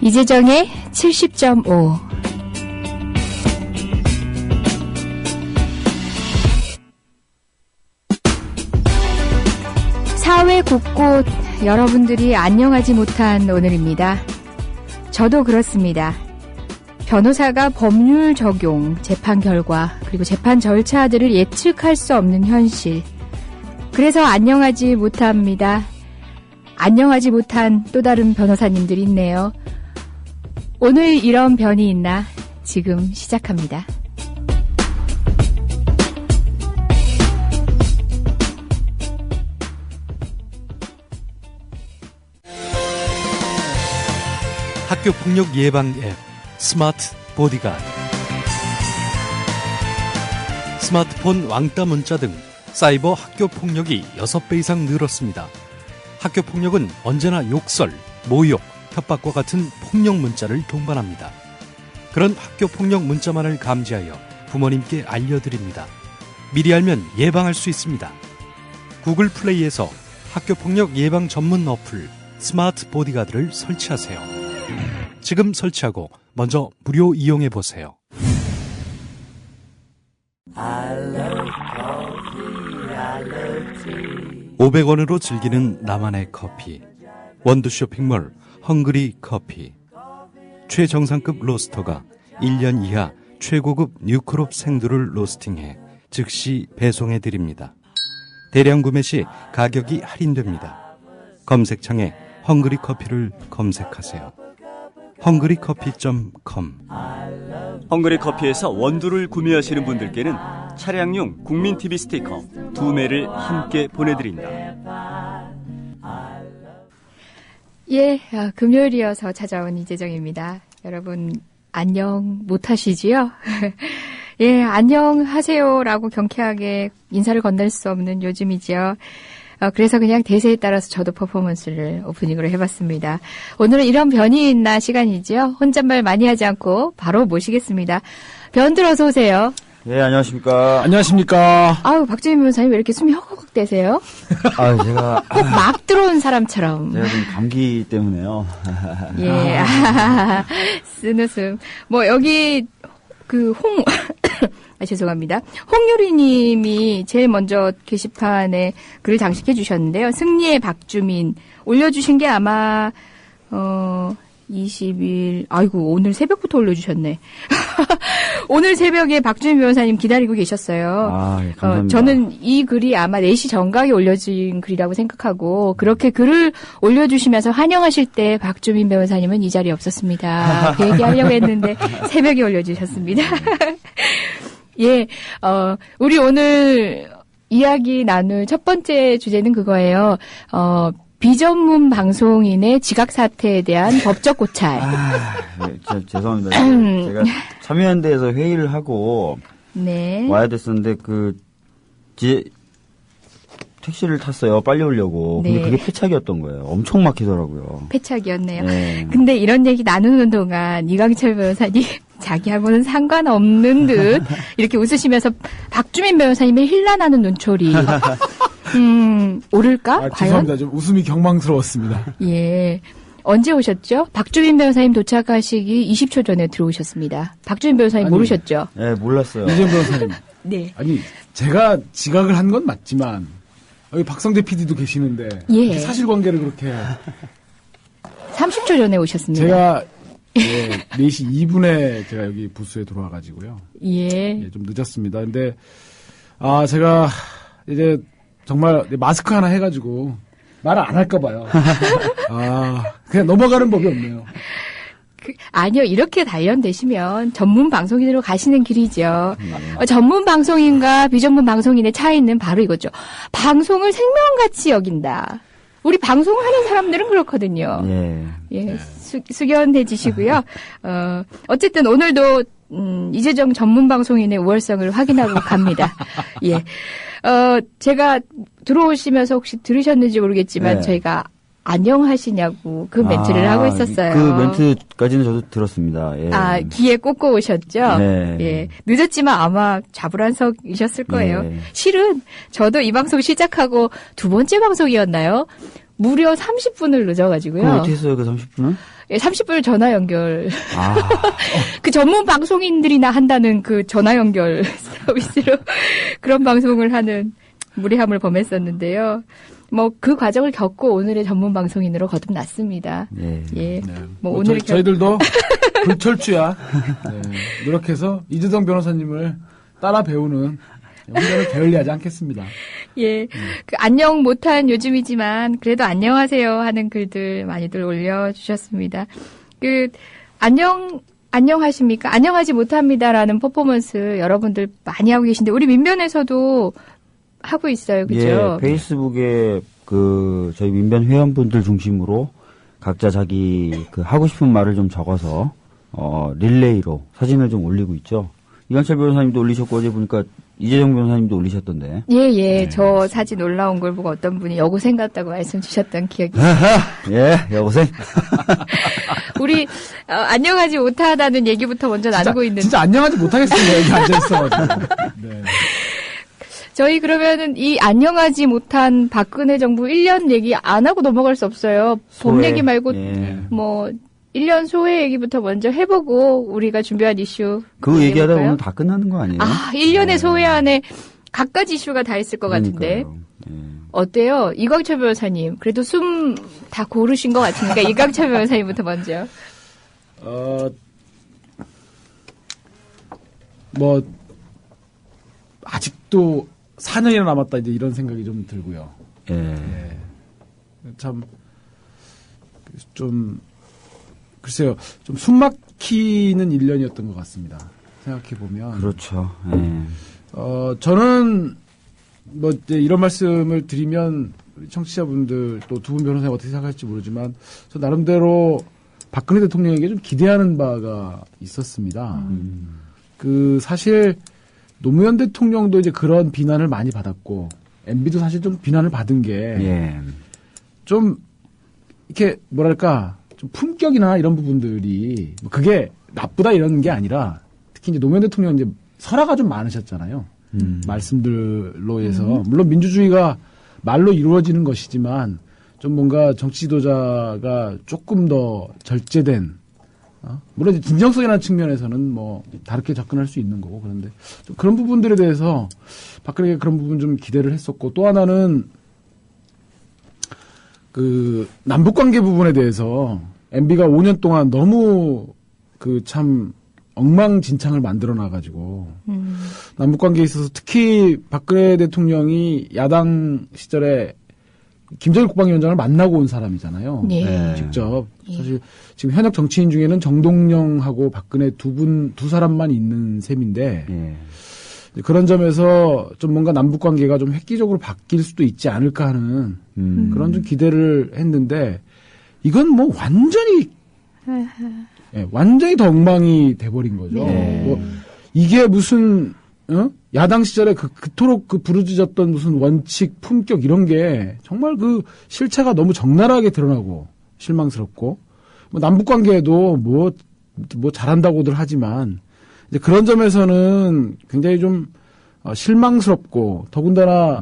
이재정의 70.5. 사회 곳곳 여러분들이 안녕하지 못한 오늘입니다. 저도 그렇습니다. 변호사가 법률 적용, 재판 결과, 그리고 재판 절차들을 예측할 수 없는 현실. 그래서 안녕하지 못합니다. 안녕하지 못한 또 다른 변호사님들이 있네요. 오늘 이런 변이 있나? 지금 시작합니다. 학교폭력 예방 앱 스마트 보디가드. 스마트폰 왕따 문자 등 사이버 학교폭력이 6배 이상 늘었습니다. 학교폭력은 언제나 욕설, 모욕, 협박과 같은 폭력 문자를 동반합니다. 그런 학교폭력 문자만을 감지하여 부모님께 알려드립니다. 미리 알면 예방할 수 있습니다. 구글 플레이에서 학교폭력 예방 전문 어플 스마트 보디가드를 설치하세요. 지금 설치하고 먼저 무료 이용해보세요. 500원으로 즐기는 나만의 커피. 원두 쇼핑몰 헝그리 커피. 최정상급 로스터가 1년 이하 최고급 뉴크롭 생두를 로스팅해 즉시 배송해드립니다. 대량 구매 시 가격이 할인됩니다. 검색창에 헝그리 커피를 검색하세요. 헝그리커피.com. 헝그리 커피에서 원두를 구매하시는 분들께는 차량용 국민TV 스티커 2매를 함께 보내드립니다. 예, 금요일이어서 찾아온 이재정입니다. 여러분 안녕 못하시지요? 예, 안녕하세요라고 경쾌하게 인사를 건넬 수 없는 요즘이죠. 그래서 그냥 대세에 따라서 저도 퍼포먼스를 오프닝으로 해봤습니다. 오늘은 이런 변이 있나 시간이죠. 혼잣말 많이 하지 않고 바로 모시겠습니다. 변들 어서 오세요. 예, 안녕하십니까. 안녕하십니까. 아유, 박주민 변호사님 왜 이렇게 숨이 헉헉 대세요? 제가. 꼭 막 들어온 사람처럼. 제가 좀 감기 때문에요. 예, 쓴 웃음. 여기, 죄송합니다. 홍유리 님이 제일 먼저 게시판에 글을 장식해 주셨는데요. 승리의 박주민. 올려주신 게 아마, 20일, 아이고, 오늘 새벽부터 올려주셨네. 오늘 새벽에 박주민 변호사님 기다리고 계셨어요. 예, 감사합니다. 저는 이 글이 아마 4시 정각에 올려진 글이라고 생각하고, 그렇게 글을 올려주시면서 환영하실 때 박주민 변호사님은 이 자리에 없었습니다. 그 얘기하려고 했는데 새벽에 올려주셨습니다. 예, 우리 오늘 이야기 나눌 첫 번째 주제는 그거예요. 비전문 방송인의 지각 사태에 대한 법적 고찰. 죄송합니다. 제가 참여연대에서 회의를 하고 네. 와야 됐었는데 택시를 탔어요. 빨리 오려고. 근데 네. 그게 폐착이었던 거예요. 엄청 막히더라고요. 폐착이었네요. 네. 근데 이런 얘기 나누는 동안 이광철 변호사님 자기하고는 상관없는 듯 이렇게 웃으시면서 박주민 변호사님의 힐난하는 눈초리. 오를까? 과연? 죄송합니다. 좀 웃음이 경망스러웠습니다. 예. 언제 오셨죠? 박주민 변호사님 도착하시기 20초 전에 들어오셨습니다. 박주민 변호사님 모르셨죠? 네, 몰랐어요. 이재정 변호사님. 네. 아니, 제가 지각을 한 건 맞지만, 여기 박성대 PD도 계시는데, 예. 사실관계를 그렇게. 30초 전에 오셨습니다. 제가, 4시 2분에 제가 여기 부스에 들어와가지고요. 예. 좀 늦었습니다. 근데, 제가 이제 정말 마스크 하나 해가지고, 말을 안 할까봐요. 그냥 넘어가는 법이 없네요. 아니요, 이렇게 단련되시면 전문 방송인으로 가시는 길이죠. 전문 방송인과 비전문 방송인의 차이는 바로 이거죠. 방송을 생명같이 여긴다. 우리 방송하는 사람들은 그렇거든요. 예, 숙연해지시고요. 어쨌든 오늘도 이재정 전문 방송인의 우월성을 확인하고 갑니다. 예. 제가 들어오시면서 혹시 들으셨는지 모르겠지만 저희가 안녕하시냐고 그 멘트를 하고 있었어요. 그 멘트까지는 저도 들었습니다. 예. 귀에 꽂고 오셨죠? 네. 예. 늦었지만 아마 자불안석이셨을 거예요. 네. 실은 저도 이 방송 시작하고 두 번째 방송이었나요? 무려 30분을 늦어가지고요. 그럼 어떻게 했어요, 그 30분은? 예, 30분을 전화 연결. 아. 그 전문 방송인들이나 한다는 그 전화 연결 서비스로 그런 방송을 하는 무례함을 범했었는데요. 뭐 그 과정을 겪고 오늘의 전문 방송인으로 거듭났습니다. 네. 예. 네. 뭐 오늘 저희들도 불철주야 네. 노력해서 이재정 변호사님을 따라 배우는 혼자는 게을리하지 않겠습니다. 예. 그 안녕 못한 요즘이지만 그래도 안녕하세요 하는 글들 많이들 올려주셨습니다. 그 안녕하십니까? 안녕하지 못합니다라는 퍼포먼스 여러분들 많이 하고 계신데 우리 민변에서도 하고 있어요. 그죠? 예, 페이스북에 저희 민변 회원분들 중심으로 각자 자기 하고 싶은 말을 좀 적어서 릴레이로 사진을 좀 올리고 있죠. 이강철 변호사님도 올리셨고 어제 보니까 이재정 변호사님도 올리셨던데. 예. 네. 저 사진 올라온 걸 보고 어떤 분이 여고생 같다고 말씀 주셨던 기억이 예, 여고생. 우리 안녕하지 못하다는 얘기부터 먼저 나누고 있는데 진짜 안녕하지 못하겠습니다. 여기 앉아있어가지고. 네. 저희 그러면은 이 안녕하지 못한 박근혜 정부 1년 얘기 안 하고 넘어갈 수 없어요. 봄 소외. 얘기 말고 예. 뭐 1년 소외 얘기부터 먼저 해보고 우리가 준비한 이슈 그거 얘기하다 해볼까요? 오늘 다 끝나는 거 아니에요? 1년의 소외 안에 각가지 이슈가 다 있을 것 같은데 그러니까요. 예. 어때요? 이광철 변호사님 그래도 숨 다 고르신 것 같으니까 이광철 변호사님부터 먼저. 뭐 아직도 4년이나 남았다 이제 이런 생각이 좀 들고요. 예. 참 좀 글쎄요, 좀 숨막히는 1년이었던 것 같습니다. 생각해 보면. 그렇죠. 예. 저는 뭐 이제 이런 말씀을 드리면 우리 청취자분들 또 두 분 변호사님 어떻게 생각할지 모르지만 저 나름대로 박근혜 대통령에게 좀 기대하는 바가 있었습니다. 사실 노무현 대통령도 이제 그런 비난을 많이 받았고 MB도 사실 좀 비난을 받은 게 좀 이렇게 뭐랄까 좀 품격이나 이런 부분들이 뭐 그게 나쁘다 이런 게 아니라 특히 이제 노무현 대통령 이제 설화가 좀 많으셨잖아요. 말씀들로 해서 물론 민주주의가 말로 이루어지는 것이지만 좀 뭔가 정치 지도자가 조금 더 절제된 물론 이제 진정성이라는 측면에서는 뭐 다르게 접근할 수 있는 거고 그런데 좀 그런 부분들에 대해서 박근혜가 그런 부분 좀 기대를 했었고 또 하나는 남북관계 부분에 대해서 MB가 5년 동안 너무 참 엉망진창을 만들어 놔가지고 남북관계에 있어서 특히 박근혜 대통령이 야당 시절에 김정일 국방위원장을 만나고 온 사람이잖아요. 예. 직접. 사실 지금 현역 정치인 중에는 정동영하고 박근혜 두 사람만 있는 셈인데 그런 점에서 좀 뭔가 남북관계가 좀 획기적으로 바뀔 수도 있지 않을까 하는 그런 좀 기대를 했는데 이건 뭐 완전히 더 엉망이 돼버린 거죠. 뭐 이게 무슨 야당 시절에 그토록 부르짖었던 무슨 원칙, 품격 이런 게 정말 실체가 너무 적나라하게 드러나고 실망스럽고 뭐 남북관계에도 뭐 잘한다고들 하지만 이제 그런 점에서는 굉장히 좀 실망스럽고 더군다나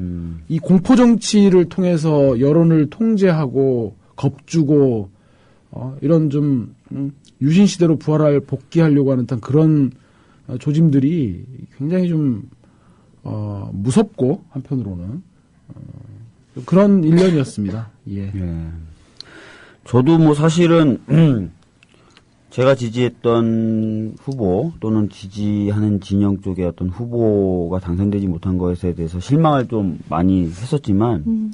이 공포 정치를 통해서 여론을 통제하고 겁주고 이런 좀 유신 시대로 복귀하려고 하는 그런 조짐들이 굉장히 좀 무섭고 한편으로는 그런 1년이었습니다. 예. 저도 뭐 사실은 제가 지지했던 후보 또는 지지하는 진영 쪽의 어떤 후보가 당선되지 못한 것에 대해서 실망을 좀 많이 했었지만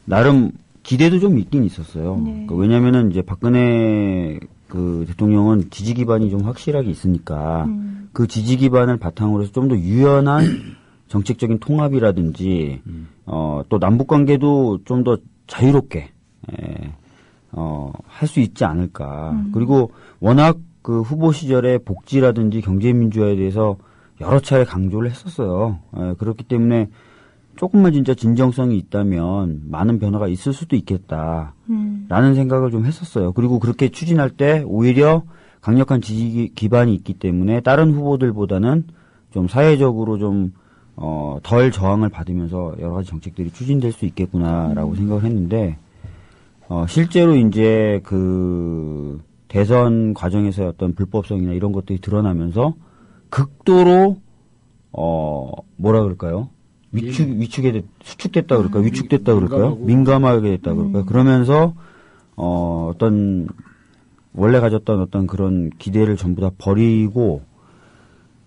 나름 기대도 좀 있긴 있었어요. 왜냐면은 이제 박근혜 대통령은 지지 기반이 좀 확실하게 있으니까 그 지지 기반을 바탕으로 해서 좀 더 유연한 정책적인 통합이라든지 또 남북 관계도 좀 더 자유롭게 할 수 있지 않을까. 그리고 워낙 후보 시절에 복지라든지 경제민주화에 대해서 여러 차례 강조를 했었어요. 그렇기 때문에 조금만 진짜 진정성이 있다면 많은 변화가 있을 수도 있겠다라는 생각을 좀 했었어요. 그리고 그렇게 추진할 때 오히려 강력한 지지 기반이 있기 때문에 다른 후보들보다는 좀 사회적으로 좀 덜 저항을 받으면서 여러 가지 정책들이 추진될 수 있겠구나라고 생각을 했는데, 실제로 이제 그 대선 과정에서의 어떤 불법성이나 이런 것들이 드러나면서 극도로, 뭐라 그럴까요? 수축됐다 그럴까요? 위축됐다 그럴까요? 민감하게 됐다 그럴까요? 그러면서, 어떤, 원래 가졌던 어떤 그런 기대를 전부 다 버리고,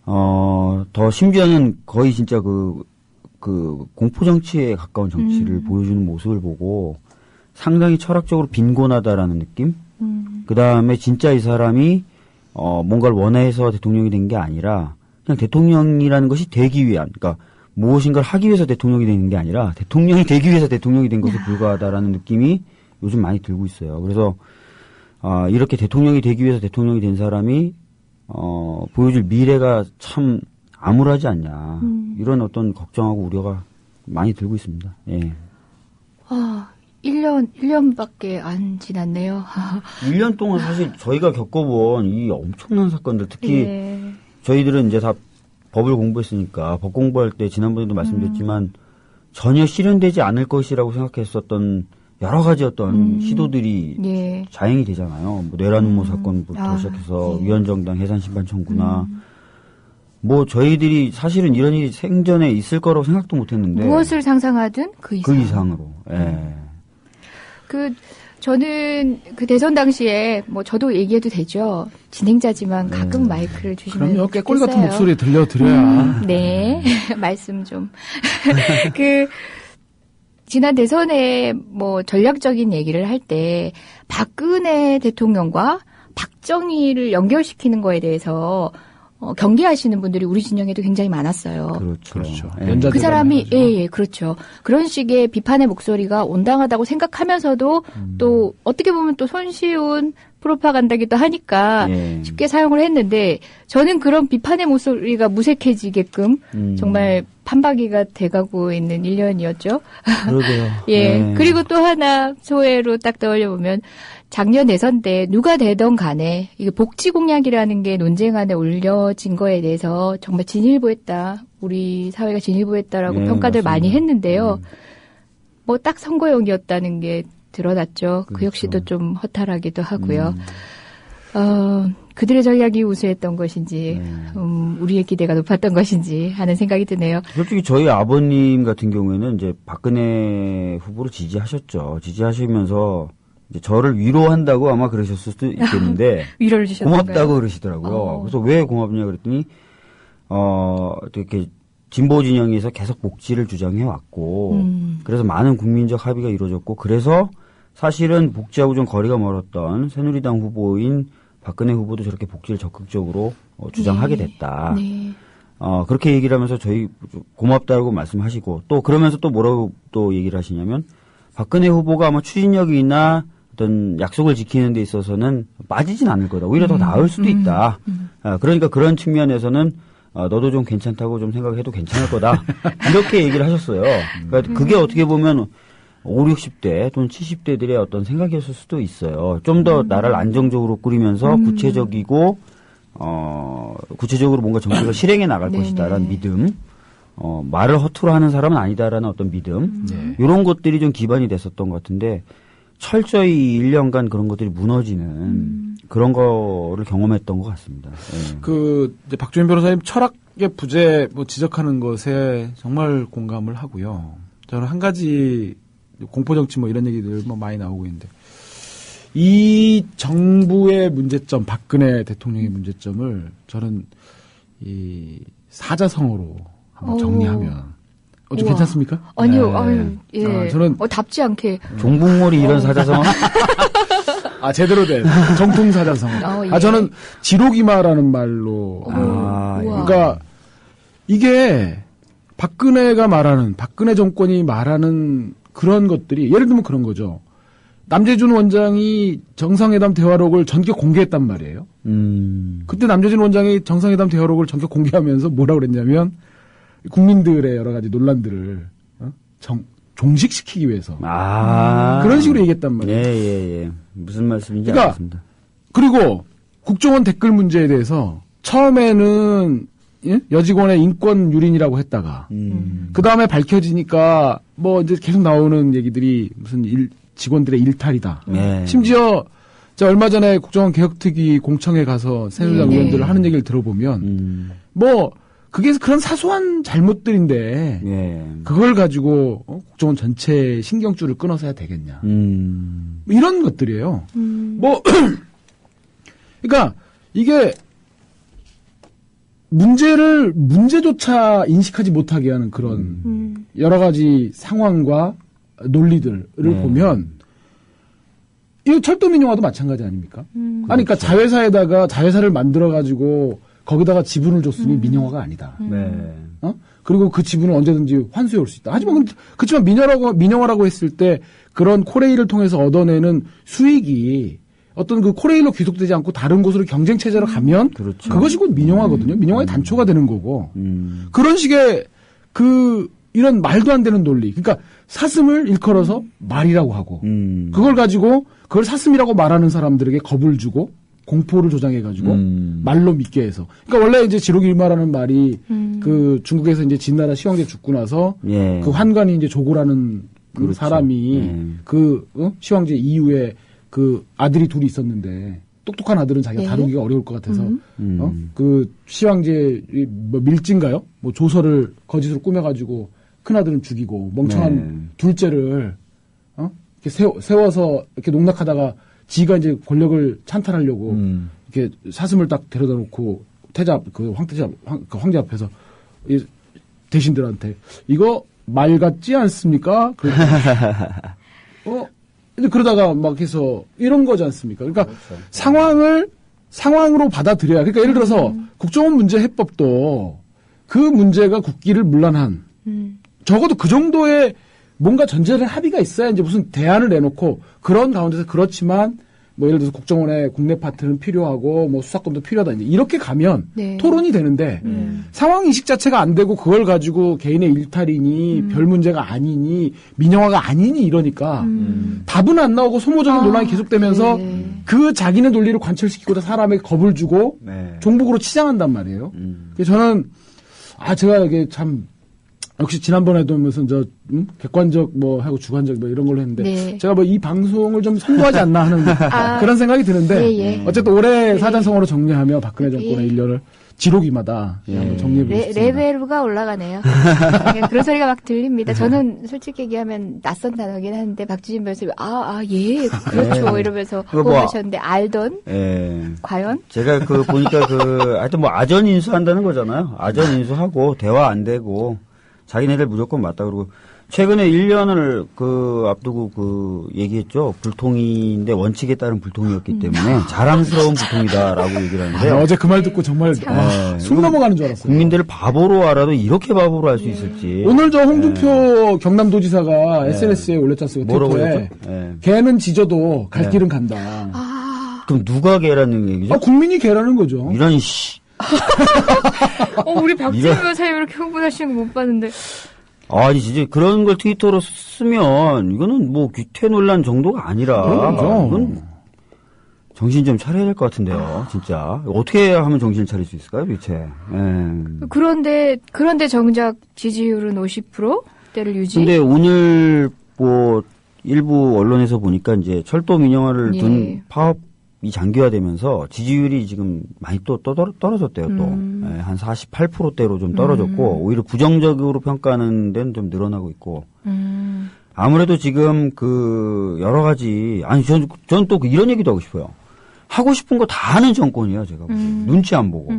더 심지어는 거의 진짜 그 공포정치에 가까운 정치를 보여주는 모습을 보고 상당히 철학적으로 빈곤하다라는 느낌? 그 다음에 진짜 이 사람이, 뭔가를 원해서 대통령이 된 게 아니라 그냥 대통령이라는 것이 되기 위한, 그러니까 무엇인가를 하기 위해서 대통령이 되는 게 아니라 대통령이 되기 위해서 대통령이 된 것에 불과하다라는 느낌이 요즘 많이 들고 있어요. 그래서, 이렇게 대통령이 되기 위해서 대통령이 된 사람이 보여줄 미래가 참 암울하지 않냐. 이런 어떤 걱정하고 우려가 많이 들고 있습니다. 예. 1년밖에 안 지났네요. 1년 동안 사실 저희가 겪어본 이 엄청난 사건들, 특히 저희들은 이제 다 법을 공부했으니까 법 공부할 때 지난번에도 말씀드렸지만 전혀 실현되지 않을 것이라고 생각했었던 여러 가지 어떤 시도들이 자행이 되잖아요. 뭐 뇌란음모 사건부터 시작해서 위헌정당 해산심판 청구나 뭐 저희들이 사실은 이런 일이 생전에 있을 거라고 생각도 못했는데 무엇을 상상하든 그 이상으로. 예. 저는 그 대선 당시에 뭐 저도 얘기해도 되죠. 진행자지만 가끔 마이크를 주시면 그럼요. 좋겠어요. 꼴 같은 목소리 들려드려야. 네. 말씀 좀. 지난 대선에 뭐 전략적인 얘기를 할 때 박근혜 대통령과 박정희를 연결시키는 거에 대해서 경계하시는 분들이 우리 진영에도 굉장히 많았어요. 그렇죠. 그 사람이 그렇죠. 그런 식의 비판의 목소리가 온당하다고 생각하면서도 또 어떻게 보면 또 손쉬운 프로파간다기도 하니까 쉽게 사용을 했는데 저는 그런 비판의 목소리가 무색해지게끔 정말 판박이가 돼가고 있는 1년이었죠. 그러게요. 예. 그리고 또 하나 소회로 딱 떠올려보면 작년 대선 때 누가 되던 간에 이게 복지 공약이라는 게 논쟁안에 올려진 거에 대해서 정말 진일보했다. 우리 사회가 진일보했다라고 평가들 맞습니다. 많이 했는데요. 뭐 딱 선거용이었다는 게 드러났죠. 그 역시도 좀 허탈하기도 하고요. 그들의 전략이 우수했던 것인지 우리의 기대가 높았던 것인지 하는 생각이 드네요. 솔직히 저희 아버님 같은 경우에는 이제 박근혜 후보를 지지하셨죠. 지지하시면서 이제 저를 위로한다고 아마 그러셨을 수도 있겠는데 위로를 주셨던가요? 고맙다고 그러시더라고요. 그래서 왜 고맙냐 그랬더니 이렇게 진보 진영에서 계속 복지를 주장해 왔고 그래서 많은 국민적 합의가 이루어졌고 그래서 사실은 복지하고 좀 거리가 멀었던 새누리당 후보인 박근혜 후보도 저렇게 복지를 적극적으로 주장하게 됐다. 그렇게 얘기를 하면서 저희 고맙다고 말씀하시고 또 그러면서 또 뭐라고 또 얘기를 하시냐면 박근혜 후보가 아마 추진력이나 어떤 약속을 지키는 데 있어서는 빠지진 않을 거다. 오히려 더 나을 수도 있다. 그러니까 그런 측면에서는 너도 좀 괜찮다고 좀 생각해도 괜찮을 거다. 이렇게 얘기를 하셨어요. 그러니까 그게 어떻게 보면 5, 60대 또는 70대들의 어떤 생각이었을 수도 있어요. 좀 더 나라를 안정적으로 꾸리면서 구체적이고 구체적으로 뭔가 정책을 실행해 나갈 것이다라는 믿음. 말을 허투루 하는 사람은 아니다라는 어떤 믿음. 이런 것들이 좀 기반이 됐었던 것 같은데 철저히 1년간 그런 것들이 무너지는 그런 거를 경험했던 것 같습니다. 이제 박주민 변호사님 철학의 부재 지적하는 것에 정말 공감을 하고요. 저는 한 가지 공포정치 이런 얘기들 많이 나오고 있는데 이 정부의 문제점, 박근혜 대통령의 문제점을 저는 이 사자성어로 한번 정리하면 좀 괜찮습니까? 아니요, 저는 답지 않게 종북몰이 이런 사자성어? 제대로 된 정통 사자성어. 저는 지록이마라는 말로 그러니까 이게 박근혜 정권이 말하는 그런 것들이 예를 들면 그런 거죠. 남재준 원장이 정상회담 대화록을 전격 공개했단 말이에요. 그때 남재준 원장이 정상회담 대화록을 전격 공개하면서 뭐라고 그랬냐면 국민들의 여러 가지 논란들을 종식시키기 위해서 그런 식으로 얘기했단 말이에요. 예. 무슨 말씀인지 알겠습니다. 그리고 국정원 댓글 문제에 대해서 처음에는 여직원의 인권 유린이라고 했다가 그 다음에 밝혀지니까 뭐 이제 계속 나오는 얘기들이 무슨 직원들의 일탈이다. 네. 심지어 저 얼마 전에 국정원 개혁특위 공청회 가서 새누리당 네. 의원들 하는 얘기를 들어보면 뭐 그게 그런 사소한 잘못들인데 그걸 가지고 국정원 전체 신경줄을 끊어서 해야 되겠냐. 뭐 이런 것들이에요. 뭐 그러니까 이게 문제조차 인식하지 못하게 하는 그런 여러 가지 상황과 논리들을 보면 이 철도민영화도 마찬가지 아닙니까? 아니, 그러니까 자회사를 만들어가지고 거기다가 지분을 줬으니 민영화가 아니다. 네. 그리고 그 지분을 언제든지 환수해 올 수 있다. 하지만 그렇지만 민영화라고 했을 때 그런 코레일을 통해서 얻어내는 수익이 어떤 그 코레일로 귀속되지 않고 다른 곳으로 경쟁 체제로 가면 그렇죠. 그것이 곧 민영화거든요. 민영화의 단초가 되는 거고 그런 식의 이런 말도 안 되는 논리. 그러니까 사슴을 일컬어서 말이라고 하고 그걸 가지고 그걸 사슴이라고 말하는 사람들에게 겁을 주고 공포를 조장해가지고 말로 믿게 해서. 그러니까 원래 이제 지록일마라는 말이 그 중국에서 이제 진나라 시황제 죽고 나서 그 환관이 이제 조고라는 그 사람이 시황제 이후에 그 아들이 둘이 있었는데 똑똑한 아들은 자기가 다루기가 어려울 것 같아서 그 시황제 뭐 밀진가요? 뭐 조서를 거짓으로 꾸며가지고 큰 아들은 죽이고 멍청한 둘째를 이렇게 세워서 이렇게 농락하다가 지가 이제 권력을 찬탈하려고 이렇게 사슴을 딱 데려다 놓고 황제 앞에서 이 대신들한테 이거 말 같지 않습니까? 근데 그러다가 막 해서 이런 거지 않습니까? 그러니까 그렇죠. 상황으로 받아들여야. 그러니까 예를 들어서 국정원 문제 해법도 그 문제가 국기를 문란한 적어도 그 정도의 뭔가 전제를 합의가 있어야 이제 무슨 대안을 내놓고 그런 가운데서 그렇지만 뭐 예를 들어서 국정원의 국내 파트는 필요하고 뭐 수사권도 필요하다 이제 이렇게 가면 토론이 되는데 상황 인식 자체가 안 되고 그걸 가지고 개인의 일탈이니 별 문제가 아니니 민영화가 아니니 이러니까 답은 안 나오고 소모적인 논란이 계속되면서 그 자기네 논리를 관철시키고자 사람에게 겁을 주고 종북으로 치장한단 말이에요. 그래서 저는 제가 이게 참 역시 지난번에도 무슨 객관적 뭐 하고 주관적 뭐 이런 걸로 했는데 제가 뭐 이 방송을 좀 선도하지 않나 하는 그런 생각이 드는데 어쨌든 올해 사자성어로 정리하며 박근혜 정권의 1년을 지록이마다 정리해보겠습니다. 레벨가 올라가네요. 그런 소리가 막 들립니다. 저는 솔직히 얘기하면 낯선 단어긴 한데 박지진 변호사님 그렇죠 이러면서 호응하셨는데 알던 과연? 제가 보니까 하여튼 뭐 아전 인수한다는 거잖아요. 아전 인수하고 대화 안 되고 자기네들 무조건 맞다 그러고 최근에 1년을 앞두고 얘기했죠. 불통인데 원칙에 따른 불통이었기 때문에 자랑스러운 불통이다라고 얘기를 하는데 어제 그 말 듣고 정말 숨 넘어가는 줄 알았어요. 국민들을 바보로 알아도 이렇게 바보로 할 수 있을지. 오늘 홍준표 경남도지사가 SNS에 올렸지 않습니까? 트위터에 개는 짖어도 갈 길은 간다. 그럼 누가 개라는 얘기죠? 국민이 개라는 거죠. 이런 씨. 우리 박지민 변호사님 이렇게 흥분하시는 거 못 봤는데. 진짜 그런 걸 트위터로 쓰면 이거는 뭐 귀태 논란 정도가 아니라 이건 정신 좀 차려야 될 것 같은데요, 진짜. 어떻게 하면 정신을 차릴 수 있을까요, 도대체? 그런데 정작 지지율은 50%대를 유지. 근데 오늘 뭐 일부 언론에서 보니까 이제 철도 민영화를 둔 파업이 장기화되면서 지지율이 지금 많이 또 떨어졌대요, 또. 한 48%대로 좀 떨어졌고, 오히려 부정적으로 평가하는 데는 좀 늘어나고 있고. 아무래도 지금 여러 가지, 전 또 이런 얘기도 하고 싶어요. 하고 싶은 거 다 하는 정권이에요, 제가. 눈치 안 보고.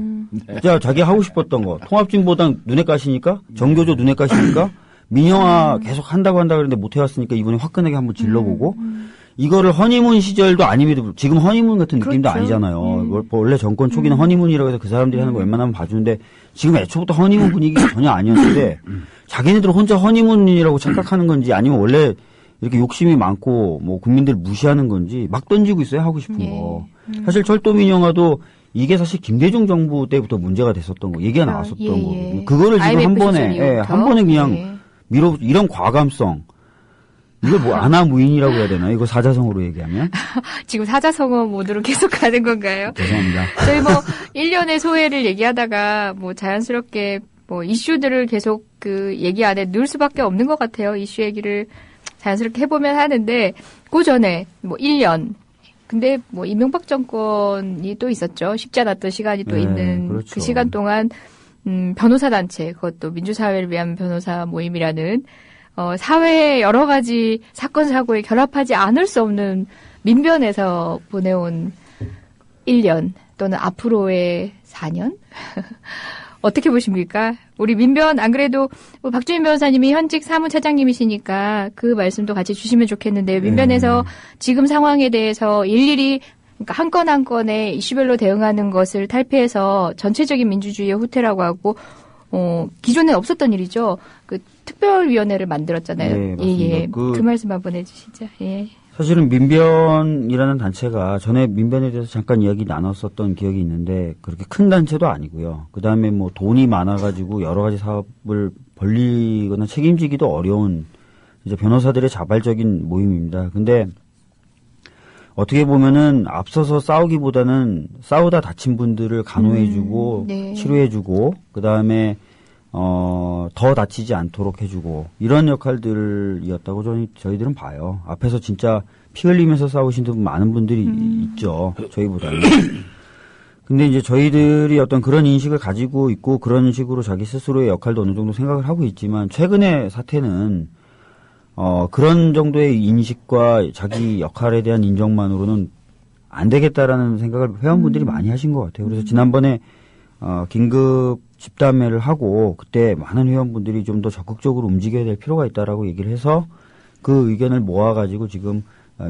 진짜 자기 하고 싶었던 거. 통합진보당 눈에 까시니까, 정교조 눈에 까시니까, 민영화 계속 한다고 그랬는데 못 해왔으니까 이번에 화끈하게 한번 질러보고, 이거를 허니문 시절도 아님에도 지금 허니문 같은 느낌도 아니잖아요. 원래 정권 초기는 허니문이라고 해서 그 사람들이 하는 거 웬만하면 봐주는데 지금 애초부터 허니문 분위기 전혀 아니었는데 자기네들 혼자 허니문이라고 착각하는 건지 아니면 원래 이렇게 욕심이 많고 뭐 국민들 무시하는 건지 막 던지고 있어요. 하고 싶은 거. 사실 철도민영화도 이게 사실 김대중 정부 때부터 문제가 됐었던 거, 얘기가 나왔었던 거. 그거를 지금 한 번에 그냥 이런 과감성. 이거 뭐 아나무인이라고 해야 되나? 이거 사자성어로 얘기하면? 지금 사자성어 모드로 계속 가는 건가요? 죄송합니다. 저희 뭐 1년의 소회를 얘기하다가 뭐 자연스럽게 뭐 이슈들을 계속 그 얘기 안에 넣을 수밖에 없는 것 같아요. 이슈 얘기를 자연스럽게 해보면 하는데 그 전에 뭐 1년 근데 뭐 이명박 정권이 또 있었죠. 쉽지 않았던 시간이 또 있는 그렇죠. 그 시간 동안 변호사 단체 그것도 민주사회를 위한 변호사 모임이라는 사회의 여러 가지 사건 사고에 결합하지 않을 수 없는 민변에서 보내온 1년 또는 앞으로의 4년? 어떻게 보십니까? 우리 민변 안 그래도 박주민 변호사님이 현직 사무차장님이시니까 그 말씀도 같이 주시면 좋겠는데요. 민변에서 지금 상황에 대해서 일일이 그러니까 한 건 한 건에 이슈별로 대응하는 것을 탈피해서 전체적인 민주주의의 후퇴라고 하고 기존에 없었던 일이죠. 그 특별위원회를 만들었잖아요. 네, 맞습니다. 예. 그 말씀 한번 해주시죠. 예. 사실은 민변이라는 단체가 전에 민변에 대해서 잠깐 이야기 나눴었던 기억이 있는데 그렇게 큰 단체도 아니고요. 그 다음에 뭐 돈이 많아가지고 여러 가지 사업을 벌리거나 책임지기도 어려운 이제 변호사들의 자발적인 모임입니다. 근데 어떻게 보면은 앞서서 싸우기보다는 싸우다 다친 분들을 간호해주고 네. 치료해주고 그 다음에 더 다치지 않도록 해주고 이런 역할들이었다고 저희들은 봐요. 앞에서 진짜 피 흘리면서 싸우신 분 많은 분들이 있죠. 저희보다는. 근데 이제 저희들이 어떤 그런 인식을 가지고 있고 그런 식으로 자기 스스로의 역할도 어느 정도 생각을 하고 있지만 최근의 사태는 그런 정도의 인식과 자기 역할에 대한 인정만으로는 안 되겠다라는 생각을 회원분들이 많이 하신 것 같아요. 그래서 지난번에 긴급 집담회를 하고 그때 많은 회원분들이 좀 더 적극적으로 움직여야 될 필요가 있다라고 얘기를 해서 그 의견을 모아가지고 지금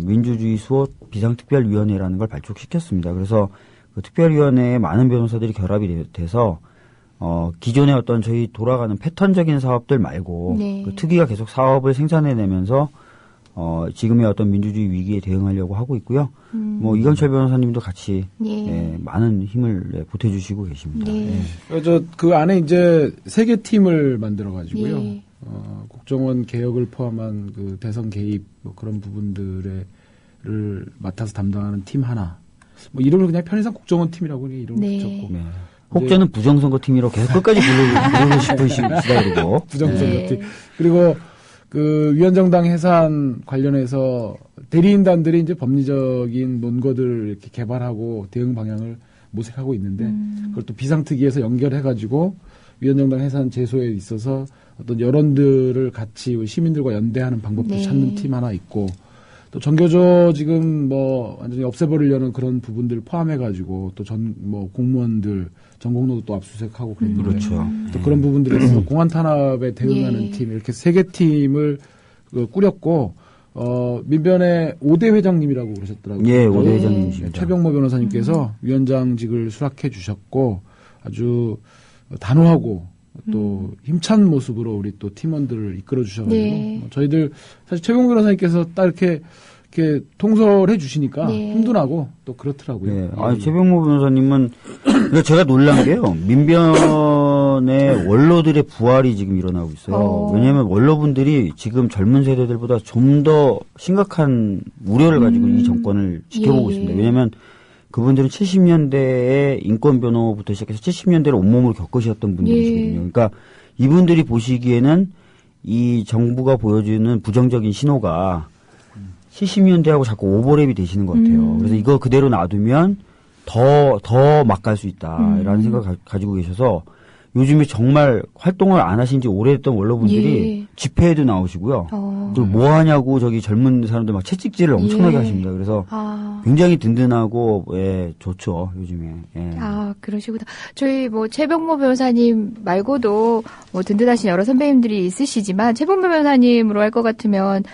민주주의 수호 비상특별위원회라는 걸 발족시켰습니다. 그래서 그 특별위원회에 많은 변호사들이 결합이 돼서 기존의 어떤 저희 돌아가는 패턴적인 사업들 말고 네. 그 특위가 계속 사업을 생산해내면서 지금의 어떤 민주주의 위기에 대응하려고 하고 있고요. 뭐 이건철 변호사님도 같이 예. 많은 힘을 보태주시고 계십니다. 네. 그 안에 이제 3개 팀을 만들어가지고요. 예. 국정원 개혁을 포함한 그 대선 개입 뭐 그런 부분들을 맡아서 담당하는 팀 하나. 뭐 이름을 그냥 편의상 국정원 팀이라고 그냥 이름을 네. 붙였고. 네. 혹자는 부정선거 팀이라고 계속 끝까지 부르고 싶으시다 그러고. 부정선거 팀. 그리고 그 위원정당 해산 관련해서 대리인단들이 이제 법리적인 논거들을 이렇게 개발하고 대응 방향을 모색하고 있는데 그걸 또 비상특위에서 연결해가지고 위원정당 해산 제소에 있어서 어떤 여론들을 같이 시민들과 연대하는 방법도 네. 찾는 팀 하나 있고 또 전교조 지금 뭐 완전히 없애버리려는 그런 부분들을 포함해가지고 또 뭐 공무원들 전공로도 또 압수수색하고 그랬는데 그렇죠. 또 그런 부분들에서 공안 탄압에 대응하는 예. 팀 이렇게 3개 팀을 꾸렸고 민변의 5대 회장님이라고 그러셨더라고요. 예, 5대 회장님이십니다. 최병모 변호사님께서 위원장직을 수락해 주셨고 아주 단호하고 또 힘찬 모습으로 우리 또 팀원들을 이끌어 주셔가지고 네. 저희들 사실 최병모 변호사님께서 딱 이렇게 통솔해 주시니까 네. 힘도 나고 또 그렇더라고요. 네. 최병모 변호사님은 제가 놀란 게요. 민변의 원로들의 부활이 지금 일어나고 있어요. 왜냐하면 원로분들이 지금 젊은 세대들보다 좀 더 심각한 우려를 가지고 이 정권을 지켜보고 예. 있습니다. 왜냐하면 그분들은 70년대에 인권 변호부터 시작해서 70년대를 온몸으로 겪으셨던 분들이시거든요. 예. 그러니까 이분들이 보시기에는 이 정부가 보여주는 부정적인 신호가 70년대하고 자꾸 오버랩이 되시는 것 같아요. 그래서 이거 그대로 놔두면 더 막 갈 수 있다라는 생각을 가지고 계셔서 요즘에 정말 활동을 안 하신 지 오래됐던 원로분들이 예. 집회에도 나오시고요. 그리고 뭐 하냐고 저기 젊은 사람들 막 채찍질을 엄청나게 예. 하십니다. 그래서 굉장히 든든하고 좋죠, 요즘에. 예. 그러시구나. 저희 뭐 최병모 변호사님 말고도 뭐 든든하신 여러 선배님들이 있으시지만 최병모 변호사님으로 할 것 같으면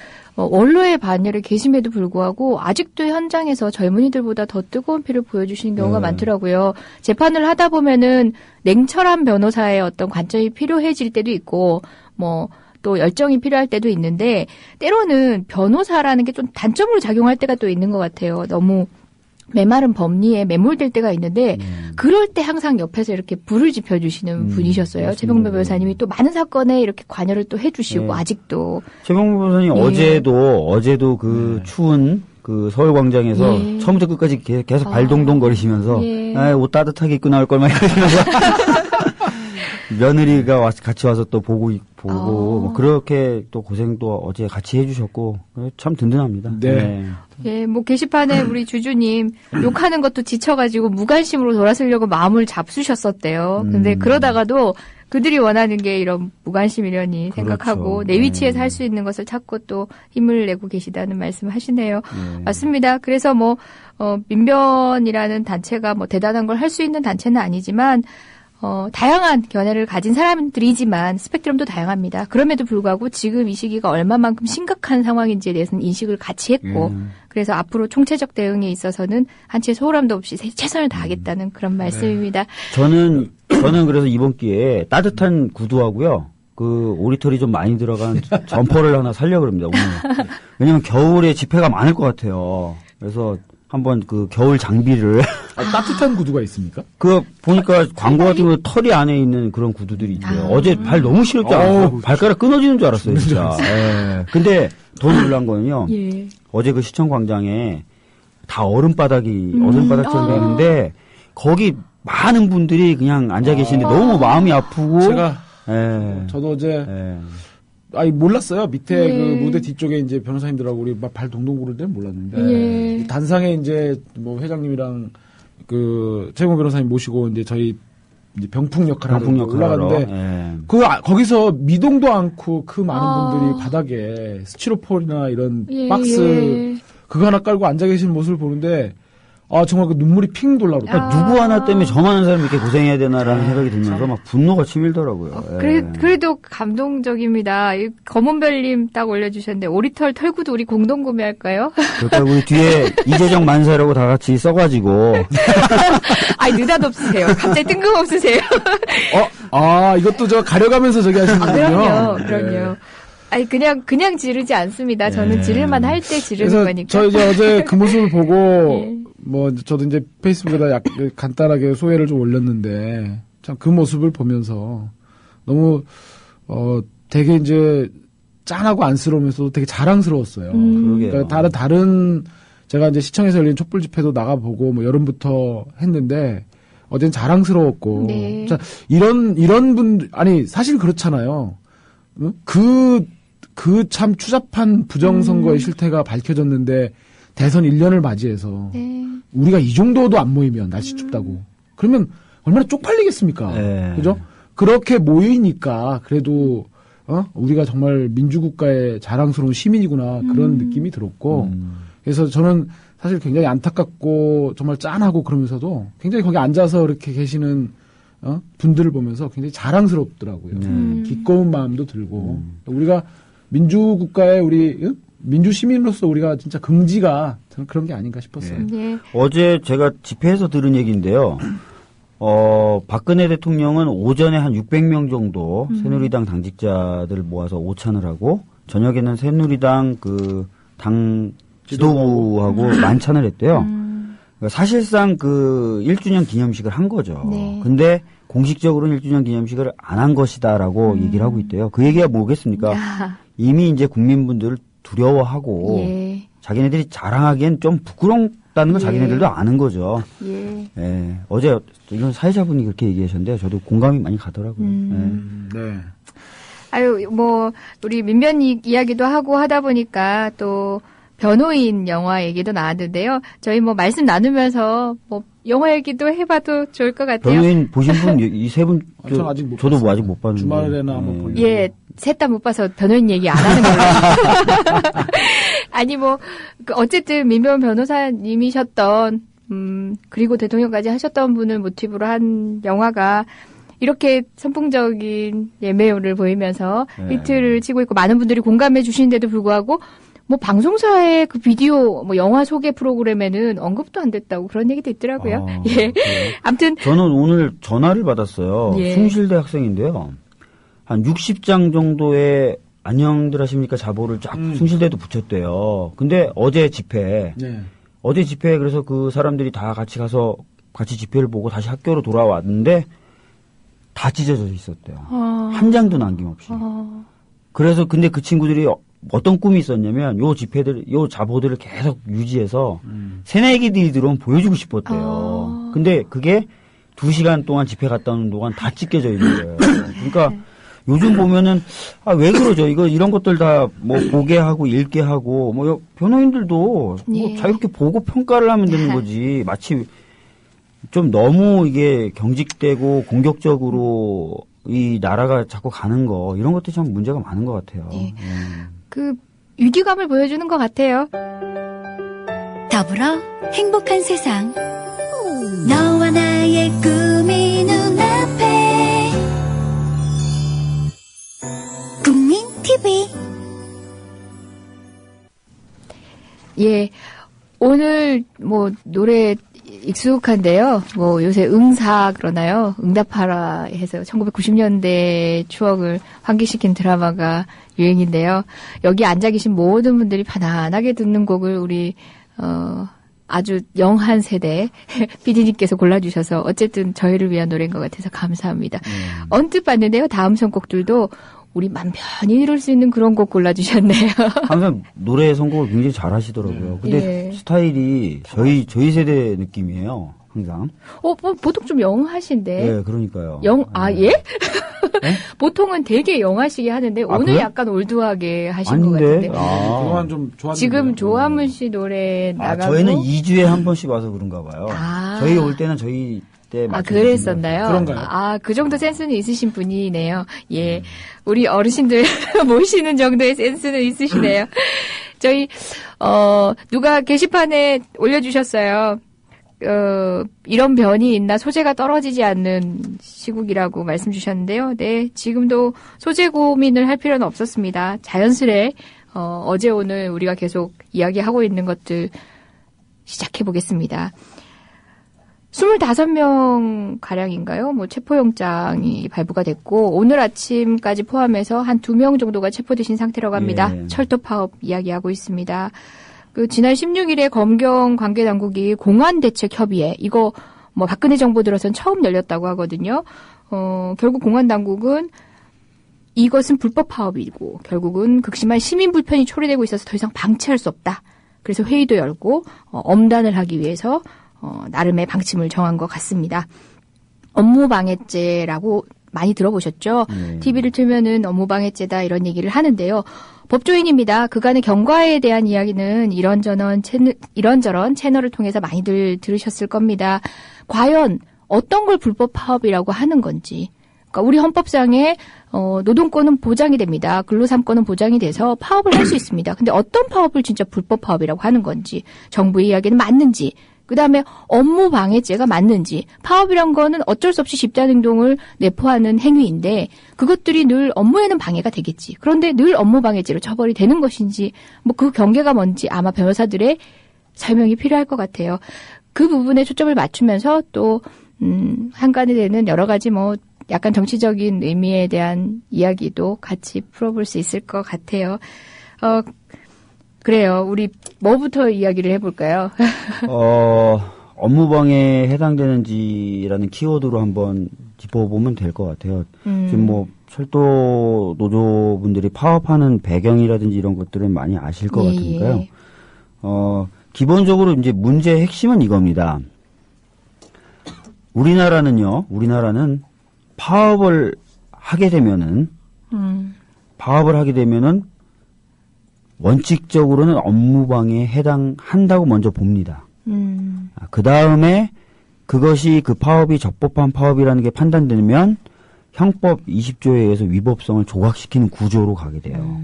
원로의 반열에 계심에도 불구하고 아직도 현장에서 젊은이들보다 더 뜨거운 피를 보여주시는 경우가 많더라고요. 재판을 하다 보면은 냉철한 변호사의 어떤 관점이 필요해질 때도 있고 뭐 또 열정이 필요할 때도 있는데 때로는 변호사라는 게 좀 단점으로 작용할 때가 또 있는 것 같아요. 너무 메마른 법리에 매몰될 때가 있는데 그럴 때 항상 옆에서 이렇게 불을 지펴주시는 분이셨어요. 맞습니다. 최병무 변호사님이 또 많은 사건에 이렇게 관여를 또 해주시고 아직도 최병무 변호사님 어제도 그 추운 그 서울광장에서 처음부터 끝까지 계속 발동동거리시면서 옷 따뜻하게 입고 나올 걸 막 이러시면서 며느리가 같이 와서 또 보고 뭐 그렇게 또 고생도 어제 같이 해주셨고 참 든든합니다. 네. 예, 뭐 게시판에 우리 주주님 욕하는 것도 지쳐가지고 무관심으로 돌아서려고 마음을 잡수셨었대요. 근데 그러다가도 그들이 원하는 게 이런 무관심이려니 생각하고 내 위치에서 할 수 있는 것을 찾고 또 힘을 내고 계시다는 말씀 하시네요. 맞습니다. 그래서 뭐 민변이라는 단체가 뭐 대단한 걸 할 수 있는 단체는 아니지만 다양한 견해를 가진 사람들이지만 스펙트럼도 다양합니다. 그럼에도 불구하고 지금 이 시기가 얼마만큼 심각한 상황인지에 대해서는 인식을 같이 했고 그래서 앞으로 총체적 대응에 있어서는 한치의 소홀함도 없이 최선을 다하겠다는 그런 말씀입니다. 저는 그래서 이번 기회에 따뜻한 구두하고요. 그 오리털이 좀 많이 들어간 점퍼를 하나 사려고 합니다. 오늘. 왜냐면 겨울에 집회가 많을 것 같아요. 그래서 한번 그 겨울 장비를 따뜻한 구두가 있습니까? 그 보니까 광고 같은 거 털이 안에 있는 그런 구두들이 있대요. 어제 발 너무 시렵지 않았어요? 발가락 끊어지는 줄 알았어요, 진짜. 예. 근데 더 놀란 거는요. 어제 그 시청광장에 다 얼음바닥처럼 되는데 거기 많은 분들이 그냥 앉아 계시는데 너무 마음이 아프고. 저도 어제 몰랐어요. 밑에 그 무대 뒤쪽에 이제 변호사님들하고 우리 막 발 동동 구를 때는 몰랐는데 단상에 이제 뭐 회장님이랑 그 최고 변호사님 모시고 이제 저희 이제 병풍 역할을 올라갔는데 거기서 미동도 않고 그 많은 분들이 바닥에 스티로폴이나 이런 박스 그거 하나 깔고 앉아 계시는 모습을 보는데 정말 그 눈물이 핑 돌라고. 그러니까 누구 하나 때문에 저 많은 사람이 이렇게 고생해야 되나라는 생각이 들면서 막 분노가 치밀더라고요. 그래도 감동적입니다. 검은별님 딱 올려주셨는데 오리털 털구도 우리 공동 구매할까요? 그러니까 우리 뒤에 이재정 만세라고 다 같이 써가지고. 느닷없으세요. 갑자기 뜬금없으세요. 이것도 저 가려가면서 저기 하시는군요. 그럼요. 그냥 지르지 않습니다. 저는 지를만 할 때 지르는 거니까. 저 이제 어제 그 모습을 보고, 저도 이제 페이스북에다 간단하게 소회를 좀 올렸는데, 참 그 모습을 보면서 너무, 되게 이제 짠하고 안쓰러우면서도 되게 자랑스러웠어요. 그러니까 다른, 제가 이제 시청에서 열린 촛불 집회도 나가보고, 뭐 여름부터 했는데, 어제는 자랑스러웠고, 자, 이런 분들, 사실 그렇잖아요. 그 참 추잡한 부정선거의 실태가 밝혀졌는데 대선 1년을 맞이해서 우리가 이 정도도 안 모이면 날씨 춥다고 그러면 얼마나 쪽팔리겠습니까? 그죠? 그렇게 모이니까 그래도 우리가 정말 민주국가의 자랑스러운 시민이구나 그런 느낌이 들었고 그래서 저는 사실 굉장히 안타깝고 정말 짠하고 그러면서도 굉장히 거기 앉아서 이렇게 계시는 분들을 보면서 굉장히 자랑스럽더라고요. 기꺼운 마음도 들고 우리가 민주국가의 우리 민주 시민으로서 우리가 진짜 긍지가 저는 그런 게 아닌가 싶었어요. 어제 제가 집회에서 들은 얘기인데요. 박근혜 대통령은 오전에 한 600명 정도 새누리당 당직자들을 모아서 오찬을 하고 저녁에는 새누리당 그 당 지도부하고 만찬을 했대요. 사실상 그 1주년 기념식을 한 거죠. 근데 공식적으로는 1주년 기념식을 안 한 것이다라고 얘기를 하고 있대요. 그 얘기가 뭐겠습니까? 이미 이제 국민분들을 두려워하고 자기네들이 자랑하기엔 좀 부끄럽다는 걸 자기네들도 아는 거죠. 어제 이런 사회자분이 그렇게 얘기하셨는데 저도 공감이 많이 가더라고요. 우리 민변 이야기도 하고 하다 보니까 또 변호인 영화 얘기도 나왔는데요. 저희 말씀 나누면서 영화 얘기도 해봐도 좋을 것 같아요. 변호인 보신 분 이 세 분 저도 아직 못 봤는데. 주말에나 한번 보려고. 셋 다 못 봐서 변호인 얘기 안 하는 걸로. 어쨌든 민변 변호사님이셨던 그리고 대통령까지 하셨던 분을 모티브로 한 영화가 이렇게 선풍적인 예매율을 보이면서 히트를 치고 있고 많은 분들이 공감해 주시는데도 불구하고 방송사의 그 비디오, 영화 소개 프로그램에는 언급도 안 됐다고 그런 얘기도 있더라고요. 아무튼. 저는 오늘 전화를 받았어요. 숭실대 학생인데요. 한 60장 정도의 안녕들 하십니까 자보를 쫙 숭실대도 붙였대요. 근데 어제 집회 어제 집회 그래서 그 사람들이 다 같이 가서 같이 집회를 보고 다시 학교로 돌아왔는데 다 찢어져 있었대요. 한 장도 남김없이. 그래서 근데 그 친구들이 어떤 꿈이 있었냐면 요 자보들을 계속 유지해서 새내기들이 들어오면 보여주고 싶었대요. 근데 그게 2시간 동안 집회 갔다 오는 동안 다 찢겨져 있는 거예요. 그러니까 요즘 보면은 왜 그러죠? 이런 것들 다 뭐 보게 하고 읽게 하고 뭐 변호인들도 뭐 자유롭게 보고 평가를 하면 되는 거지. 마치 좀 너무 이게 경직되고 공격적으로 이 나라가 자꾸 가는 거 이런 것도 참 문제가 많은 것 같아요. 그 위기감을 보여주는 것 같아요. 더불어 행복한 세상. 너와 나의 꿈이 눈앞에. 국민 TV. 예. 오늘 뭐 노래 익숙한데요. 뭐 요새 응사 그러나요? 응답하라 해서 1990년대 추억을 환기시킨 드라마가 유행인데요. 여기 앉아 계신 모든 분들이 편안하게 듣는 곡을 우리 아주 영한 세대 PD님께서 골라주셔서 어쨌든 저희를 위한 노래인 것 같아서 감사합니다. 언뜻 봤는데요. 다음 선곡들도 우리 맘 편히 들을 수 있는 그런 곡 골라주셨네요. 항상 노래 선곡을 굉장히 잘하시더라고요. 근데 스타일이 저희 세대 느낌이에요. 항상. 보통 좀 영하신데. 네, 그러니까요. 예? 네? 보통은 되게 영하시게 하는데 오늘 그래요? 약간 올드하게 하신 아닌데? 것 같은데. 그동안 좀 좋았는데. 지금 조한문 씨 노래 나가고. 저희는 2주에 한 번씩 와서 그런가 봐요. 저희 올 때는 저희 때 그랬었나요? 그런가요? 그 정도 센스는 있으신 분이네요. 예. 우리 어르신들 모시는 정도의 센스는 있으시네요. 저희, 누가 게시판에 올려주셨어요. 이런 변이 있나 소재가 떨어지지 않는 시국이라고 말씀 주셨는데요. 네. 지금도 소재 고민을 할 필요는 없었습니다. 자연스레, 어제 오늘 우리가 계속 이야기하고 있는 것들 시작해 보겠습니다. 25명 가량인가요? 뭐 체포영장이 발부가 됐고 오늘 아침까지 포함해서 한 2명 정도가 체포되신 상태라고 합니다. 예. 철도 파업 이야기하고 있습니다. 지난 16일에 검경 관계 당국이 공안 대책 협의회 이거 뭐 박근혜 정부 들어선 처음 열렸다고 하거든요. 결국 공안 당국은 이것은 불법 파업이고 결국은 극심한 시민 불편이 초래되고 있어서 더 이상 방치할 수 없다. 그래서 회의도 열고 엄단을 하기 위해서 나름의 방침을 정한 것 같습니다. 업무방해죄라고 많이 들어보셨죠? TV를 틀면은 업무방해죄다 이런 얘기를 하는데요. 법조인입니다. 그간의 경과에 대한 이야기는 이런저런 채널을 통해서 많이들 들으셨을 겁니다. 과연 어떤 걸 불법 파업이라고 하는 건지. 그러니까 우리 헌법상에 노동권은 보장이 됩니다. 근로삼권은 보장이 돼서 파업을 할 수 있습니다. 근데 어떤 파업을 진짜 불법 파업이라고 하는 건지, 정부의 이야기는 맞는지, 그다음에 업무방해죄가 맞는지, 파업이란 거는 어쩔 수 없이 집단행동을 내포하는 행위인데 그것들이 늘 업무에는 방해가 되겠지. 그런데 늘 업무방해죄로 처벌이 되는 것인지 뭐 그 경계가 뭔지 아마 변호사들의 설명이 필요할 것 같아요. 그 부분에 초점을 맞추면서 또 한간에 되는 여러 가지 뭐 약간 정치적인 의미에 대한 이야기도 같이 풀어볼 수 있을 것 같아요. 그래요. 우리 뭐부터 이야기를 해볼까요? 업무방해에 해당되는지라는 키워드로 한번 짚어보면 될 것 같아요. 지금 뭐 철도 노조분들이 파업하는 배경이라든지 이런 것들은 많이 아실 것 같으니까요. 기본적으로 이제 문제의 핵심은 이겁니다. 우리나라는 파업을 하게 되면은 원칙적으로는 업무방해에 해당한다고 먼저 봅니다. 그 다음에 그것이 그 파업이 적법한 파업이라는 게 판단되면 형법 20조에 의해서 위법성을 조각시키는 구조로 가게 돼요.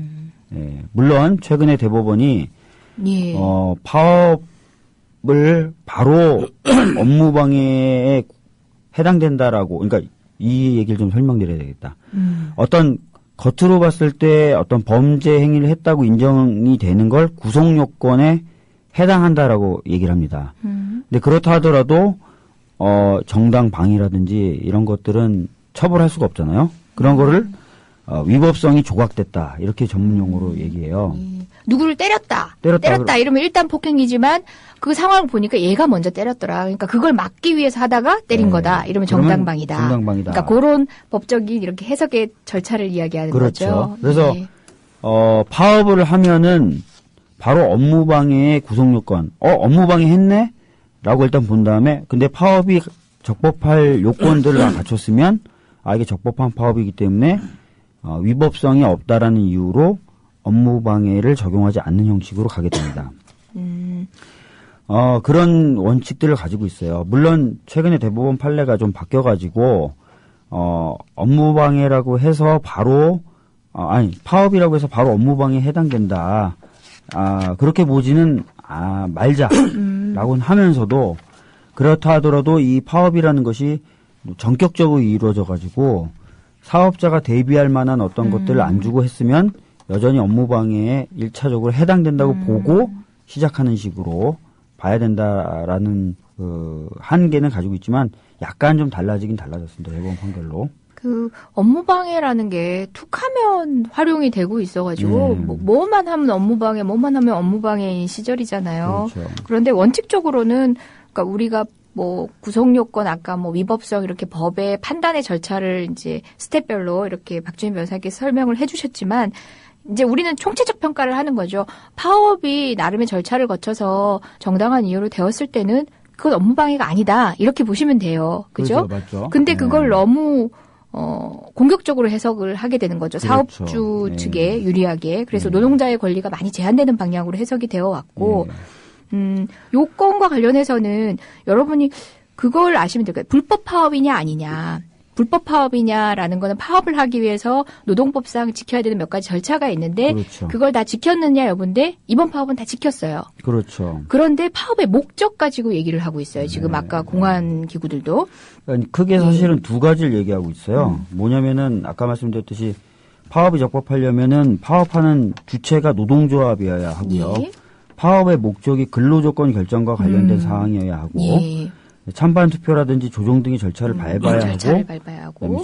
예, 물론 최근에 대법원이 파업을 바로 업무방해에 해당된다라고, 그러니까 이 얘기를 좀 설명드려야 되겠다. 어떤 겉으로 봤을 때 어떤 범죄 행위를 했다고 인정이 되는 걸 구성 요건에 해당한다라고 얘기를 합니다. 근데 그렇다 하더라도 정당 방위라든지 이런 것들은 처벌할 수가 없잖아요. 그런 거를 위법성이 조각됐다 이렇게 전문 용어로 얘기해요. 누구를 때렸다 이러면 일단 폭행이지만 그 상황을 보니까 얘가 먼저 때렸더라. 그러니까 그걸 막기 위해서 하다가 때린 거다. 이러면 정당방위다. 정당방위다. 그러니까 그런 법적인 이렇게 해석의 절차를 이야기하는 그렇죠. 거죠. 그래서 네. 파업을 하면은 바로 업무방해의 구성요건. 업무방해 했네? 라고 일단 본 다음에 근데 파업이 적법할 요건들을 다 갖췄으면 이게 적법한 파업이기 때문에 위법성이 없다라는 이유로 업무방해를 적용하지 않는 형식으로 가게 됩니다. 그런 원칙들을 가지고 있어요. 물론 최근에 대법원 판례가 좀 바뀌어가지고 업무방해라고 해서 바로 파업이라고 해서 바로 업무방해에 해당된다. 그렇게 보지는 말자라고는 하면서도 그렇다 하더라도 이 파업이라는 것이 전격적으로 이루어져가지고 사업자가 대비할 만한 어떤 것들을 안 주고 했으면 여전히 업무방해에 1차적으로 해당된다고 보고 시작하는 식으로 봐야 된다라는 한계는 가지고 있지만 약간 좀 달라지긴 달라졌습니다. 대법원 판결로. 그 업무방해라는 게 툭하면 활용이 되고 있어가지고 뭐만 하면 업무방해, 뭐만 하면 업무방해인 시절이잖아요. 그렇죠. 그런데 원칙적으로는 그러니까 우리가 뭐 구성요건 아까 뭐 위법성 이렇게 법의 판단의 절차를 이제 스텝별로 이렇게 박주민 변호사께서 설명을 해주셨지만 이제 우리는 총체적 평가를 하는 거죠. 파업이 나름의 절차를 거쳐서 정당한 이유로 되었을 때는 그건 업무방해가 아니다 이렇게 보시면 돼요. 그죠? 그렇죠, 맞죠. 근데 그걸 너무 공격적으로 해석을 하게 되는 거죠. 그렇죠. 사업주 측에 유리하게. 그래서 노동자의 권리가 많이 제한되는 방향으로 해석이 되어 왔고, 요건과 관련해서는 여러분이 그걸 아시면 돼요. 불법 파업이냐 아니냐. 불법 파업이냐라는 거는 파업을 하기 위해서 노동법상 지켜야 되는 몇 가지 절차가 있는데 그렇죠. 그걸 다 지켰느냐 여부인데 이번 파업은 다 지켰어요. 그렇죠. 그런데 파업의 목적 가지고 얘기를 하고 있어요. 지금 아까 공안 기구들도. 그러니까 크게 사실은 두 가지를 얘기하고 있어요. 뭐냐면은 아까 말씀드렸듯이 파업이 적법하려면은 파업하는 주체가 노동조합이어야 하고요. 예. 파업의 목적이 근로조건 결정과 관련된 사항이어야 하고 예. 찬반 투표라든지 조정 등의 절차를 밟아야 절차를 하고 밟아야 하고.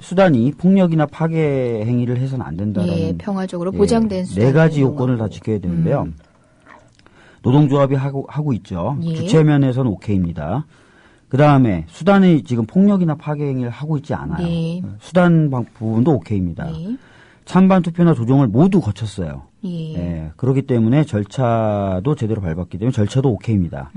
수단이 폭력이나 파괴 행위를 해서는 안 된다라는 예, 평화적으로 보장된 수단. 네 가지 요건을 다 지켜야 되는데요. 노동조합이 하고 있죠. 예. 주체면에서는 오케이입니다. 그 다음에 수단이 지금 폭력이나 파괴 행위를 하고 있지 않아요. 예. 수단 부분도 오케이입니다. 예. 찬반 투표나 조정을 모두 거쳤어요. 예. 예, 그렇기 때문에 절차도 제대로 밟았기 때문에 절차도 오케이입니다.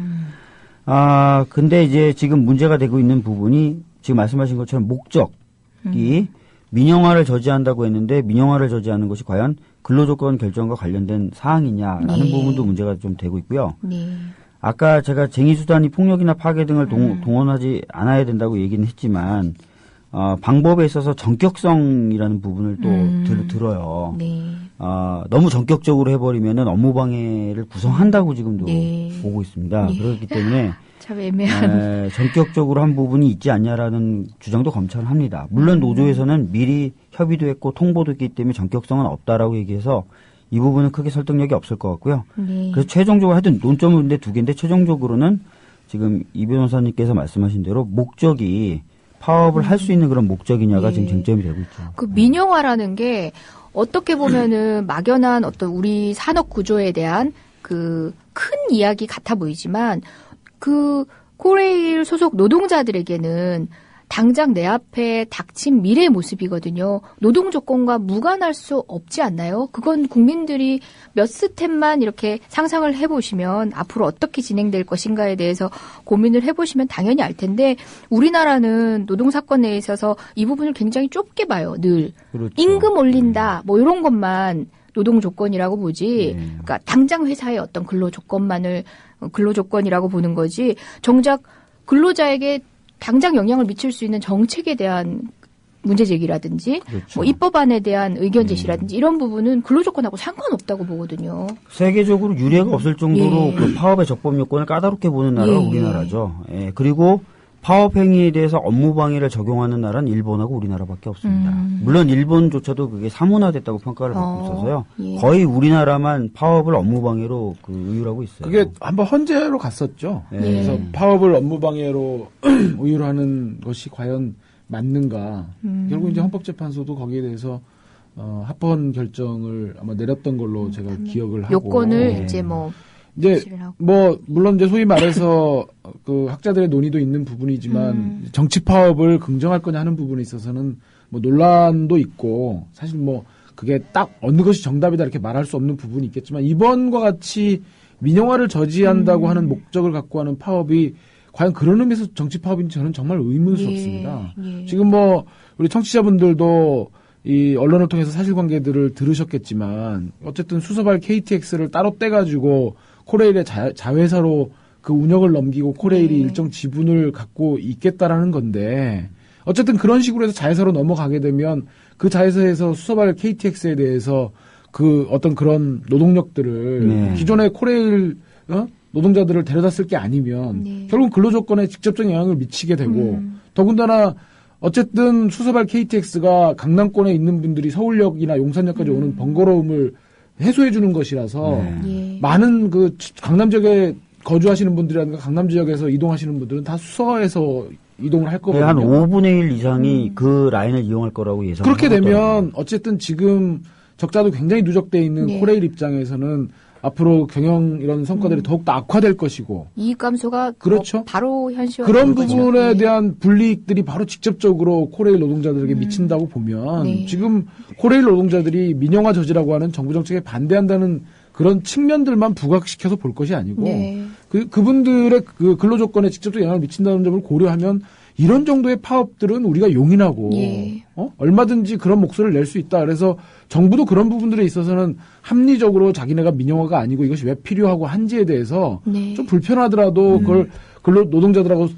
근데 이제 지금 문제가 되고 있는 부분이 지금 말씀하신 것처럼 목적이 민영화를 저지한다고 했는데 민영화를 저지하는 것이 과연 근로조건 결정과 관련된 사항이냐라는 네. 부분도 문제가 좀 되고 있고요. 네. 아까 제가 쟁의수단이 폭력이나 파괴 등을 동원하지 않아야 된다고 얘기는 했지만 방법에 있어서 전격성이라는 부분을 또 들어요. 네. 너무 전격적으로 해버리면은 업무방해를 구성한다고 지금도 네. 보고 있습니다. 네. 그렇기 때문에 참 애매한. 전격적으로 한 부분이 있지 않냐라는 주장도 검찰은 합니다. 물론 노조에서는 미리 협의도 했고 통보도 했기 때문에 전격성은 없다라고 얘기해서 이 부분은 크게 설득력이 없을 것 같고요. 네. 그래서 최종적으로 하여튼 논점은 근데 두 개인데 최종적으로는 지금 이 변호사님께서 말씀하신 대로 목적이 파업을 할 수 있는 그런 목적이냐가 네. 지금 쟁점이 되고 있죠. 그 민영화라는 게 어떻게 보면은 막연한 어떤 우리 산업 구조에 대한 그 큰 이야기 같아 보이지만 그 코레일 소속 노동자들에게는 당장 내 앞에 닥친 미래의 모습이거든요. 노동 조건과 무관할 수 없지 않나요? 그건 국민들이 몇 스텝만 이렇게 상상을 해보시면 앞으로 어떻게 진행될 것인가에 대해서 고민을 해보시면 당연히 알 텐데 우리나라는 노동사건에 있어서 이 부분을 굉장히 좁게 봐요. 늘. 그렇죠. 임금 올린다 뭐 이런 것만 노동 조건이라고 보지. 네. 그러니까 당장 회사의 어떤 근로 조건만을 근로 조건이라고 보는 거지. 정작 근로자에게 당장 영향을 미칠 수 있는 정책에 대한 문제 제기라든지 그렇죠. 뭐 입법안에 대한 의견 제시라든지 이런 부분은 근로조건하고 상관없다고 보거든요. 세계적으로 유례가 없을 정도로 예. 그 파업의 적법 요건을 까다롭게 보는 나라가 예. 우리나라죠. 예. 그리고 파업 행위에 대해서 업무 방해를 적용하는 나라는 일본하고 우리나라밖에 없습니다. 물론 일본조차도 그게 사문화됐다고 평가를 받고 있어서요. 예. 거의 우리나라만 파업을 업무 방해로 그 의유하고 있어요. 그게 한번 헌재로 갔었죠. 예. 그래서 파업을 업무방해로 의유로 하는 것이 과연 맞는가. 결국 이제 헌법재판소도 거기에 대해서 합헌 결정을 아마 내렸던 걸로 제가 기억을 하고. 요건을 이제 물론 이제 소위 말해서 그 학자들의 논의도 있는 부분이지만 정치 파업을 긍정할 거냐 하는 부분에 있어서는 뭐 논란도 있고 사실 뭐 그게 딱 어느 것이 정답이다 이렇게 말할 수 없는 부분이 있겠지만 이번과 같이 민영화를 저지한다고 하는 목적을 갖고 하는 파업이 과연 그런 의미에서 정치 파업인지 저는 정말 의문스럽습니다. 지금 뭐 우리 청취자분들도 이 언론을 통해서 사실관계들을 들으셨겠지만 어쨌든 수서발 KTX를 따로 떼가지고 코레일의 자회사로 그 운영을 넘기고 코레일이 일정 지분을 갖고 있겠다라는 건데 어쨌든 그런 식으로 해서 자회사로 넘어가게 되면 그 자회사에서 수서발 KTX에 대해서 그 어떤 그런 노동력들을 기존의 코레일 노동자들을 데려다 쓸 게 아니면 결국 근로조건에 직접적인 영향을 미치게 되고 더군다나 어쨌든 수서발 KTX가 강남권에 있는 분들이 서울역이나 용산역까지 오는 번거로움을 해소해 주는 것이라서 많은 그 강남 지역에 거주하시는 분들이라든가 강남 지역에서 이동하시는 분들은 다 수서에서 이동을 할 거거든요. 한 5분의 1 이상이 그 라인을 이용할 거라고 예상을 그렇게 되면 어쨌든 지금 적자도 굉장히 누적돼 있는 코레일 입장에서는 앞으로 경영 이런 성과들이 더욱더 악화될 것이고 이익 감소가 그렇죠. 바로 현실화 그런 부분에 대한 불이익들이 바로 직접적으로 코레일 노동자들에게 미친다고 보면 지금 코레일 노동자들이 민영화 저지라고 하는 정부 정책에 반대한다는 그런 측면들만 부각시켜서 볼 것이 아니고 그분들의 그 근로조건에 직접적 영향을 미친다는 점을 고려하면 이런 정도의 파업들은 우리가 용인하고 얼마든지 그런 목소리를 낼 수 있다. 그래서 정부도 그런 부분들에 있어서는 합리적으로 자기네가 민영화가 아니고 이것이 왜 필요하고 한지에 대해서 좀 불편하더라도 그걸 근로 노동자들하고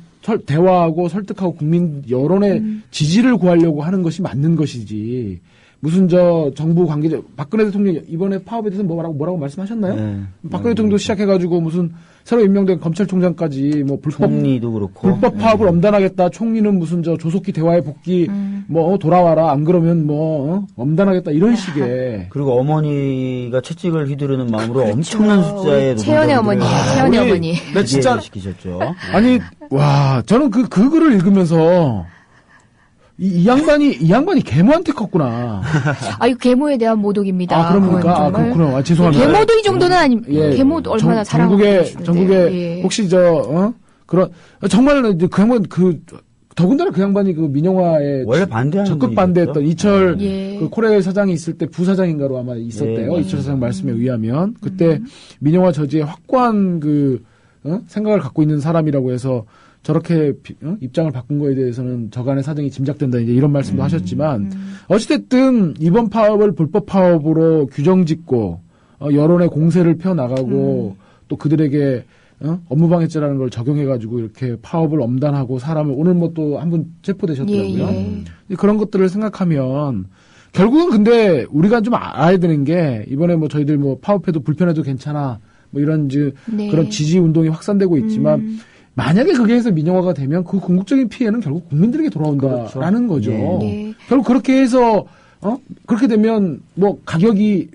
대화하고 설득하고 국민 여론의 지지를 구하려고 하는 것이 맞는 것이지. 무슨 정부 관계자 박근혜 대통령 이번에 파업에 대해서 뭐라고 말씀하셨나요? 박근혜 대통령도 시작해가지고 무슨 새로 임명된 검찰총장까지 뭐 총리도 그렇고 불법 파업을 엄단하겠다. 총리는 무슨 조속히 대화에 복귀 뭐 돌아와라. 안 그러면 엄단하겠다 이런 식의. 그리고 어머니가 채찍을 휘두르는 마음으로 엄청난 숫자의 채연의 어머니예요. 채연의 어머니. 나 진짜 시키셨죠. 아니 와 저는 그 글을 읽으면서. 이 양반이 계모한테 컸구나. 아유, 계모에 대한 모독입니다. 그럽니까? 그렇구나. 죄송합니다. 계모도 이 정도는 아닙니다. 계모도 얼마나 사랑하고 전국에 혹시 정말 더군다나 그 양반이 그 민영화에 원래 반대하는 적극 반대했던 이철 그 코레일 사장이 있을 때 부사장인가로 아마 있었대요. 이철 사장 말씀에 의하면 그때 민영화 저지에 확고한 생각을 갖고 있는 사람이라고 해서 저렇게 입장을 바꾼 거에 대해서는 저간의 사정이 짐작된다 이제 이런 말씀도 하셨지만 어찌됐든 이번 파업을 불법 파업으로 규정짓고 여론의 공세를 펴나가고 또 그들에게 업무방해죄라는 걸 적용해가지고 이렇게 파업을 엄단하고 사람을 오늘 뭐 또 한 분 체포되셨더라고요. 그런 것들을 생각하면 결국은 근데 우리가 좀 알아야 되는 게 이번에 뭐 저희들 뭐 파업해도 불편해도 괜찮아 뭐 이런 그런 지지 운동이 확산되고 있지만 만약에 그게 해서 민영화가 되면 그 궁극적인 피해는 결국 국민들에게 돌아온다라는 거죠. 결국 그렇게 해서 그렇게 되면 뭐 가격이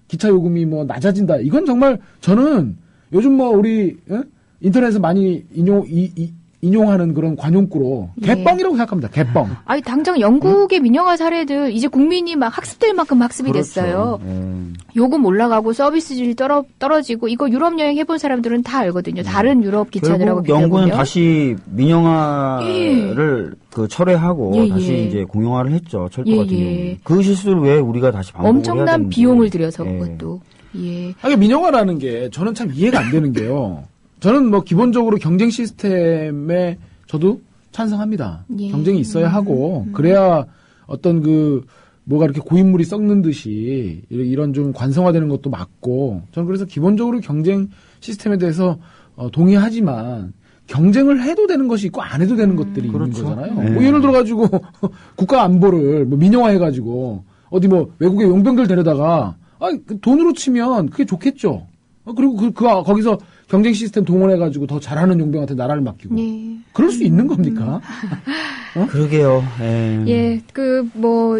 기차 요금이 낮아진다. 이건 정말 저는 요즘 우리 인터넷에서 많이 인용하는 그런 관용구로 개뻥이라고 생각합니다. 개뻥. 아니 당장 영국의 민영화 사례들 이제 국민이 막 학습될 만큼 학습이 됐어요. 요금 올라가고 서비스질이 떨어지고 이거 유럽 여행 해본 사람들은 다 알거든요. 다른 유럽 기차들하고 비교해보면. 영국은 다시 민영화를 철회하고 다시 이제 공영화를 했죠. 철도 같은 경우. 그 실수를 왜 우리가 다시 반복을 해야 되는지. 엄청난 비용을 들여서 그것도. 아니 민영화라는 게 저는 참 이해가 안 되는 게요. 저는 기본적으로 경쟁 시스템에 저도 찬성합니다. 경쟁이 있어야 하고, 그래야 어떤 뭐가 이렇게 고인물이 썩는 듯이 이런 좀 관성화되는 것도 맞고, 저는 그래서 기본적으로 경쟁 시스템에 대해서 동의하지만, 경쟁을 해도 되는 것이 있고 안 해도 되는 것들이 있는 거잖아요. 예를 들어가지고, 국가 안보를 민영화해가지고, 어디 외국의 용병들 데려다가, 돈으로 치면 그게 좋겠죠. 그리고 거기서 경쟁 시스템 동원해가지고 더 잘하는 용병한테 나라를 맡기고. 그럴 수 있는 겁니까? 그러게요.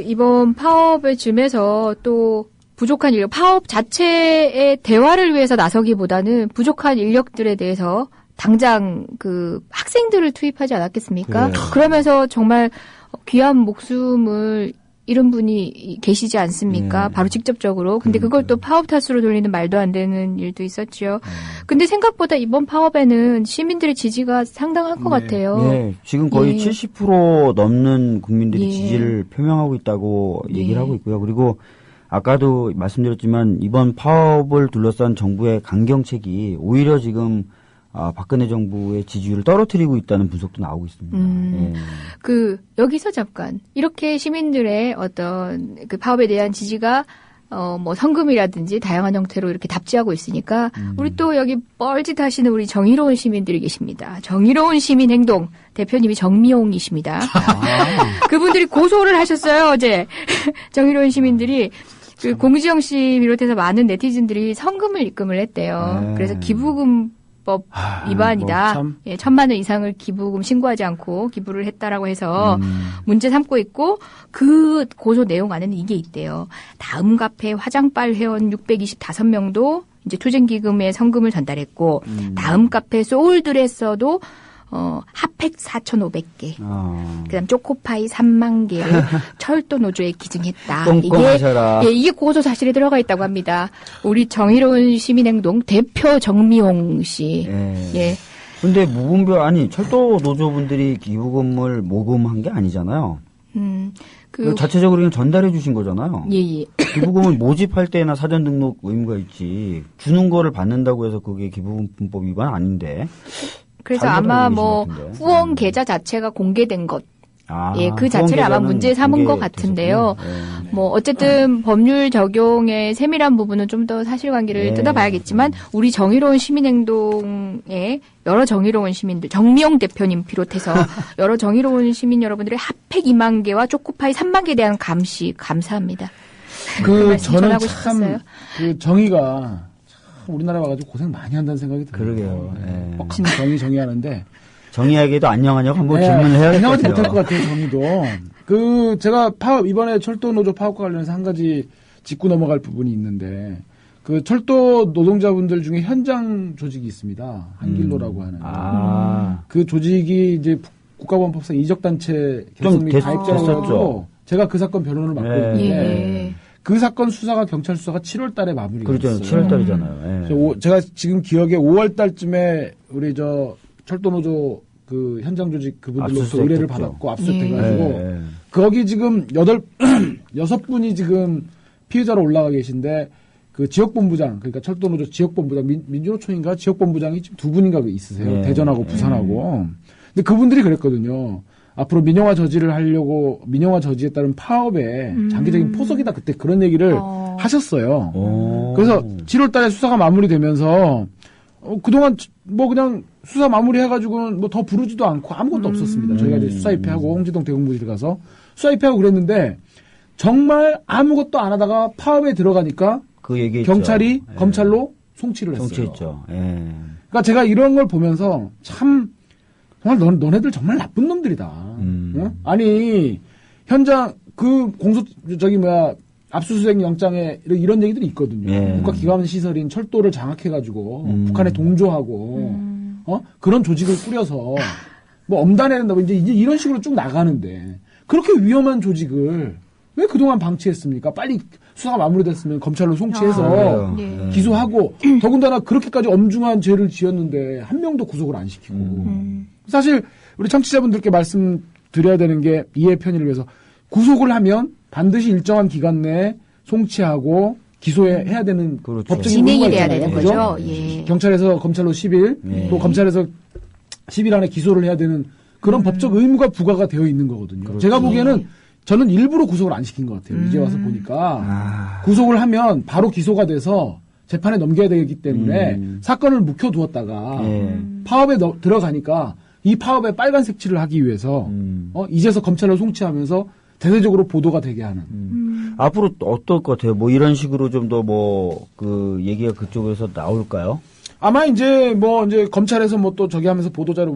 이번 파업의 즈음에서 또 부족한 인력, 파업 자체의 대화를 위해서 나서기보다는 부족한 인력들에 대해서 당장 학생들을 투입하지 않았겠습니까? 그러면서 정말 귀한 목숨을 잃은 분이 계시지 않습니까? 바로 직접적으로. 근데 그걸 또 파업 탓으로 돌리는 말도 안 되는 일도 있었죠. 근데 생각보다 이번 파업에는 시민들의 지지가 상당한 것 같아요. 네, 지금 거의 70% 넘는 국민들이 예. 지지를 표명하고 있다고 예. 얘기를 하고 있고요. 그리고 아까도 말씀드렸지만 이번 파업을 둘러싼 정부의 강경책이 오히려 지금 박근혜 정부의 지지율을 떨어뜨리고 있다는 분석도 나오고 있습니다. 예. 여기서 잠깐 이렇게 시민들의 어떤 그 파업에 대한 지지가 뭐 성금이라든지 다양한 형태로 이렇게 답지하고 있으니까 우리 또 여기 뻘짓하시는 우리 정의로운 시민들이 계십니다. 정의로운 시민행동 대표님이 정미용이십니다. 그분들이 고소를 하셨어요 어제. 정의로운 시민들이 그 공지영 씨 비롯해서 많은 네티즌들이 성금을 입금을 했대요. 그래서 기부금법 위반이다. 참. 예, 1,000만 원 이상을 기부금 신고하지 않고 기부를 했다라고 해서 문제 삼고 있고 그 고소 내용 안에는 이게 있대요. 다음 카페 화장빨 회원 625명도 이제 투쟁기금에 성금을 전달했고 다음 카페 소울드레서도 핫팩 4,500개, 그다음 초코파이 3만 개를 철도 노조에 기증했다. 꼼꼼하셔라. 이게 고소 사실에 들어가 있다고 합니다. 우리 정의로운 시민행동 대표 정미용 씨. 예. 근데 철도 노조분들이 기부금을 모금한 게 아니잖아요. 그 자체적으로 그냥 전달해 주신 거잖아요. 예. 기부금을 모집할 때나 사전 등록 의무가 있지. 주는 거를 받는다고 해서 그게 기부금법 위반 아닌데. 그래서 아마 뭐 후원 계좌 자체가 공개된 것. 그 자체를 아마 문제 삼은 것 같은데요. 뭐 어쨌든 법률 적용의 세밀한 부분은 좀 더 사실관계를 뜯어봐야겠지만 우리 정의로운 시민행동의 여러 정의로운 시민들, 정미용 대표님 비롯해서 여러 정의로운 시민 여러분들의 핫팩 2만 개와 초코파이 3만 개에 대한 감사합니다. 저는 전하고 참 싶었어요. 그 정의가 우리나라 와가지고 고생 많이 한다는 생각이 들어요. 그러게요. 뻑신 정의하는데 정의에게도 안녕하냐고 한번 질문을 해야 될 것 안녕하지 같아요. 못할 것 같아요. 정의도. 제가 이번에 철도 노조 파업과 관련해서 한 가지 짚고 넘어갈 부분이 있는데 그 철도 노동자분들 중에 현장 조직이 있습니다. 한길로라고 하는. 그 조직이 이제 국가보안법상 이적단체 결성 및 가입자라고 해가지고 제가 그 사건 변호를 맡고 있는데 그 사건 수사가 경찰 수사가 7월 달에 마무리가 됐어요. 그렇죠. 7월 달이잖아요. 제가 지금 기억에 5월 달쯤에 우리 철도노조 그 현장 조직 그분들로부터 의뢰를 받았고 압수수색해가지고 거기 지금 6분이 지금 피해자로 올라가 계신데 그 지역본부장 그러니까 철도노조 지역본부장 민주노총인가 지역본부장이 지금 2분인가 있으세요. 대전하고 부산하고. 근데 그분들이 그랬거든요. 앞으로 민영화 저지를 하려고 민영화 저지에 따른 파업에 장기적인 포석이다 그때 그런 얘기를 하셨어요. 그래서 7월 달에 수사가 마무리되면서 그동안 뭐 그냥 수사 마무리해가지고는 뭐 더 부르지도 않고 아무것도 없었습니다. 저희가 이제 수사입회하고 홍지동 대공부실 가서 수사입회하고 그랬는데 정말 아무것도 안 하다가 파업에 들어가니까 그 얘기했죠. 경찰이 검찰로 송치를 했어요. 송치했죠. 그러니까 제가 이런 걸 보면서 참 정말 너네들 정말 나쁜 놈들이다. 응? 아니 현장 압수수색 영장에 이런 얘기들이 있거든요. 국가기관 시설인 철도를 장악해가지고 북한에 동조하고 그런 조직을 꾸려서 뭐 엄단해낸다고 이제 이런 식으로 쭉 나가는데 그렇게 위험한 조직을 왜 그동안 방치했습니까? 빨리 수사가 마무리됐으면 검찰로 송치해서 기소하고 더군다나 그렇게까지 엄중한 죄를 지었는데 한 명도 구속을 안 시키고 사실 우리 청취자분들께 말씀드려야 되는 게 이해 편의를 위해서 구속을 하면 반드시 일정한 기간 내에 송치하고 기소해야 되는 법적인 진행이 돼야 있잖아요. 되는 그죠? 거죠. 예. 경찰에서 검찰로 10일 또 검찰에서 10일 안에 기소를 해야 되는 그런 법적 의무가 부과가 되어 있는 거거든요. 제가 보기에는 저는 일부러 구속을 안 시킨 것 같아요. 이제 와서 보니까 구속을 하면 바로 기소가 돼서 재판에 넘겨야 되기 때문에 사건을 묵혀두었다가 파업에 들어가니까 이 파업에 빨간 색칠을 하기 위해서 이제서 검찰로 송치하면서 대대적으로 보도가 되게 하는. 앞으로 어떨 것 같아요? 뭐 이런 식으로 좀 더 얘기가 그쪽에서 나올까요? 아마 이제 검찰에서 또 저기 하면서 보도자료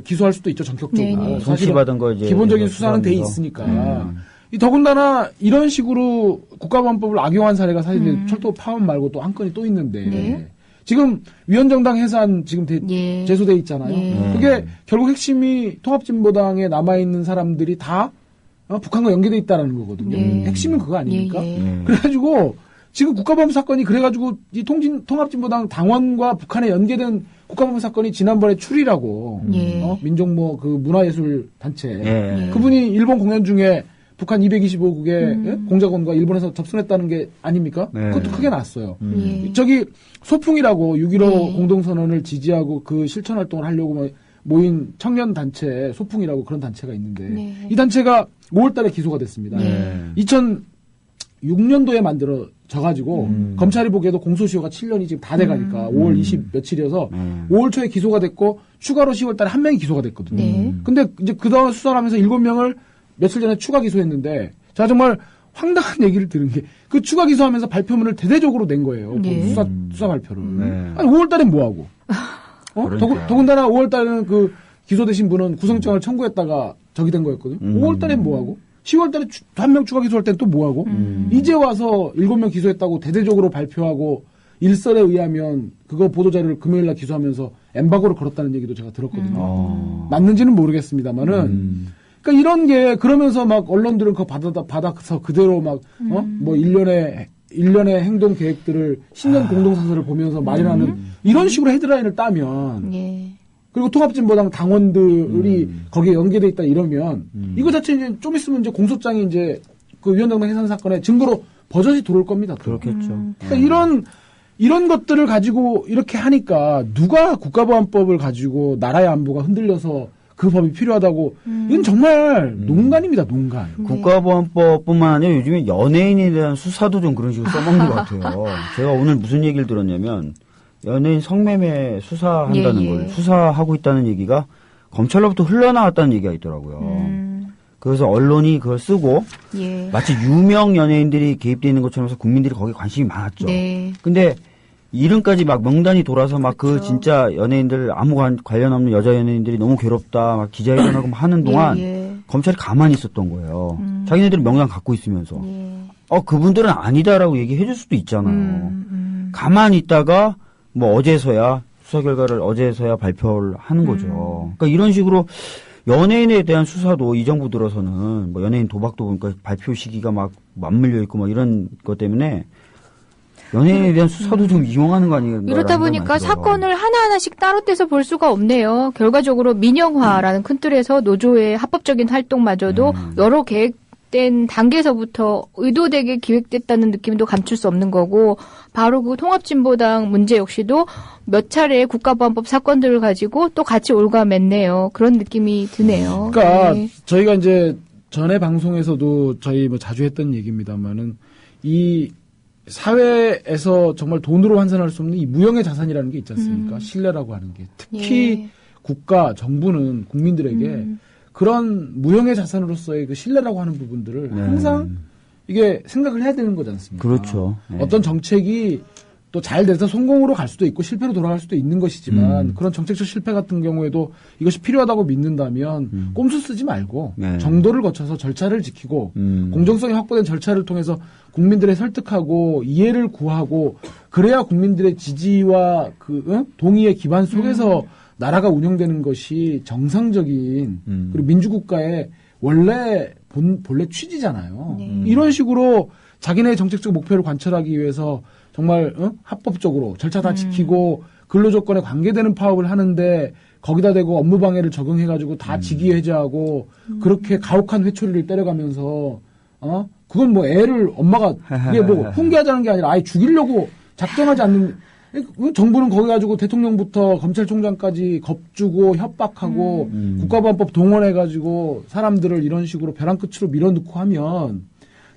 기소할 수도 있죠, 전격적으로. 송치받은 거 이제 기본적인 수사는 돼 있으니까. 더군다나 이런 식으로 국가보안법을 악용한 사례가 사실 철도 파업 말고 또 한 건이 또 있는데 지금 위원정당 해산 지금 예. 제소돼 있잖아요. 예. 그게 결국 핵심이 통합진보당에 남아있는 사람들이 다 북한과 연계돼 있다라는 거거든요. 예. 핵심은 그거 아닙니까? 예, 예. 그래가지고 지금 국가보안법 사건이 그래가지고 이 통합진보당 당원과 북한에 연계된 국가보안법 사건이 지난번에 추리라고 예. 민족모 그 문화예술 단체 예. 그분이 일본 공연 중에 북한 225국의 공작원과 일본에서 접선했다는 게 아닙니까? 네. 그것도 크게 났어요. 예. 저기 소풍이라고 6.15 네. 공동선언을 지지하고 그 실천 활동을 하려고 모인 청년 단체 소풍이라고 그런 단체가 있는데 네. 이 단체가 5월달에 기소가 됐습니다. 네. 2006년도에 만들어져가지고 검찰이 보기에도 공소시효가 7년이 지금 다 돼가니까 5월 20 며칠이어서 5월 초에 기소가 됐고 추가로 10월달에 한 명이 기소가 됐거든요. 네. 근데 이제 그 다음 수사를 하면서 7명을 며칠 전에 추가 기소했는데 제가 정말 황당한 얘기를 들은 게 그 추가 기소하면서 발표문을 대대적으로 낸 거예요. 네. 수사 발표를. 네. 아니 5월달엔 뭐하고? 그러니까요. 더군다나 5월달에는 그 기소되신 분은 구성장을 청구했다가 저기 된 거였거든요. 5월달엔 뭐하고? 10월달에 한 명 추가 기소할 땐 또 뭐하고? 이제 와서 7명 기소했다고 대대적으로 발표하고 일설에 의하면 그거 보도자료를 금요일날 기소하면서 엠바고를 걸었다는 얘기도 제가 들었거든요. 맞는지는 모르겠습니다만은 그러니까 이런 게 그러면서 막 언론들은 그거 받아서 그대로 막 뭐 1년의 행동 계획들을 신년 공동사설을 보면서 마련하는 이런 식으로 헤드라인을 따면 예. 그리고 통합진보당 당원들이 거기에 연계돼 있다 이러면 이거 자체 이제 좀 있으면 이제 공소장이 이제 그 위원장당 해산 사건의 증거로 버젓이 들어올 겁니다. 또. 그렇겠죠. 그러니까 이런 것들을 가지고 이렇게 하니까 누가 국가보안법을 가지고 나라의 안보가 흔들려서 그 법이 필요하다고 이건 정말 농간입니다. 농간. 국가보안법뿐만 아니라 요즘에 연예인에 대한 수사도 좀 그런 식으로 써먹는 것 같아요. 제가 오늘 무슨 얘기를 들었냐면 연예인 성매매 수사한다는 예, 예. 걸 수사하고 있다는 얘기가 검찰로부터 흘러나왔다는 얘기가 있더라고요. 그래서 언론이 그걸 쓰고 예. 마치 유명 연예인들이 개입되어 있는 것처럼 해서 국민들이 거기에 관심이 많았죠. 네. 근데 이름까지 막 명단이 돌아서 막 그 그렇죠. 진짜 연예인들 아무 관련 없는 여자 연예인들이 너무 괴롭다 막 기자회견하고 막 하는 동안 예. 검찰이 가만히 있었던 거예요. 자기네들은 명단 갖고 있으면서. 예. 그분들은 아니다라고 얘기해 줄 수도 있잖아요. 가만히 있다가 뭐 어제서야 수사 결과를 어제서야 발표를 하는 거죠. 그러니까 이런 식으로 연예인에 대한 수사도 이 정부 들어서는 뭐 연예인 도박도 보니까 발표 시기가 막 맞물려 있고 막 이런 것 때문에 연예인에 대한 수사도 좀 이용하는 거 아닌가. 이렇다 보니까 사건을 하나하나씩 따로 떼서 볼 수가 없네요. 결과적으로 민영화라는 큰 틀에서 노조의 합법적인 활동마저도 여러 계획된 단계에서부터 의도되게 기획됐다는 느낌도 감출 수 없는 거고 바로 그 통합진보당 문제 역시도 몇 차례 국가보안법 사건들을 가지고 또 같이 올가맸네요. 그런 느낌이 드네요. 그러니까 네. 저희가 이제 전에 방송에서도 저희 뭐 자주 했던 얘기입니다만은 이 사회에서 정말 돈으로 환산할 수 없는 이 무형의 자산이라는 게 있지 않습니까? 신뢰라고 하는 게. 특히 예. 국가, 정부는 국민들에게 그런 무형의 자산으로서의 그 신뢰라고 하는 부분들을 항상 이게 생각을 해야 되는 거지 않습니까? 그렇죠. 네. 어떤 정책이 또 잘 돼서 성공으로 갈 수도 있고 실패로 돌아갈 수도 있는 것이지만 그런 정책적 실패 같은 경우에도 이것이 필요하다고 믿는다면 꼼수 쓰지 말고 네. 정도를 거쳐서 절차를 지키고 공정성이 확보된 절차를 통해서 국민들의 설득하고 이해를 구하고 그래야 국민들의 지지와 동의의 기반 속에서 나라가 운영되는 것이 정상적인 그리고 민주국가의 본래 취지잖아요. 이런 식으로 자기네 정책적 목표를 관철하기 위해서 정말 합법적으로 절차 다 지키고 근로조건에 관계되는 파업을 하는데 거기다 대고 업무 방해를 적용해가지고 다 직위 해제하고 그렇게 가혹한 회초리를 때려가면서 그건 뭐 애를 엄마가 그게 뭐 훈계하자는 게 아니라 아예 죽이려고 작정하지 않는 정부는 거기 가지고 대통령부터 검찰총장까지 겁주고 협박하고 국가보안법 동원해가지고 사람들을 이런 식으로 벼랑 끝으로 밀어넣고 하면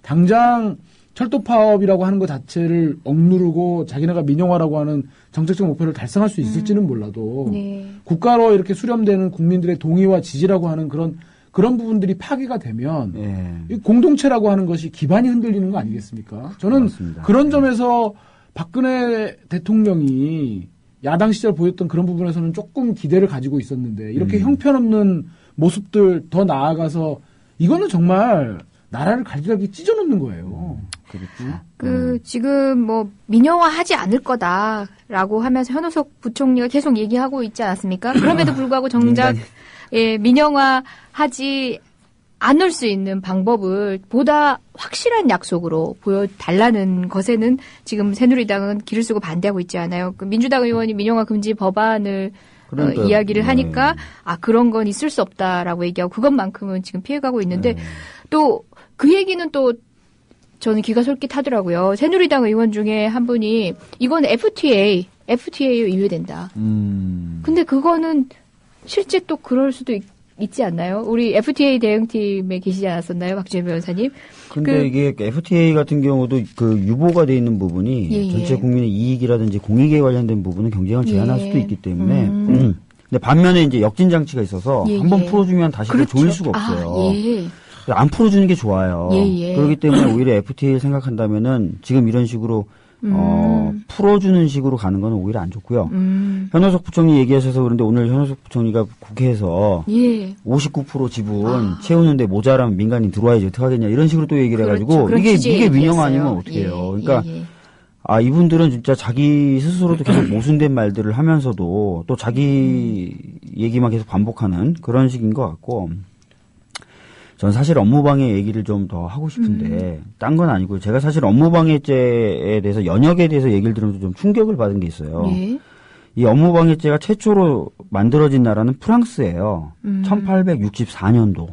당장 철도 파업이라고 하는 것 자체를 억누르고 자기네가 민영화라고 하는 정책적 목표를 달성할 수 있을지는 몰라도 네. 국가로 이렇게 수렴되는 국민들의 동의와 지지라고 하는 그런 부분들이 파괴가 되면 이 공동체라고 하는 것이 기반이 흔들리는 거 아니겠습니까? 저는 맞습니다. 그런 점에서 박근혜 대통령이 야당 시절 보였던 그런 부분에서는 조금 기대를 가지고 있었는데 이렇게 형편없는 모습들 더 나아가서 이거는 정말 나라를 갈기갈기 찢어놓는 거예요. 그렇죠. 지금 민영화 하지 않을 거다. 라고 하면서 현호석 부총리가 계속 얘기하고 있지 않았습니까? 그럼에도 불구하고 정작 예, 민영화하지 않을 수 있는 방법을 보다 확실한 약속으로 보여달라는 것에는 지금 새누리당은 길을 쓰고 반대하고 있지 않아요. 그 민주당 의원이 민영화 금지 법안을 이야기를 하니까 그런 건 있을 수 없다라고 얘기하고 그것만큼은 지금 피해가고 있는데 또 그 얘기는 또 저는 귀가 솔깃하더라고요. 새누리당 의원 중에 한 분이 이건 FTA에 의뢰된다. 근데 그거는 실제 또 그럴 수도 있지 않나요? 우리 FTA 대응팀에 계시지 않았었나요? 박주현 변호사님? 근데 이게 FTA 같은 경우도 그 유보가 돼 있는 부분이 전체 국민의 이익이라든지 공익에 관련된 부분은 경쟁을 제한할 수도 있기 때문에 근데 반면에 이제 역진 장치가 있어서 한번 풀어주면 다시 그렇죠. 조일 수가 없어요. 안 풀어주는 게 좋아요. 그렇기 때문에 오히려 FTA를 생각한다면은 지금 이런 식으로 풀어주는 식으로 가는 건 오히려 안 좋고요. 현호석 부총리 얘기하셔서 그런데 오늘 현호석 부총리가 국회에서 59% 지분 채우는데 모자라면 민간인 들어와야지 어떡하겠냐 이런 식으로 또 얘기를 해가지고 이게 민영 아니면 어떻게 해요. 그러니까 이분들은 진짜 자기 스스로도 계속 모순된 말들을 하면서도 또 자기 얘기만 계속 반복하는 그런 식인 것 같고 전 사실 업무방해 얘기를 좀 더 하고 싶은데 딴 건 아니고요. 제가 사실 업무방해죄에 대해서 연역에 대해서 얘기를 들으면서 좀 충격을 받은 게 있어요. 이 업무방해죄가 최초로 만들어진 나라는 프랑스예요. 1864년도.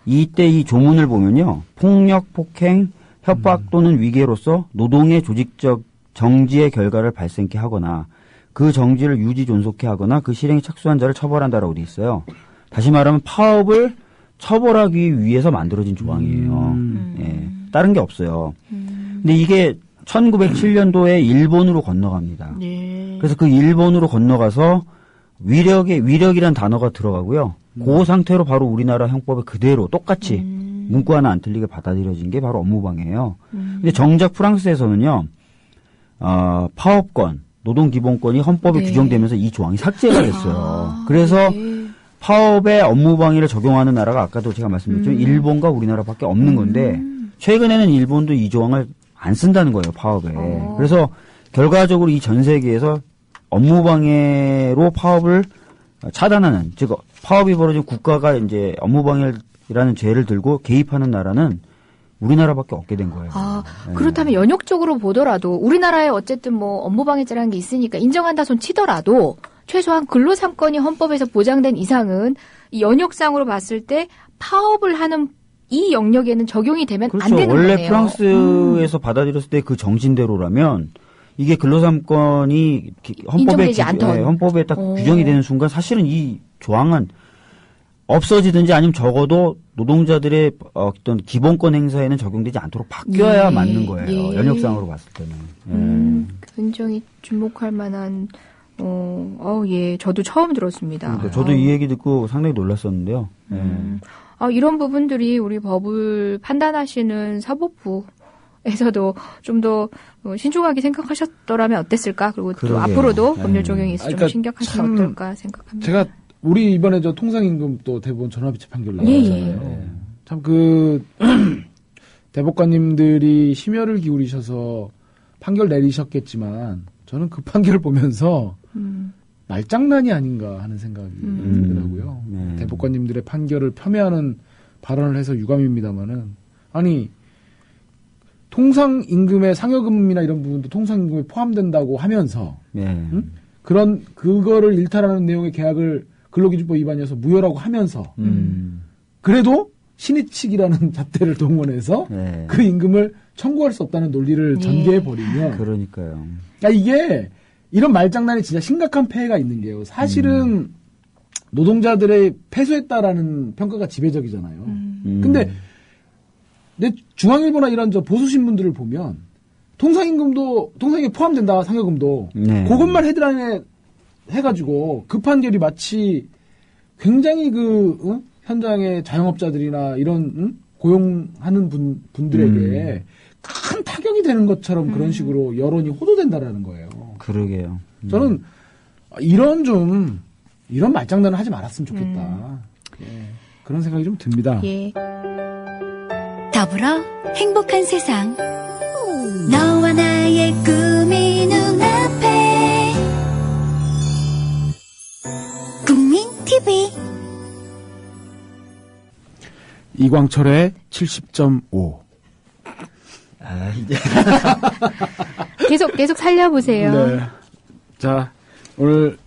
이때 이 조문을 보면요. 폭력, 폭행, 협박 또는 위계로서 노동의 조직적 정지의 결과를 발생케 하거나 그 정지를 유지 존속케 하거나 그 실행에 착수한 자를 처벌한다라고 돼 있어요. 다시 말하면 파업을 처벌하기 위해서 만들어진 조항이에요. 예, 다른 게 없어요. 근데 이게 1907년도에 일본으로 건너갑니다. 그래서 그 일본으로 건너가서 위력이란 단어가 들어가고요. 그 상태로 바로 우리나라 형법에 그대로 똑같이 문구 하나 안 틀리게 받아들여진 게 바로 업무방해예요. 근데 정작 프랑스에서는요. 파업권, 노동기본권이 헌법에 규정되면서 이 조항이 삭제가 됐어요. 그래서 파업에 업무방해를 적용하는 나라가 아까도 제가 말씀드렸죠. 일본과 우리나라밖에 없는 건데 최근에는 일본도 이 조항을 안 쓴다는 거예요. 파업에. 그래서 결과적으로 이 전 세계에서 업무방해로 파업을 차단하는 즉 파업이 벌어진 국가가 이제 업무방해라는 죄를 들고 개입하는 나라는 우리나라밖에 없게 된 거예요. 그렇다면 연역적으로 보더라도 우리나라에 어쨌든 뭐 업무방해죄라는 게 있으니까 인정한다 손 치더라도 최소한 근로삼권이 헌법에서 보장된 이상은 이 연역상으로 봤을 때 파업을 하는 이 영역에는 적용이 되면 그렇죠. 안 되는 원래 거네요. 프랑스에서 받아들였을 때 그 정신대로라면 이게 근로삼권이 헌법에 딱 규정이 되는 순간 사실은 이 조항은 없어지든지 아니면 적어도 노동자들의 어떤 기본권 행사에는 적용되지 않도록 바뀌어야 맞는 거예요. 연역상으로 봤을 때는. 굉장히 주목할 만한 저도 처음 들었습니다. 그러니까 저도 이 얘기 듣고 상당히 놀랐었는데요. 이런 부분들이 우리 법을 판단하시는 사법부에서도 좀 더 신중하게 생각하셨더라면 어땠을까? 그리고 또 그러게요. 앞으로로 법률 적용에 있어 좀 그러니까 심각하시면 어떨까 생각합니다. 제가 우리 이번에 저 통상임금 또 대법원 전화비치 판결 나왔잖아요. 참 그 대법관님들이 심혈을 기울이셔서 판결 내리셨겠지만 저는 그 판결을 보면서 말장난이 아닌가 하는 생각이 들더라고요. 대법관님들의 판결을 폄훼하는 발언을 해서 유감입니다마는 아니 통상임금의 상여금이나 이런 부분도 통상임금에 포함된다고 하면서 그거를 일탈하는 내용의 계약을 근로기준법 위반이어서 무효라고 하면서 그래도 신의칙이라는 잣대를 동원해서 그 임금을 청구할 수 없다는 논리를 전개해버리면 그러니까요. 이게 이런 말장난이 진짜 심각한 폐해가 있는 게요. 사실은 노동자들의 패소했다라는 평가가 지배적이잖아요. 근데 내 중앙일보나 이런 저 보수 신문들을 보면 통상임금에 포함된다 상여금도 그것만 헤드라인에 해가지고 그 판결이 마치 굉장히 현장의 자영업자들이나 이런 고용하는 분들에게 큰 타격이 되는 것처럼 그런 식으로 여론이 호도된다라는 거예요. 그러게요. 저는 이런 말장난을 하지 말았으면 좋겠다. 그런 생각이 좀 듭니다. 더불어 행복한 세상. 너와 나의 꿈이 눈앞에 이광철의 70.5. 아, 이제. 계속 살려보세요. 네. 자, 오늘,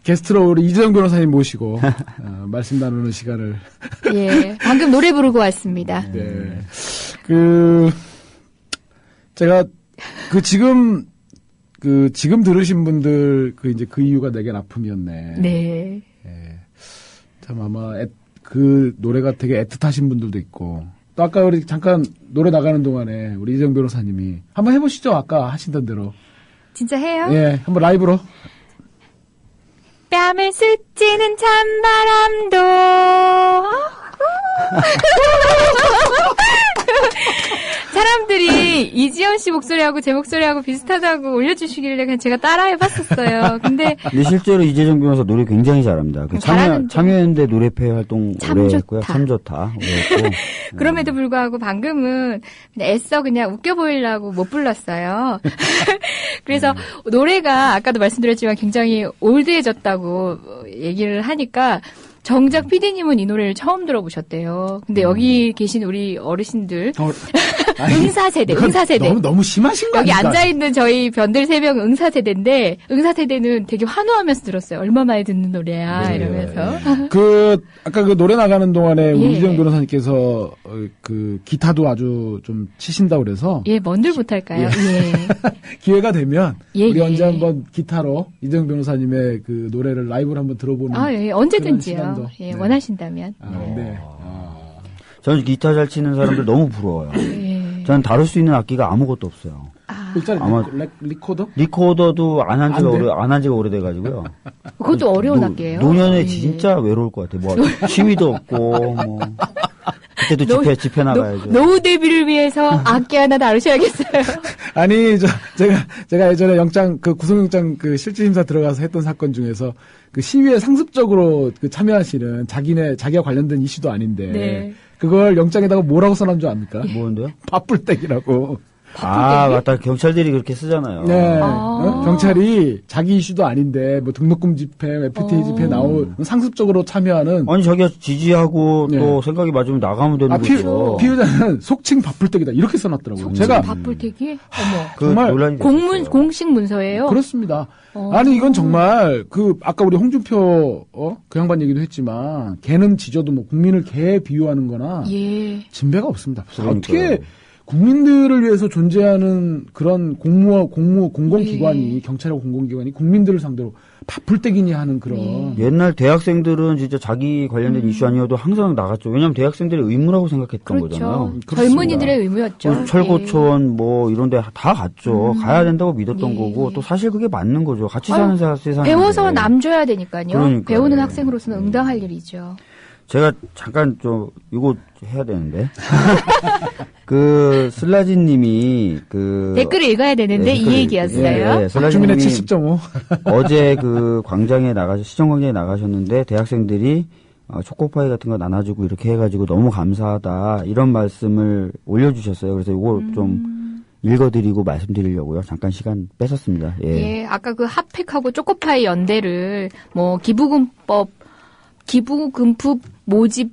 게스트로 우리 이재정 변호사님 모시고, 말씀 나누는 시간을. 예. 방금 노래 부르고 왔습니다. 네. 제가, 지금 들으신 분들, 이제 그 이유가 내겐 아픔이었네. 네. 예. 참 아마, 그 노래가 되게 애틋하신 분들도 있고, 또 아까 우리 잠깐 노래 나가는 동안에 우리 이재정 변호사님이 한번 해보시죠. 아까 하신던 대로. 진짜 해요? 예, 한번 라이브로. 뺨을 스치는 찬바람도 사람들이 이지연 씨 목소리하고 제 목소리하고 비슷하다고 올려주시길래 그냥 제가 따라해봤었어요. 근데 실제로 이재정 변호사 노래 굉장히 잘합니다. 참여연대 노래회 활동 오래 했고요. 참 좋다. 오래 했고. 그럼에도 불구하고 방금은 그냥 애써 그냥 웃겨 보이려고 못 불렀어요. 그래서 노래가 아까도 말씀드렸지만 굉장히 올드해졌다고 얘기를 하니까 정작 PD님은 이 노래를 처음 들어보셨대요. 근데 여기 계신 우리 어르신들 응사세대. 너무 심하신 거 여기 아닙니까? 앉아있는 저희 변들 3명은 응사세대인데 응사세대는 되게 환호하면서 들었어요. 얼마 만에 듣는 노래야 네. 이러면서. 아까 그 노래 나가는 동안에 우리 예. 이재정 변호사님께서 기타도 아주 좀 치신다고 그래서 예, 뭔들 못할까요? 예. 기회가 되면 예, 우리 예. 언제 한번 기타로 이재정 변호사님의 그 노래를 라이브로 한번 들어보는 예, 언제든지요. 그런 시간도. 예, 네. 원하신다면. 네. 저는 기타 잘 치는 사람들 너무 부러워요. 예. 저는 다룰 수 있는 악기가 아무것도 없어요. 일단 아마- 리코더? 리코더도 안 한 돼? 지가 오래돼가지고요. 그것도 어려운 악기예요. 노년에 예. 진짜 외로울 것 같아요. 뭐 취미도 없고 뭐 그때도 집회 나가야죠. 노후 대비를 위해서 악기 하나 다루셔야겠어요. 아니, 제가 예전에 구속영장 실질심사 들어가서 했던 사건 중에서 그 시위에 상습적으로 참여하시는 자기가 관련된 이슈도 아닌데. 네. 그걸 영장에다가 뭐라고 써놓은 줄 압니까? 뭔데요? 바쁠땡이라고. 아, 맞다. 경찰들이 그렇게 쓰잖아요. 네. 아. 경찰이 자기 이슈도 아닌데, 뭐 등록금 집회, FTA 집회 나올 상습적으로 참여하는. 아니, 자기가 지지하고 네. 또 생각이 맞으면 나가면 되는 거죠. 피의자는 속칭 바쁠땡이다. 이렇게 써놨더라고요. 제가. 바쁠때기? 어머. 그 정말 논란이 됐었어요. 공식 문서예요? 그렇습니다. 아니, 이건 정말, 아까 우리 홍준표, 그 양반 얘기도 했지만, 개는 지져도 뭐 국민을 개에 비유하는 거나, 예. 진배가 없습니다. 그러니까요. 어떻게 국민들을 위해서 존재하는 그런 공공기관이, 경찰하고 공공기관이 국민들을 상대로 바쁠때기니 하는 그런. 옛날 대학생들은 진짜 자기 관련된 이슈 아니어도 항상 나갔죠. 왜냐하면 대학생들의 의무라고 생각했던 거잖아요. 그렇죠. 젊은이들의 의무였죠. 뭐 철고촌 뭐 이런 데 다 갔죠. 가야 된다고 믿었던 예. 거고 또 사실 그게 맞는 거죠. 같이 사는 세상인데. 배워서 남 줘야 되니까요. 그러니까요. 배우는 학생으로서는 응당할 일이죠. 제가 잠깐 이거 해야 되는데. 슬라진 님이 댓글을 읽어야 되는데 이 얘기였어요. 슬라진 박주민의 님이 70.5. 어제 시청광장에 나가셨는데 대학생들이 초코파이 같은 거 나눠주고 이렇게 해가지고 너무 감사하다 이런 말씀을 올려주셨어요. 그래서 이거 좀 읽어드리고 말씀드리려고요. 잠깐 시간 뺏었습니다. 예. 예, 아까 그 핫팩하고 초코파이 연대를 뭐 기부금품 모집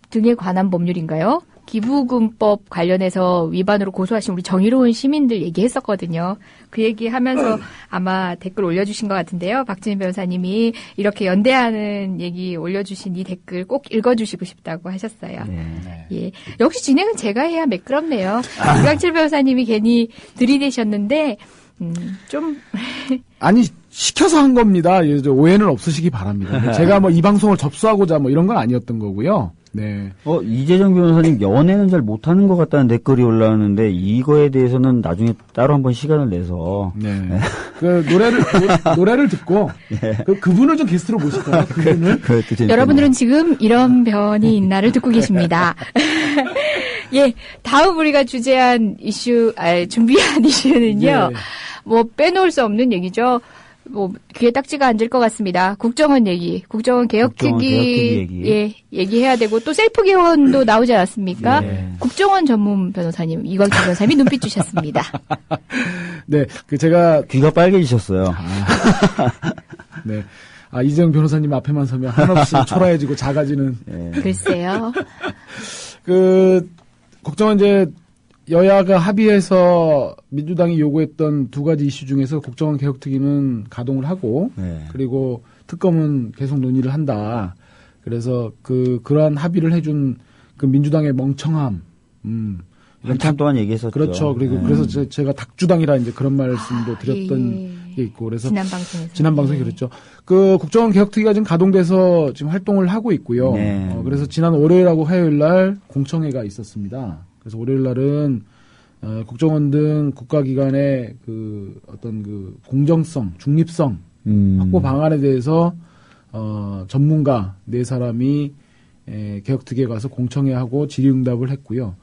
등에 관한 법률인가요? 기부금법 관련해서 위반으로 고소하신 우리 정의로운 시민들 얘기했었거든요. 그 얘기하면서 아마 댓글 올려주신 것 같은데요. 박지민 변호사님이 이렇게 연대하는 얘기 올려주신 이 댓글 꼭 읽어주시고 싶다고 하셨어요. 예, 역시 진행은 제가 해야 매끄럽네요. 이광철 변호사님이 괜히 들이대셨는데 좀 아니, 시켜서 한 겁니다. 오해는 없으시기 바랍니다. 제가 뭐 이 방송을 접수하고자 뭐 이런 건 아니었던 거고요. 네. 이재정 변호사님 연애는 잘 못하는 것 같다는 댓글이 올라오는데 이거에 대해서는 나중에 따로 한번 시간을 내서 네. 노래를 듣고 그분을 좀 게스트로 모실까요? 그분을. 여러분들은 지금 이런 변이 있나를 듣고 계십니다. 예, 다음 우리가 준비한 이슈는요. 예. 뭐 빼놓을 수 없는 얘기죠. 뭐 귀에 딱지가 앉을 것 같습니다. 국정원 개혁특위 얘기. 얘기해야 되고 또 셀프 개헌도 나오지 않았습니까? 예. 국정원 전문 변호사님 이광철 변호사님이 눈빛 주셨습니다. 네, 제가 귀가 빨개지셨어요. 네. 이재용 변호사님 앞에만 서면 한없이 초라해지고 작아지는. 예. 글쎄요. 걱정은 이제 여야가 합의해서 민주당이 요구했던 두 가지 이슈 중에서 국정원 개혁특위는 가동을 하고 네. 그리고 특검은 계속 논의를 한다. 그래서 그러한 합의를 해준 그 민주당의 멍청함. 한참 동안 얘기했었죠. 그렇죠. 그리고 그래서 제가 닭주당이라 이제 그런 말씀도 드렸던 게 있고 그래서 지난 방송에 그랬죠. 그 국정원 개혁특위가 지금 가동돼서 지금 활동을 하고 있고요. 네. 그래서 지난 월요일하고 화요일 날 공청회가 있었습니다. 그래서 월요일 날은 국정원 등 국가기관의 그 어떤 그 공정성, 중립성 확보 방안에 대해서 전문가 4사람이 개혁특위에 가서 공청회하고 질의응답을 했고요.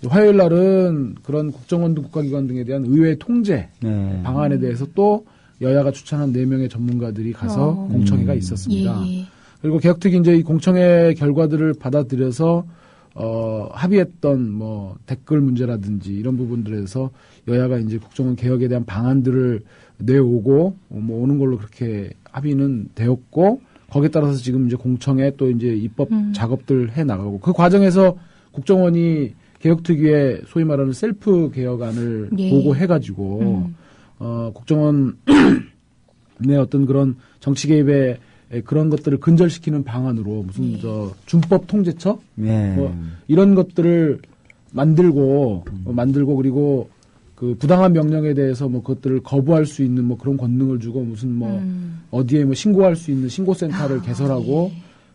화요일 날은 그런 국정원 등 국가기관 등에 대한 의회 통제 방안에 대해서 또 여야가 추천한 4명의 전문가들이 가서 공청회가 있었습니다. 예. 그리고 개혁특위 이제 이 공청회 결과들을 받아들여서 합의했던 뭐 댓글 문제라든지 이런 부분들에서 여야가 이제 국정원 개혁에 대한 방안들을 내오고 뭐 오는 걸로 그렇게 합의는 되었고 거기에 따라서 지금 이제 공청회 또 이제 입법 작업들 해 나가고 그 과정에서 국정원이 개혁특위에 소위 말하는 셀프 개혁안을 예. 보고해가지고 국정원의 어떤 그런 정치 개입의 그런 것들을 근절시키는 방안으로 무슨 준법 통제처 뭐 이런 것들을 만들고 그리고 그 부당한 명령에 대해서 뭐 그것들을 거부할 수 있는 뭐 그런 권능을 주고 무슨 뭐 어디에 뭐 신고할 수 있는 신고센터를 개설하고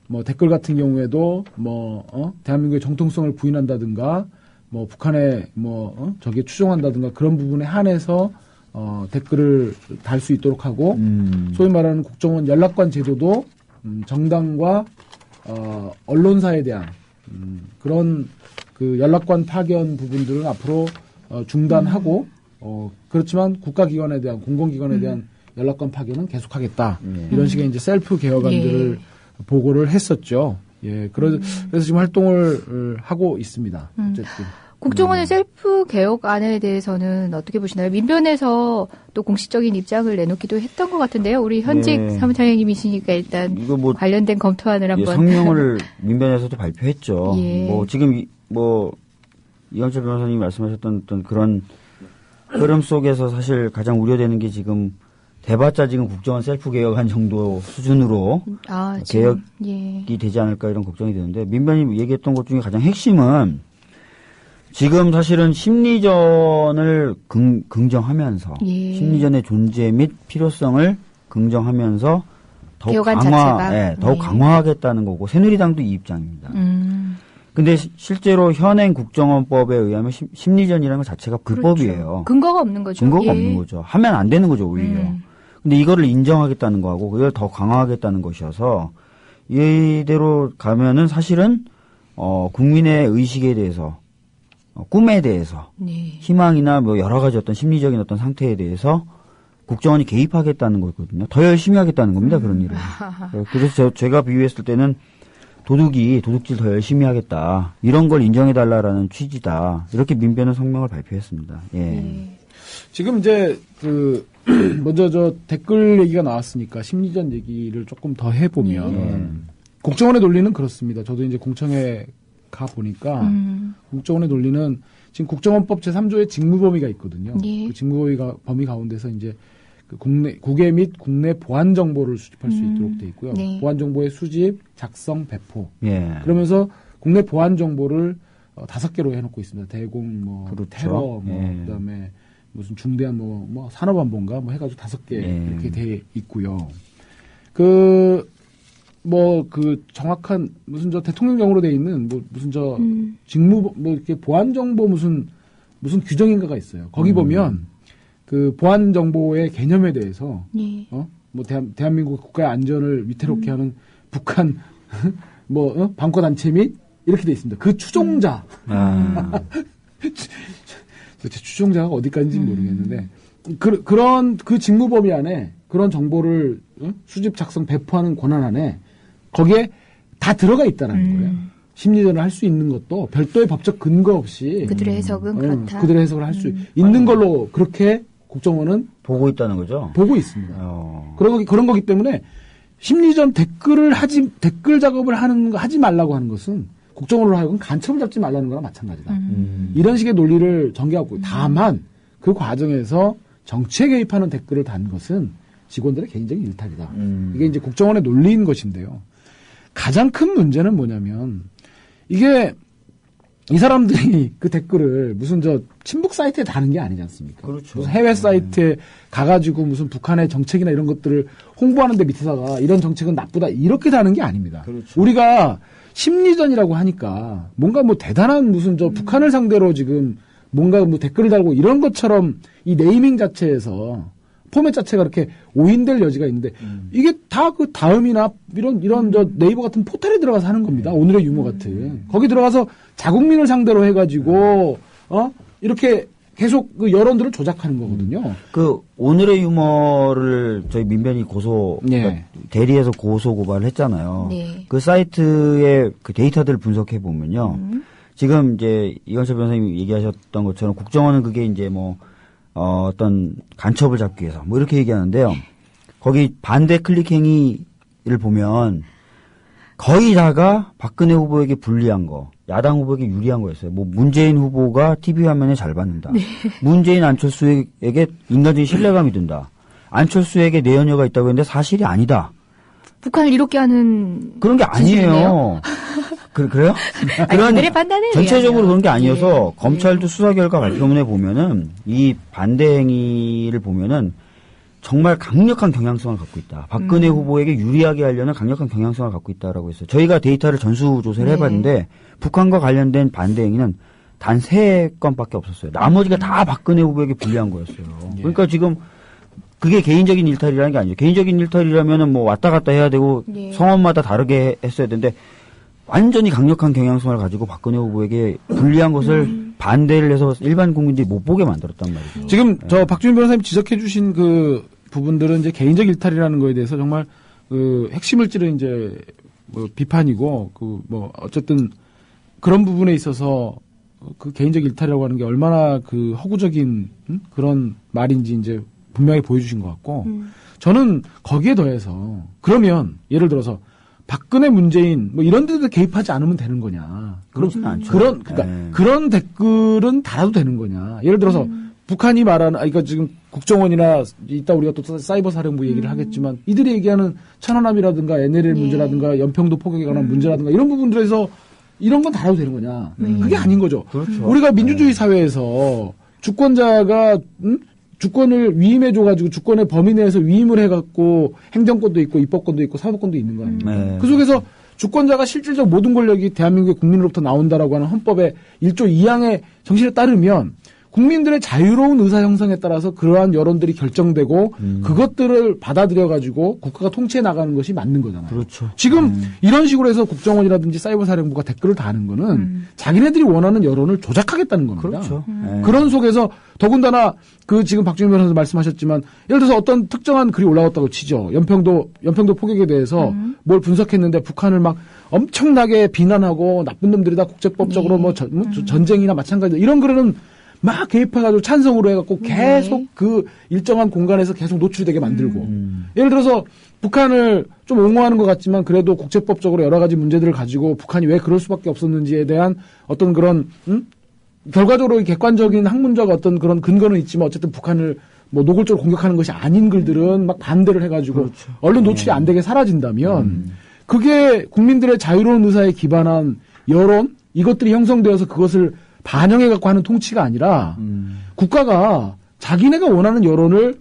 뭐 댓글 같은 경우에도 뭐 대한민국의 정통성을 부인한다든가 뭐 북한에 뭐 저기에 추종한다든가 그런 부분에 한해서 댓글을 달 수 있도록 하고 소위 말하는 국정원 연락관 제도도 정당과 언론사에 대한 그런 그 연락관 파견 부분들은 앞으로 중단하고 그렇지만 국가기관에 대한 공공기관에 대한 연락관 파견은 계속하겠다. 이런 식의 이제 셀프 개혁안들을 보고를 했었죠. 예, 그래서 지금 활동을 하고 있습니다. 어쨌든. 국정원의 셀프 개혁안에 대해서는 어떻게 보시나요? 민변에서 또 공식적인 입장을 내놓기도 했던 것 같은데요. 우리 현직 사무처장님이시니까 일단 이거 뭐 관련된 검토안을 한번. 성명을 민변에서도 발표했죠. 예. 뭐 지금 이광철 변호사님이 말씀하셨던 어떤 그런 흐름 속에서 사실 가장 우려되는 게 지금 대봤자 지금 국정원 셀프 개혁안 정도 수준으로 개혁이 되지 않을까 이런 걱정이 되는데 민변이 얘기했던 것 중에 가장 핵심은 지금 사실은 심리전을 긍정하면서 심리전의 존재 및 필요성을 긍정하면서 더욱 강화하겠다는 거고 새누리당도 이 입장입니다. 근데 실제로 현행 국정원법에 의하면 심리전이라는 것 자체가 불법이에요. 그렇죠. 근거가 없는 거죠. 근거가 없는 거죠. 하면 안 되는 거죠, 오히려. 근데 이거를 인정하겠다는 거하고 그걸 더 강화하겠다는 것이어서 이대로 가면은 사실은 국민의 의식에 대해서 꿈에 대해서 희망이나 뭐 여러 가지 어떤 심리적인 어떤 상태에 대해서 국정원이 개입하겠다는 거거든요. 더 열심히 하겠다는 겁니다. 그런 일을. 그래서 제가 비유했을 때는 도둑질 더 열심히 하겠다. 이런 걸 인정해달라라는 취지다. 이렇게 민변은 성명을 발표했습니다. 예. 지금 이제 먼저 저 댓글 얘기가 나왔으니까 심리전 얘기를 조금 더 해보면 국정원의 논리는 그렇습니다. 저도 이제 공청회 가 보니까 국정원의 논리는 지금 국정원법 제3조에 직무범위가 있거든요. 그 직무범위 가운데서 이제 그 국외 및 국내 보안 정보를 수집할 수 있도록 돼 있고요. 보안 정보의 수집, 작성, 배포. 그러면서 국내 보안 정보를 5개로 해놓고 있습니다. 대공, 뭐 그렇죠. 테러, 그다음에 무슨 중대한 뭐 산업안보인가 뭐 해가지고 5개 이렇게 돼 있고요. 정확한 무슨 저 대통령령으로 돼 있는 무슨 저 직무 이렇게 보안 정보 무슨 규정인가가 있어요. 거기 보면 그 보안 정보의 개념에 대해서 대한민국 국가의 안전을 위태롭게 하는 북한 반코 단체 및 이렇게 돼 있습니다. 그 추종자 도대체 추종자가 어디까지인지 모르겠는데 그런 그 직무 범위 안에 그런 정보를 수집, 작성, 배포하는 권한 안에 거기에 다 들어가 있다는 거예요. 심리전을 할 수 있는 것도 별도의 법적 근거 없이 그들의 해석은 그렇다. 그들의 해석을 할 수 있는 걸로 그렇게 국정원은 보고 있다는 거죠. 보고 있습니다. 그런 거기 때문에 심리전 댓글 작업을 하지 말라고 하는 것은 국정원으로 하여금 간첩을 잡지 말라는 거랑 마찬가지다. 이런 식의 논리를 전개하고 다만 그 과정에서 정치에 개입하는 댓글을 단 것은 직원들의 개인적인 일탈이다. 이게 이제 국정원의 논리인 것인데요. 가장 큰 문제는 뭐냐면 이게 이 사람들이 그 댓글을 무슨 친북 사이트에 다는 게 아니지 않습니까? 그렇죠. 무슨 해외 사이트에 가가지고 무슨 북한의 정책이나 이런 것들을 홍보하는데 밑에다가 이런 정책은 나쁘다 이렇게 다는 게 아닙니다. 그렇죠. 우리가 심리전이라고 하니까 뭔가 뭐 대단한 무슨 북한을 상대로 지금 뭔가 뭐 댓글을 달고 이런 것처럼 이 네이밍 자체에서 포맷 자체가 이렇게 오인될 여지가 있는데 이게 다 그 다음이나 이런 네이버 같은 포털에 들어가서 하는 겁니다. 오늘의 유머 같은 거기 들어가서 자국민을 상대로 해가지고 이렇게 계속 그 여론들을 조작하는 거거든요. 그 오늘의 유머를 저희 민변이 네. 대리해서 고소 고발을 했잖아요. 네. 그 사이트의 그 데이터들을 분석해 보면요. 지금 이제 이건철 변호사님이 얘기하셨던 것처럼 국정원은 그게 이제 어떤 간첩을 잡기 위해서 뭐 이렇게 얘기하는데요. 거기 반대 클릭 행위를 보면 거의 다가 박근혜 후보에게 불리한 거, 야당 후보에게 유리한 거였어요. 뭐 문재인 후보가 TV 화면에 잘 받는다. 네. 문재인 안철수에게 인간적인 신뢰감이 든다. 안철수에게 내연녀가 있다고 했는데 사실이 아니다. 북한을 이롭게 하는 그런 게 아니에요. 그래요? 그들의 판단은 전체적으로 그런 게 아니어서 예. 검찰도 수사 결과 발표문에 보면은 이 반대 행위를 보면은 정말 강력한 경향성을 갖고 있다. 박근혜 후보에게 유리하게 하려는 강력한 경향성을 갖고 있다라고 했어요. 저희가 데이터를 전수조사를 해봤는데 북한과 관련된 반대 행위는 단 3건밖에 없었어요. 나머지가 다 박근혜 후보에게 불리한 거였어요. 그러니까 지금 그게 개인적인 일탈이라는 게 아니죠. 개인적인 일탈이라면은 뭐 왔다 갔다 해야 되고 성원마다 다르게 했어야 되는데 완전히 강력한 경향성을 가지고 박근혜 후보에게 불리한 것을 반대를 해서 일반 국민들이 못 보게 만들었단 말이죠. 지금 박주민 변호사님 지적해 주신 그 부분들은 이제 개인적 일탈이라는 거에 대해서 정말 그 핵심을 찌른 이제 뭐 비판이고 그 뭐 어쨌든 그런 부분에 있어서 그 개인적 일탈이라고 하는 게 얼마나 그 허구적인 그런 말인지 이제 분명히 보여주신 것 같고 저는 거기에 더해서 그러면 예를 들어서 박근혜, 문재인 뭐 이런 데도 개입하지 않으면 되는 거냐? 그렇지는 않죠. 그런 댓글은 달아도 되는 거냐? 예를 들어서 북한이 말하는 그러니까 지금 국정원이나 이따 우리가 또 사이버 사령부 얘기를 하겠지만 이들이 얘기하는 천안함이라든가 NLL 문제라든가 연평도 폭격에 관한 문제라든가 이런 부분들에서 이런 건 달아도 되는 거냐? 그게 아닌 거죠. 그렇죠. 우리가 민주주의 사회에서 주권자가 주권을 위임해줘가지고 주권의 범위 내에서 위임을 해갖고 행정권도 있고 입법권도 있고 사법권도 있는 거 아닙니까? 네. 그 속에서 주권자가 실질적 모든 권력이 대한민국의 국민으로부터 나온다라고 하는 헌법의 1조 2항의 정신에 따르면 국민들의 자유로운 의사 형성에 따라서 그러한 여론들이 결정되고 그것들을 받아들여가지고 국가가 통치해 나가는 것이 맞는 거잖아요. 그렇죠. 지금 이런 식으로 해서 국정원이라든지 사이버 사령부가 댓글을 다는 거는 자기네들이 원하는 여론을 조작하겠다는 겁니다. 그렇죠. 그런 속에서 더군다나 그 지금 박주민 변호사 말씀하셨지만 예를 들어서 어떤 특정한 글이 올라왔다고 치죠. 연평도 포격에 대해서 뭘 분석했는데 북한을 막 엄청나게 비난하고 나쁜 놈들이다 국제법적으로 뭐 전쟁이나 마찬가지다 이런 글은 막 개입해가지고 찬성으로 해갖고 계속 그 일정한 공간에서 계속 노출되게 만들고 예를 들어서 북한을 좀 옹호하는 것 같지만 그래도 국제법적으로 여러 가지 문제들을 가지고 북한이 왜 그럴 수밖에 없었는지에 대한 어떤 그런 결과적으로 객관적인 학문적 어떤 그런 근거는 있지만 어쨌든 북한을 뭐 노골적으로 공격하는 것이 아닌 글들은 막 반대를 해가지고 그렇죠. 얼른 노출이 안 되게 사라진다면 그게 국민들의 자유로운 의사에 기반한 여론 이것들이 형성되어서 그것을 반영해갖고 하는 통치가 아니라 국가가 자기네가 원하는 여론을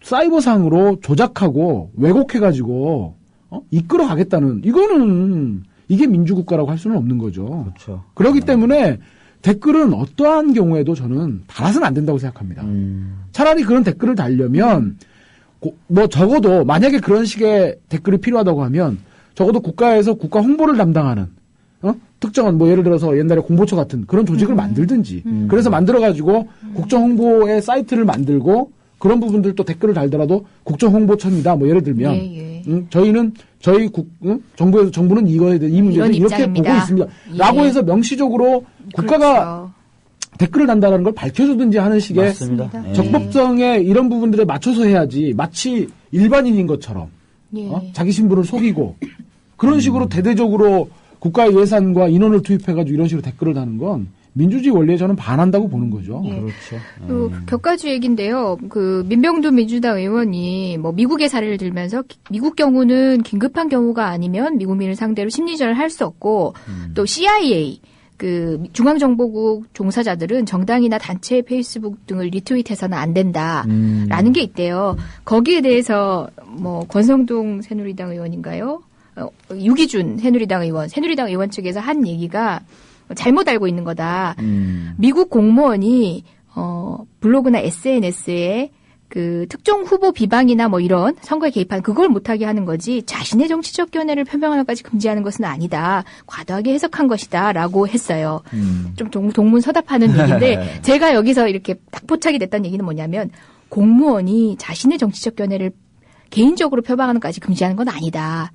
사이버상으로 조작하고 왜곡해가지고 이끌어가겠다는 이거는 이게 민주국가라고 할 수는 없는 거죠. 그렇죠. 그렇기 때문에 댓글은 어떠한 경우에도 저는 달아서는 안 된다고 생각합니다. 차라리 그런 댓글을 달려면 뭐 적어도 만약에 그런 식의 댓글이 필요하다고 하면 적어도 국가에서 국가 홍보를 담당하는 특정한 뭐 예를 들어서 옛날에 공보처 같은 그런 조직을 만들든지 그래서 만들어가지고 국정홍보의 사이트를 만들고 그런 부분들 또 댓글을 달더라도 국정홍보처입니다. 뭐 예를 들면 저희는 저희 정부는 이거에 대해 이 문제를 이렇게 보고 있습니다. 라고 해서 명시적으로 국가가 그렇죠. 댓글을 단다는 걸 밝혀주든지 하는 식의 맞습니다. 적법성에 이런 부분들에 맞춰서 해야지 마치 일반인인 것처럼 예. 자기 신분을 속이고 그런 식으로 대대적으로 국가의 예산과 인원을 투입해가지고 이런 식으로 댓글을 다는 건 민주주의 원리에 저는 반한다고 보는 거죠. 예. 그렇죠. 그 격가지 얘기인데요. 그 민병두 민주당 의원이 뭐 미국의 사례를 들면서 미국 경우는 긴급한 경우가 아니면 미국민을 상대로 심리전을 할 수 없고 또 CIA 그 중앙정보국 종사자들은 정당이나 단체의 페이스북 등을 리트윗해서는 안 된다라는 게 있대요. 거기에 대해서 뭐 권성동 새누리당 의원인가요? 유기준 새누리당 의원 측에서 한 얘기가 잘못 알고 있는 거다. 미국 공무원이 블로그나 SNS에 그 특정 후보 비방이나 뭐 이런 선거에 개입한 그걸 못하게 하는 거지 자신의 정치적 견해를 표명하는 것까지 금지하는 것은 아니다. 과도하게 해석한 것이다라고 했어요. 좀 동문서답하는 얘기인데 제가 여기서 이렇게 딱 포착이 됐던 얘기는 뭐냐면 공무원이 자신의 정치적 견해를 개인적으로 표방하는 것까지 금지하는 건 아니다.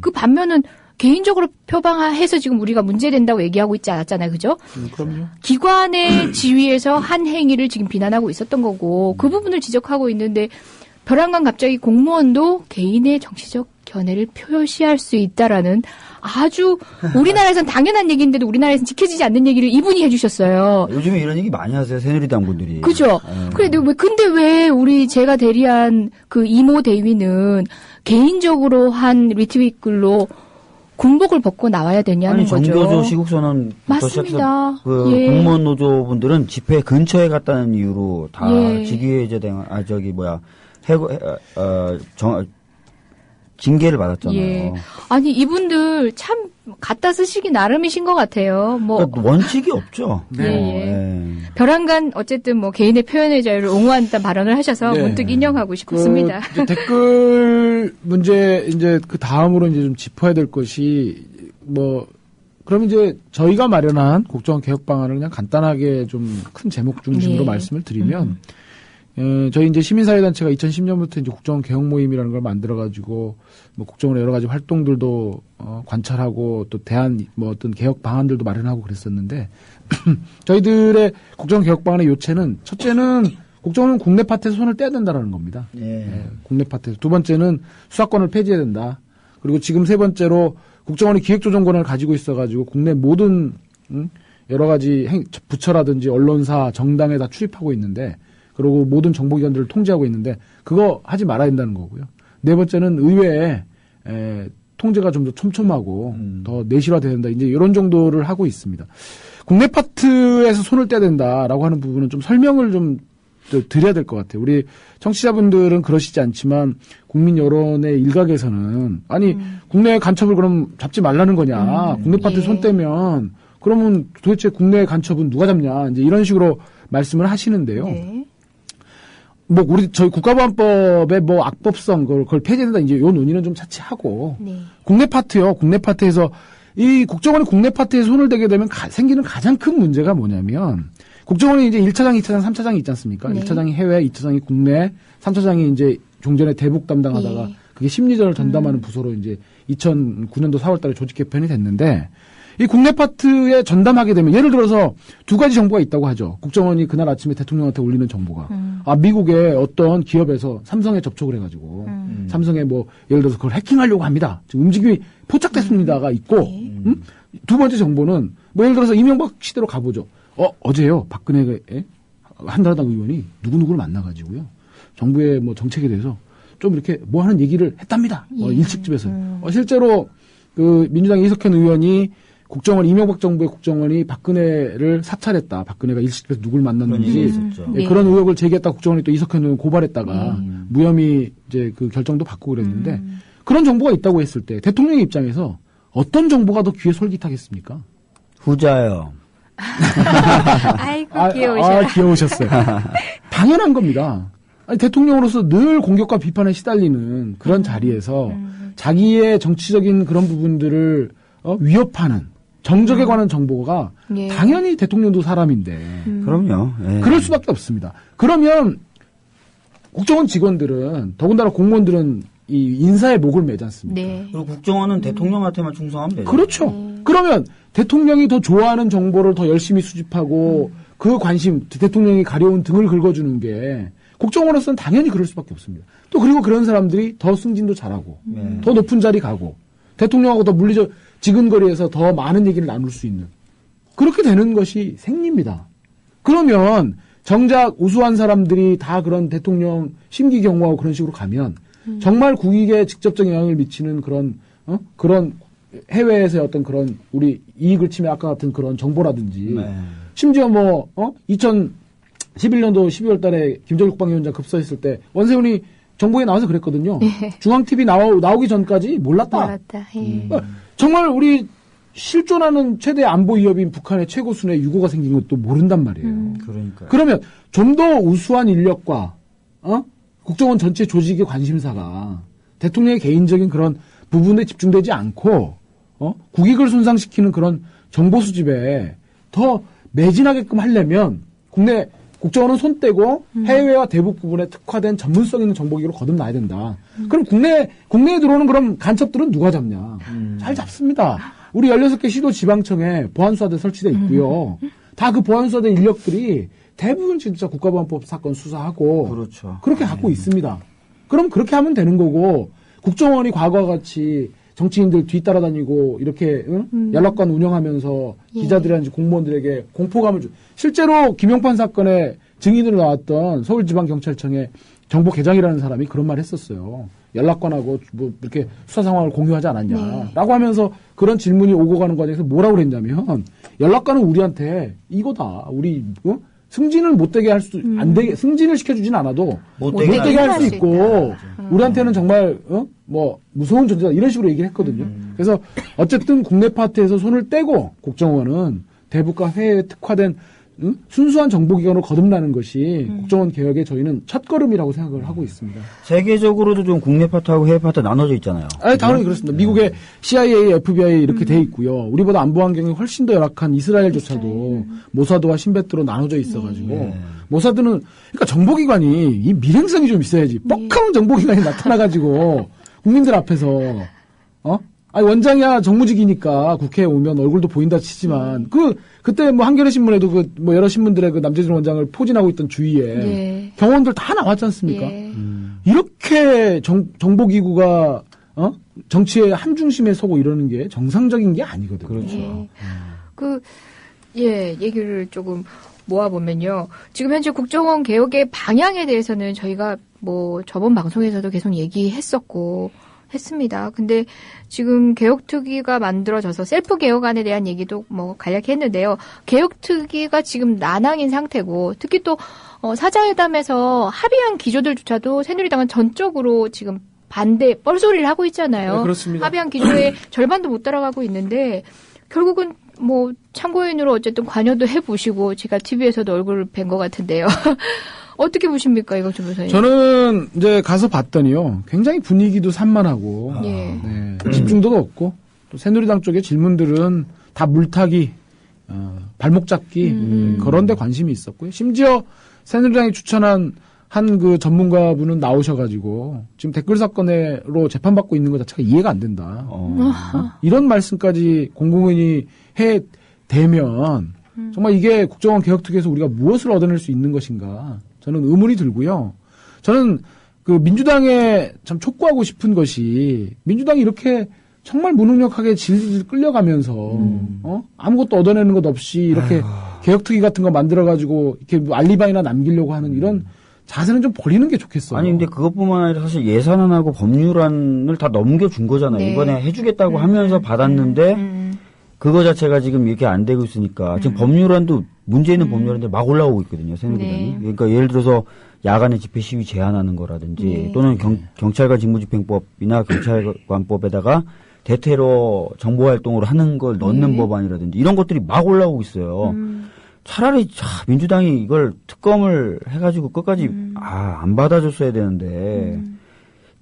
그 반면은 개인적으로 표방해서 지금 우리가 문제된다고 얘기하고 있지 않았잖아요. 그죠? 그럼요. 기관의 지위에서 한 행위를 지금 비난하고 있었던 거고 그 부분을 지적하고 있는데 벼랑간 갑자기 공무원도 개인의 정치적 견해를 표시할 수 있다라는 아주 우리나라에선 당연한 얘기인데도 우리나라에서는 지켜지지 않는 얘기를 이분이 해주셨어요. 요즘에 이런 얘기 많이 하세요. 새누리당 분들이. 그죠? 근데 왜 제가 대리한 그 이모 대위는 개인적으로 한 리트윗 글로 군복을 벗고 나와야 되냐는 아니, 거죠. 정교조 시국선언부터 맞습니다. 시작해서 그 예. 공무원 노조분들은 집회 근처에 갔다는 이유로 다 예. 직위해제된 징계를 받았잖아요. 예. 아니 이분들 참 갖다 쓰시기 나름이신 것 같아요. 뭐 그러니까 원칙이 없죠. 예, 예. 벼랑간 어쨌든 뭐 개인의 표현의 자유를 옹호한다는 발언을 하셔서 네. 문득 인용하고 싶습니다. 이제 댓글 문제 이제 그 다음으로 이제 좀 짚어야 될 것이 뭐 그럼 이제 저희가 마련한 국정원 개혁 방안을 그냥 간단하게 좀 큰 제목 중심으로 네. 말씀을 드리면 저희 이제 시민사회단체가 2010년부터 이제 국정원 개혁 모임이라는 걸 만들어가지고 뭐 국정원의 여러 가지 활동들도 관찰하고 또 대안 뭐 어떤 개혁 방안들도 마련하고 그랬었는데 저희들의 국정원 개혁 방안의 요체는 첫째는 국정원은 국내 파트에서 손을 떼야 된다라는 겁니다. 예. 국내 파트에서. 두 번째는 수사권을 폐지해야 된다. 그리고 지금 세 번째로 국정원이 기획조정권을 가지고 있어가지고 국내 모든 여러 가지 부처라든지 언론사, 정당에 다 출입하고 있는데 그리고 모든 정보기관들을 통제하고 있는데 그거 하지 말아야 된다는 거고요. 네 번째는 의회에 통제가 좀 더 촘촘하고 더 내실화돼야 된다. 이제 이런 정도를 하고 있습니다. 국내 파트에서 손을 떼야 된다라고 하는 부분은 좀 설명을 좀 드려야 될 것 같아요. 우리 청취자분들은 그러시지 않지만 국민 여론의 일각에서는 아니 국내 간첩을 그럼 잡지 말라는 거냐. 국내 파트에 예. 손 떼면 그러면 도대체 국내 간첩은 누가 잡냐. 이제 이런 식으로 말씀을 하시는데요. 네. 뭐 저희 국가보안법의 뭐 악법성 그걸 폐지된다 이제 요 논의는 좀 차치하고 네. 국내 파트요. 국내 파트에서 이 국정원이 국내 파트에 손을 대게 되면 생기는 가장 큰 문제가 뭐냐면 국정원이 이제 1차장, 2차장, 3차장이 있지 않습니까? 네. 1차장이 해외, 2차장이 국내, 3차장이 이제 종전에 대북 담당하다가 예. 그게 심리전을 전담하는 부서로 이제 2009년도 4월 달에 조직 개편이 됐는데 이 국내 파트에 전담하게 되면 예를 들어서 두 가지 정보가 있다고 하죠. 국정원이 그날 아침에 대통령한테 올리는 정보가 미국의 어떤 기업에서 삼성에 접촉을 해가지고 삼성에 뭐 예를 들어서 그걸 해킹하려고 합니다. 지금 움직임이 포착됐습니다가 있고 두 번째 정보는 뭐 예를 들어서 이명박 시대로 가보죠. 어제요 박근혜 한나라당 의원이 누구누구를 만나가지고요 정부의 뭐 정책에 대해서 좀 이렇게 뭐 하는 얘기를 했답니다. 일식집에서 실제로 그 민주당 이석현 의원이 국정원 이명박 정부의 국정원이 박근혜를 사찰했다. 박근혜가 일식집에서 누굴 만났는지 네. 그런 의혹을 제기했다. 국정원이 또 이석현 의원 고발했다가 무혐의 이제 그 결정도 받고 그랬는데 그런 정보가 있다고 했을 때 대통령의 입장에서 어떤 정보가 더 귀에 솔깃하겠습니까? 후자요. 아이고 귀여우셔. 귀여우셨어요. 당연한 겁니다. 아니, 대통령으로서 늘 공격과 비판에 시달리는 그런 자리에서 자기의 정치적인 그런 부분들을 위협하는 정적에 관한 정보가 예. 당연히 대통령도 사람인데 그럼요. 예. 그럴 수밖에 없습니다. 그러면 국정원 직원들은 더군다나 공무원들은 이 인사에 목을 매지 않습니까? 네. 그리고 국정원은 대통령한테만 충성하면 되죠. 그렇죠. 그러면 대통령이 더 좋아하는 정보를 더 열심히 수집하고 그 관심, 대통령이 가려운 등을 긁어주는 게 국정원으로서는 당연히 그럴 수밖에 없습니다. 또 그리고 그런 사람들이 더 승진도 잘하고 더 높은 자리 가고 대통령하고 더 물리적 지근거리에서 더 많은 얘기를 나눌 수 있는 그렇게 되는 것이 생립니다. 그러면 정작 우수한 사람들이 다 그런 대통령 심기 경호하고 그런 식으로 가면 정말 국익에 직접적 영향을 미치는 그런 해외에서의 어떤 그런 우리 이익을 침해 아까 같은 그런 정보라든지 심지어 2011년도 12월 달에 김정일 국방위원장 급서했을 때 원세훈이 정보에 나와서 그랬거든요. 중앙TV 나오기 전까지 몰랐다. 정말 우리 실존하는 최대 안보 위협인 북한의 최고 순회 유고가 생긴 것도 모른단 말이에요. 그러니까요. 그러면 좀 더 우수한 인력과 국정원 전체 조직의 관심사가 대통령의 개인적인 그런 부분에 집중되지 않고 국익을 손상시키는 그런 정보 수집에 더 매진하게끔 하려면 국내 국정원은 손 떼고 해외와 대북 부분에 특화된 전문성 있는 정보기로 거듭나야 된다. 그럼 국내에 들어오는 그런 간첩들은 누가 잡냐? 잘 잡습니다. 우리 16개 시도 지방청에 보안수사대 설치돼 있고요. 다 그 보안수사대 인력들이 대부분 진짜 국가보안법 사건 수사하고 그렇죠. 그렇게 갖고 있습니다. 그럼 그렇게 하면 되는 거고 국정원이 과거와 같이 정치인들 뒤따라다니고 이렇게 연락관 운영하면서 기자들이라든지 공무원들에게 공포감을 실제로 김용판 사건의 증인으로 나왔던 서울지방경찰청의 정보계장이라는 사람이 그런 말 했었어요. 연락관하고 뭐 이렇게 수사 상황을 공유하지 않았냐라고 하면서 그런 질문이 오고 가는 과정에서 뭐라고 그랬냐면 연락관은 우리한테 이거다. 우리 승진을 못되게 할 수 안 되게 승진을 시켜주진 않아도 못되게 할 수 있고 우리한테는 정말 무서운 존재다 이런 식으로 얘기를 했거든요. 그래서 어쨌든 국내 파트에서 손을 떼고 국정원은 대북과 해외에 특화된 순수한 정보기관으로 거듭나는 것이 국정원 개혁의 저희는 첫걸음이라고 생각을 하고 있습니다. 세계적으로도 좀 국내 파트하고 해외 파트 나눠져 있잖아요. 당연히 그렇습니다. 미국의 CIA, FBI 이렇게 돼 있고요. 우리보다 안보 환경이 훨씬 더 열악한 이스라엘조차도 모사드와 신베트로 나눠져 있어가지고 모사드는 그러니까 정보기관이 이 밀행성이 좀 있어야지 뻑하면 정보기관이 나타나가지고 국민들 앞에서 원장이야 정무직이니까 국회에 오면 얼굴도 보인다 치지만 그때 한겨레 신문에도 여러 신문들의 남재준 원장을 포진하고 있던 주위에 경원들 다 나왔지 않습니까? 이렇게 정보기구가 정치의 한중심에 서고 이러는 게 정상적인 게 아니거든요. 그렇죠. 얘기를 조금 모아보면요. 지금 현재 국정원 개혁의 방향에 대해서는 저희가 저번 방송에서도 계속 얘기했었고 했습니다. 근데 지금 개혁특위가 만들어져서 셀프 개혁안에 대한 얘기도 간략히 했는데요. 개혁특위가 지금 난항인 상태고 특히 또 사자회담에서 합의한 기조들조차도 새누리당은 전적으로 지금 반대 뻘소리를 하고 있잖아요. 네, 그렇습니다. 합의한 기조의 절반도 못 따라가고 있는데 결국은 참고인으로 어쨌든 관여도 해보시고 제가 TV에서도 얼굴을 뵌 것 같은데요. 어떻게 보십니까, 이광준 변호사님? 저는 이제 가서 봤더니요, 굉장히 분위기도 산만하고, 집중도도 없고, 또 새누리당 쪽의 질문들은 다 물타기, 발목 잡기, 그런 데 관심이 있었고요. 심지어 새누리당이 추천한 한 그 전문가분은 나오셔가지고, 지금 댓글 사건으로 재판받고 있는 것 자체가 이해가 안 된다. 이런 말씀까지 공공연히 대면, 정말 이게 국정원 개혁특위에서 우리가 무엇을 얻어낼 수 있는 것인가. 저는 의문이 들고요. 저는 그 민주당에 참 촉구하고 싶은 것이 민주당이 이렇게 정말 무능력하게 질질 끌려가면서 아무것도 얻어내는 것 없이 이렇게 개혁특위 같은 거 만들어가지고 이렇게 알리바이나 남기려고 하는 이런 자세는 좀 버리는 게 좋겠어요. 아니 근데 그것뿐만 아니라 사실 예산안하고 법률안을 다 넘겨준 거잖아요. 이번에 해주겠다고 하면서 받았는데 그거 자체가 지금 이렇게 안 되고 있으니까 지금 법률안도 문제 있는 법률안들 막 올라오고 있거든요. 새누리당이. 그러니까 예를 들어서 야간에 집회 시위 제한하는 거라든지 또는 경찰관 직무집행법이나 경찰관법에다가 대테러 정보활동으로 하는 걸 넣는 법안이라든지 이런 것들이 막 올라오고 있어요. 차라리 민주당이 이걸 특검을 해가지고 끝까지 안 받아줬어야 되는데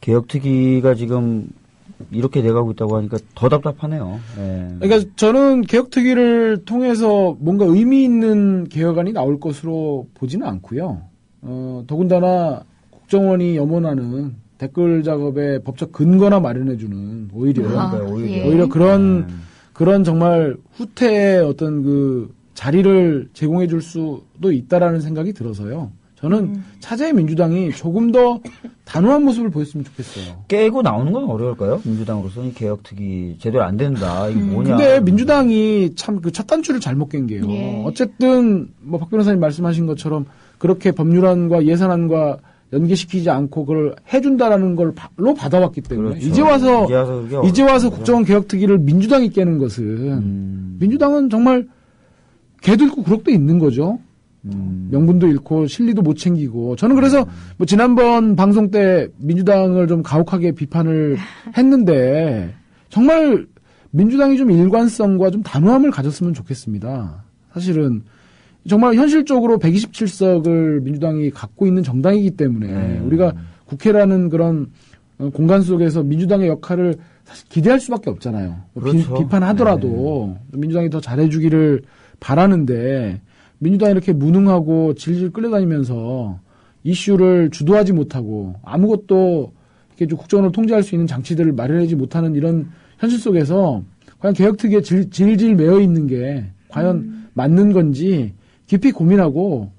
개혁특위가 지금 이렇게 돼가고 있다고 하니까 더 답답하네요. 그러니까 저는 개혁특위를 통해서 뭔가 의미 있는 개혁안이 나올 것으로 보지는 않고요. 더군다나 국정원이 염원하는 댓글 작업의 법적 근거나 마련해주는 오히려 그런 정말 후퇴의 어떤 그 자리를 제공해줄 수도 있다라는 생각이 들어서요. 저는 차제의 민주당이 조금 더 단호한 모습을 보였으면 좋겠어요. 깨고 나오는 건 어려울까요? 민주당으로서는 개혁특위 제대로 안 된다. 이게 뭐냐. 근데 민주당이 참 그 첫 단추를 잘못 깬 게요. 예. 어쨌든 뭐 박 변호사님 말씀하신 것처럼 그렇게 법률안과 예산안과 연계시키지 않고 그걸 해준다라는 걸로 받아왔기 때문에 그렇죠. 이제 와서 국정원 개혁특위를 민주당이 깨는 것은 민주당은 정말 개도 잃고 구럭도 있는 거죠. 명분도 잃고 실리도 못 챙기고 저는 그래서 뭐 지난번 방송 때 민주당을 좀 가혹하게 비판을 했는데 정말 민주당이 좀 일관성과 좀 단호함을 가졌으면 좋겠습니다. 사실은 정말 현실적으로 127석을 민주당이 갖고 있는 정당이기 때문에 우리가 국회라는 그런 공간 속에서 민주당의 역할을 사실 기대할 수밖에 없잖아요. 그렇죠. 비판하더라도 민주당이 더 잘해주기를 바라는데 민주당이 이렇게 무능하고 질질 끌려다니면서 이슈를 주도하지 못하고 아무것도 이렇게 좀 국정원을 통제할 수 있는 장치들을 마련하지 못하는 이런 현실 속에서 과연 개혁특위에 질질 매여 있는 게 과연 맞는 건지 깊이 고민하고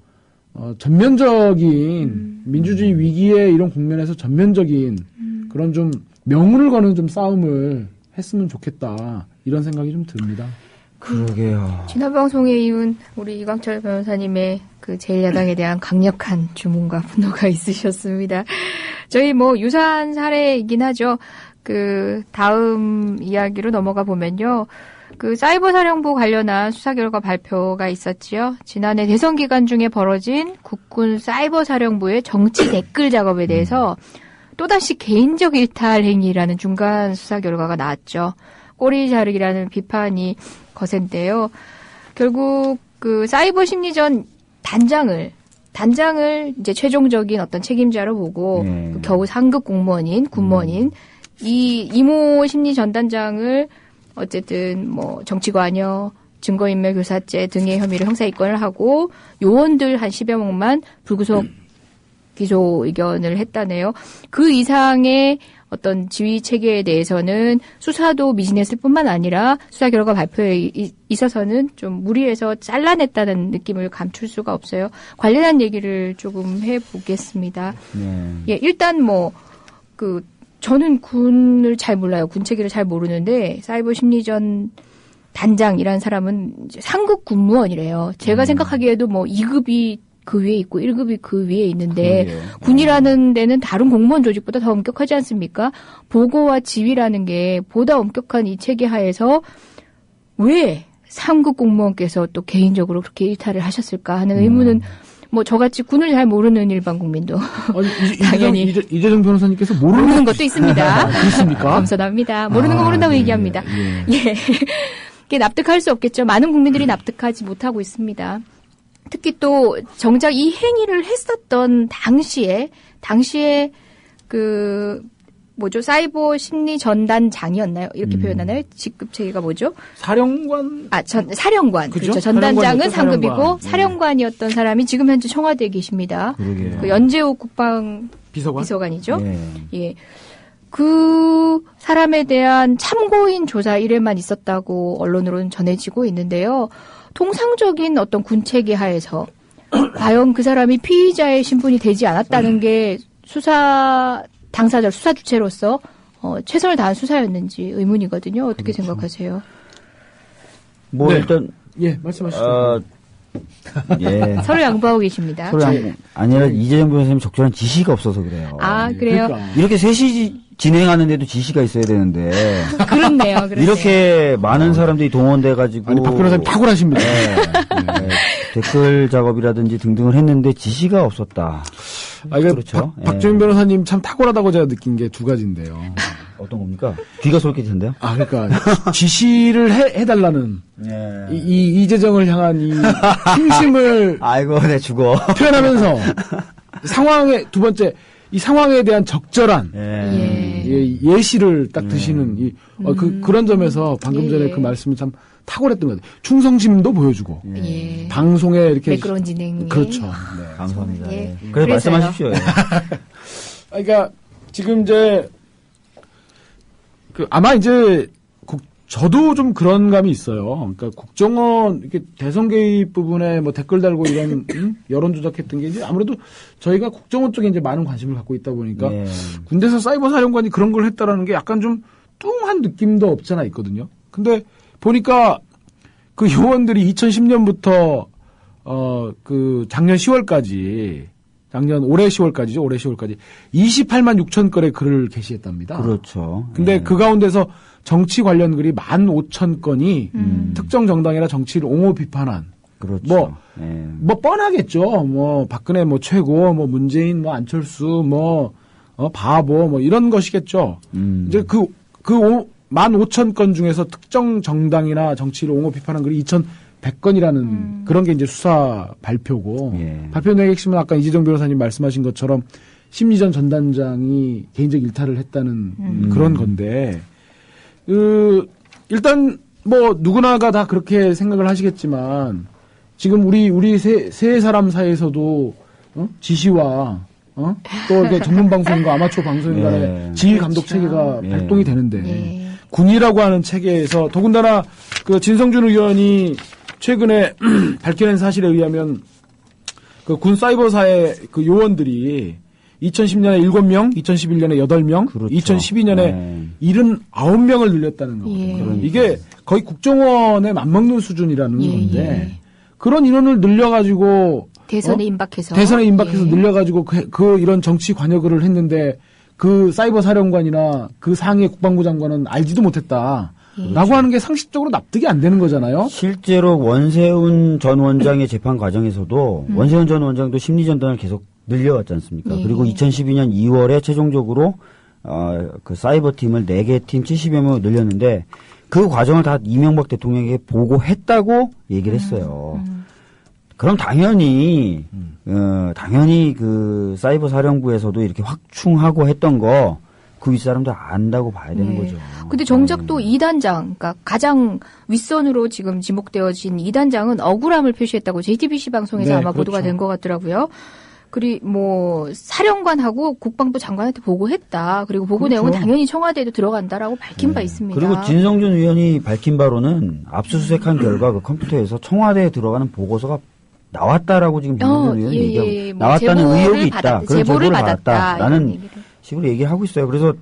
전면적인 민주주의 위기의 이런 국면에서 전면적인 그런 좀 명운을 거는 좀 싸움을 했으면 좋겠다 이런 생각이 좀 듭니다. 그러게요. 지난 방송에 이은 우리 이광철 변호사님의 그 제1야당에 대한 강력한 주문과 분노가 있으셨습니다. 저희 뭐 유사한 사례이긴 하죠. 그 다음 이야기로 넘어가 보면요. 그 사이버 사령부 관련한 수사 결과 발표가 있었지요. 지난해 대선 기간 중에 벌어진 국군 사이버 사령부의 정치 댓글 작업에 대해서 또다시 개인적 일탈 행위라는 중간 수사 결과가 나왔죠. 꼬리 자르기라는 비판이 거센데요. 결국 그 사이버 심리전 단장을 이제 최종적인 어떤 책임자로 보고 겨우 상급 공무원인 군무원인 이 이모 심리 전단장을 어쨌든 뭐 정치관여, 증거인멸 교사죄 등의 혐의로 형사 입건을 하고 요원들 한 10여 명만 불구속 기소 의견을 했다네요. 그 이상의 어떤 지휘 체계에 대해서는 수사도 미진했을 뿐만 아니라 수사 결과 발표에 있어서는 좀 무리해서 잘라냈다는 느낌을 감출 수가 없어요. 관련한 얘기를 조금 해보겠습니다. 예, 일단 저는 군을 잘 몰라요. 군 체계를 잘 모르는데 사이버 심리전 단장이라는 사람은 이제 상급 군무원이래요. 제가 생각하기에도 2급이 그 위에 있고 1급이 그 위에 있는데 군이라는 데는 다른 공무원 조직보다 더 엄격하지 않습니까? 보고와 지휘라는 게 보다 엄격한 이 체계 하에서 왜 상급 공무원께서 또 개인적으로 그렇게 일탈을 하셨을까 하는 의문은 저같이 군을 잘 모르는 일반 국민도 당연히 이재정 변호사님께서 모르는 것도 있습니다. 그렇습니까? 겸손합니다. 모르는 거 모른다고 얘기합니다. 예. 이게 납득할 수 없겠죠. 많은 국민들이 납득하지 못하고 있습니다. 특히 또 정작 이 행위를 했었던 당시에 사이버 심리 전단장이었나요? 이렇게 표현하나요? 직급 체계가 뭐죠? 사령관. 사령관. 그죠? 그렇죠. 전단장은 사령관. 상급이고 사령관이었던 사람이 지금 현재 청와대에 계십니다. 그러게요. 그 연재욱 국방 비서관이죠. 예. 그 사람에 대한 참고인 조사 1회만 있었다고 언론으로는 전해지고 있는데요. 통상적인 어떤 군체계 하에서 과연 그 사람이 피의자의 신분이 되지 않았다는 게 수사 당사자, 수사 주체로서 최선을 다한 수사였는지 의문이거든요. 어떻게 생각하세요? 일단 말씀하시죠. 서로 양보하고 계십니다. 아니라 이재정 변호사님 적절한 지시가 없어서 그래요. 아, 그래요? 그러니까. 이렇게 셋이 진행하는데도 지시가 있어야 되는데. 그렇네요. 이렇게 많은 사람들이 동원돼가지고. 아니, 박 변호사님 탁월하십니다. 댓글 작업이라든지 등등을 했는데 지시가 없었다. 그렇죠. 박주민 변호사님 참 탁월하다고 제가 느낀 게 두 가지인데요. 어떤 겁니까? 귀가 솔깃한데요? 그러니까 지시를 해달라는 이재정을 향한 이 힘심을 아이고, 내 죽어. 표현하면서 두 번째 이 상황에 대한 적절한 예시를 딱 드시는 그런 점에서 방금 전에 그 말씀이 참 탁월했던 것 같아요. 충성심도 보여주고 방송에 이렇게 매끄러운 진행. 그렇죠. 감사합니다. 그래서 그래서요. 말씀하십시오. 그러니까 지금 이제 아마 이제 저도 좀 그런 감이 있어요. 그러니까 국정원 이렇게 대선 개입 부분에 뭐 댓글 달고 이런 여론 조작했던 게 이제 아무래도 저희가 국정원 쪽에 이제 많은 관심을 갖고 있다 보니까 네. 군대에서 사이버 사령관이 그런 걸 했다라는 게 약간 좀 뚱한 느낌도 없잖아 있거든요. 근데 보니까 그 요원들이 2010년부터 그 작년 10월까지 올해 10월까지죠. 올해 10월까지 28만 6천 건의 글을 게시했답니다. 그렇죠. 근데 예. 그 가운데서 정치 관련 글이 15,000건이 특정 정당이나 정치를 옹호 비판한 그렇죠. 뭐 뻔하겠죠. 뭐 박근혜 뭐 최고, 뭐 문재인, 뭐 안철수, 뭐 바보, 뭐 이런 것이겠죠. 이제 그 15,000건 중에서 특정 정당이나 정치를 옹호 비판한 글이 2,100건이라는 그런 게 이제 수사 발표고 예. 발표 내용의 핵심은 아까 이재정 변호사님 말씀하신 것처럼 심리전 전단장이 개인적 일탈을 했다는 그런 건데 일단 뭐 누구나가 다 그렇게 생각을 하시겠지만 지금 우리 세 사람 사이에서도 지시와 또 이렇게 전문 방송인과 아마추어 방송인 간의 예. 지휘 감독 그렇죠. 체계가 예. 발동이 되는데 예. 군이라고 하는 체계에서 더군다나 그 진성준 의원이 최근에 밝혀낸 사실에 의하면 그 군 사이버사의 그 요원들이 2010년에 7명, 2011년에 8명, 그렇죠. 2012년에 네. 79명을 늘렸다는 거거든요. 예. 이게 거의 국정원에 맞먹는 수준이라는 예, 건데 예. 그런 인원을 늘려가지고 대선에 임박해서 예. 늘려가지고 그 이런 정치 관여글을 했는데 그 사이버 사령관이나 그 상해 국방부 장관은 알지도 못했다. 라고 하는 게 상식적으로 납득이 안 되는 거잖아요. 실제로 원세훈 전 원장의 재판 과정에서도 원세훈 전 원장도 심리전단을 계속 늘려왔지 않습니까? 예. 그리고 2012년 2월에 최종적으로 그 사이버 팀을 4개 팀 70여 명을 늘렸는데 그 과정을 다 이명박 대통령에게 보고했다고 얘기를 했어요. 그럼 당연히 그 사이버 사령부에서도 이렇게 확충하고 했던 거 그 윗사람도 안다고 봐야 되는 네. 거죠. 근데 정작 또 2단장, 그러니까 가장 윗선으로 지금 지목되어진 2단장은 억울함을 표시했다고 JTBC 방송에서 네, 아마 그렇죠. 보도가 된 것 같더라고요. 그리고 뭐 사령관하고 국방부 장관한테 보고했다. 그리고 보고 그렇죠. 내용은 당연히 청와대에도 들어간다라고 밝힌 바 있습니다. 그리고 진성준 의원이 밝힌 바로는 압수수색한 결과 그 컴퓨터에서 청와대에 들어가는 보고서가 나왔다라고 지금 진성준 의원이 얘기하고 뭐 나왔다는 제보를 의혹이 있다. 받았다. 그런 제보를 이런 받았다라는 얘기를. 식으로 얘기를 하고 있어요. 그래서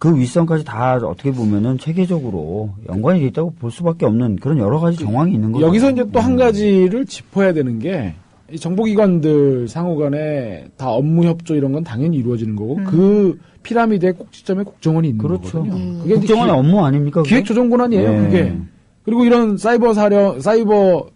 그 윗선까지 다 어떻게 보면은 체계적으로 연관이 돼 있다고 볼 수밖에 없는 그런 여러 가지 정황이 있는 거죠. 여기서 이제 또 한 가지를 짚어야 되는 게 이 정보기관들 상호간에 다 업무 협조 이런 건 당연히 이루어지는 거고 그 피라미드의 꼭지점에 국정원이 있는 그렇죠. 거거든요. 그게 이제 국정원의 업무 아닙니까? 그게? 기획조정권한이에요. 네. 그게. 그리고 이런 사이버 뭐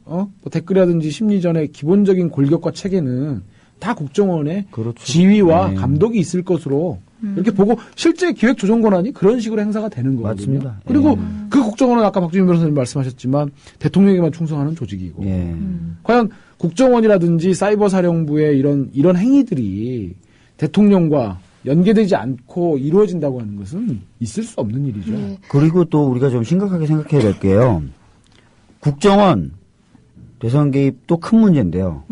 댓글이라든지 심리전의 기본적인 골격과 체계는 다 국정원의 그렇죠. 지휘와 네. 감독이 있을 것으로 이렇게 보고 실제 기획조정권한이 그런 식으로 행사가 되는 거거든요. 맞습니다. 그리고 예. 그 국정원은 아까 박주민 변호사님 말씀하셨지만 대통령에게만 충성하는 조직이고 예. 과연 국정원이라든지 사이버 사령부의 이런 행위들이 대통령과 연계되지 않고 이루어진다고 하는 것은 있을 수 없는 일이죠. 네. 그리고 또 우리가 좀 심각하게 생각해야 될 게요. 국정원 대선 개입도 큰 문제인데요.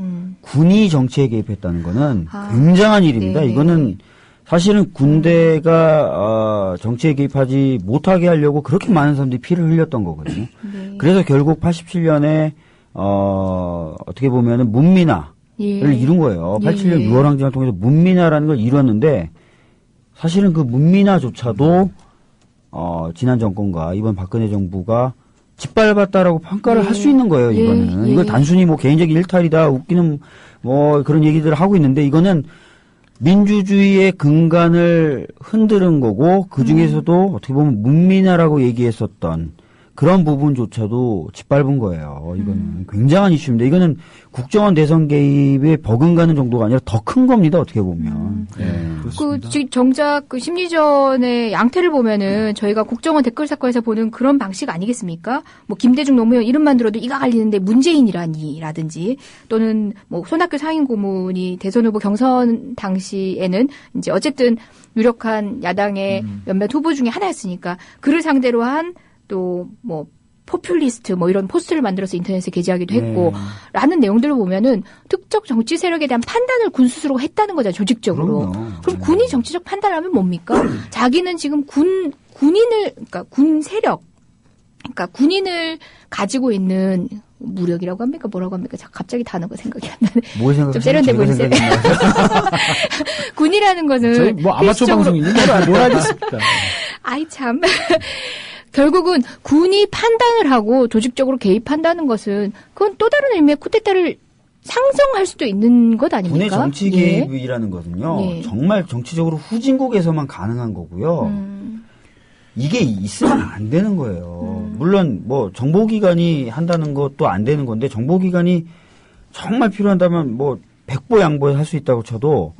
군이 정치에 개입했다는 거는 굉장한 일입니다. 네네. 이거는 사실은 군대가 정치에 개입하지 못하게 하려고 그렇게 많은 사람들이 피를 흘렸던 거거든요. 네. 그래서 결국 87년에 어떻게 보면은 문민화를 예. 이룬 거예요. 87년 예. 6월 항쟁을 통해서 문민화라는 걸 이뤘는데 사실은 그 문민화조차도 지난 정권과 이번 박근혜 정부가 짓밟았다라고 평가를 예. 할 수 있는 거예요, 이거는. 예. 이걸 단순히 뭐 개인적인 일탈이다, 웃기는 뭐 그런 얘기들을 하고 있는데 이거는 민주주의의 근간을 흔드는 거고 그 중에서도 어떻게 보면 문민화라고 얘기했었던 그런 부분조차도 짓밟은 거예요. 이거는 굉장한 이슈입니다. 이거는 국정원 대선 개입에 버금가는 정도가 아니라 더 큰 겁니다. 어떻게 보면. 지금 정작 그 심리전의 양태를 보면은 저희가 국정원 댓글 사건에서 보는 그런 방식 아니겠습니까? 뭐 김대중 노무현 이름만 들어도 이가 갈리는데 문재인이라니라든지 또는 뭐 손학규 상임고문이 대선 후보 경선 당시에는 이제 어쨌든 유력한 야당의 몇몇 후보 중에 하나였으니까 그를 상대로 한 또 뭐 포퓰리스트 뭐 이런 포스트를 만들어서 인터넷에 게재하기도 했고 라는 내용들을 보면은 특정 정치 세력에 대한 판단을 군 스스로가 했다는 거잖아요. 조직적으로. 그럼 군이 정치적 판단을 하면 뭡니까? 자기는 지금 군인을 그러니까 군 세력 그러니까 군인을 가지고 있는 무력이라고 합니까? 뭐라고 합니까? 갑자기 단어가 생각이 안 나네. 뭘 생각하세요? 좀 세련돼 보이세요? 군이라는 것은 저희 뭐 아마추어 방송이니 뭘 하겠습니까? 아이 참. 결국은 군이 판단을 하고 조직적으로 개입한다는 것은 그건 또 다른 의미의 쿠데타를 상정할 수도 있는 것 아닙니까? 군의 정치 개입이라는 것은요. 정말 정치적으로 후진국에서만 가능한 거고요. 이게 있으면 안 되는 거예요. 물론 뭐 정보기관이 한다는 것도 안 되는 건데 정보기관이 정말 필요한다면 뭐 백보양보 할 수 있다고 쳐도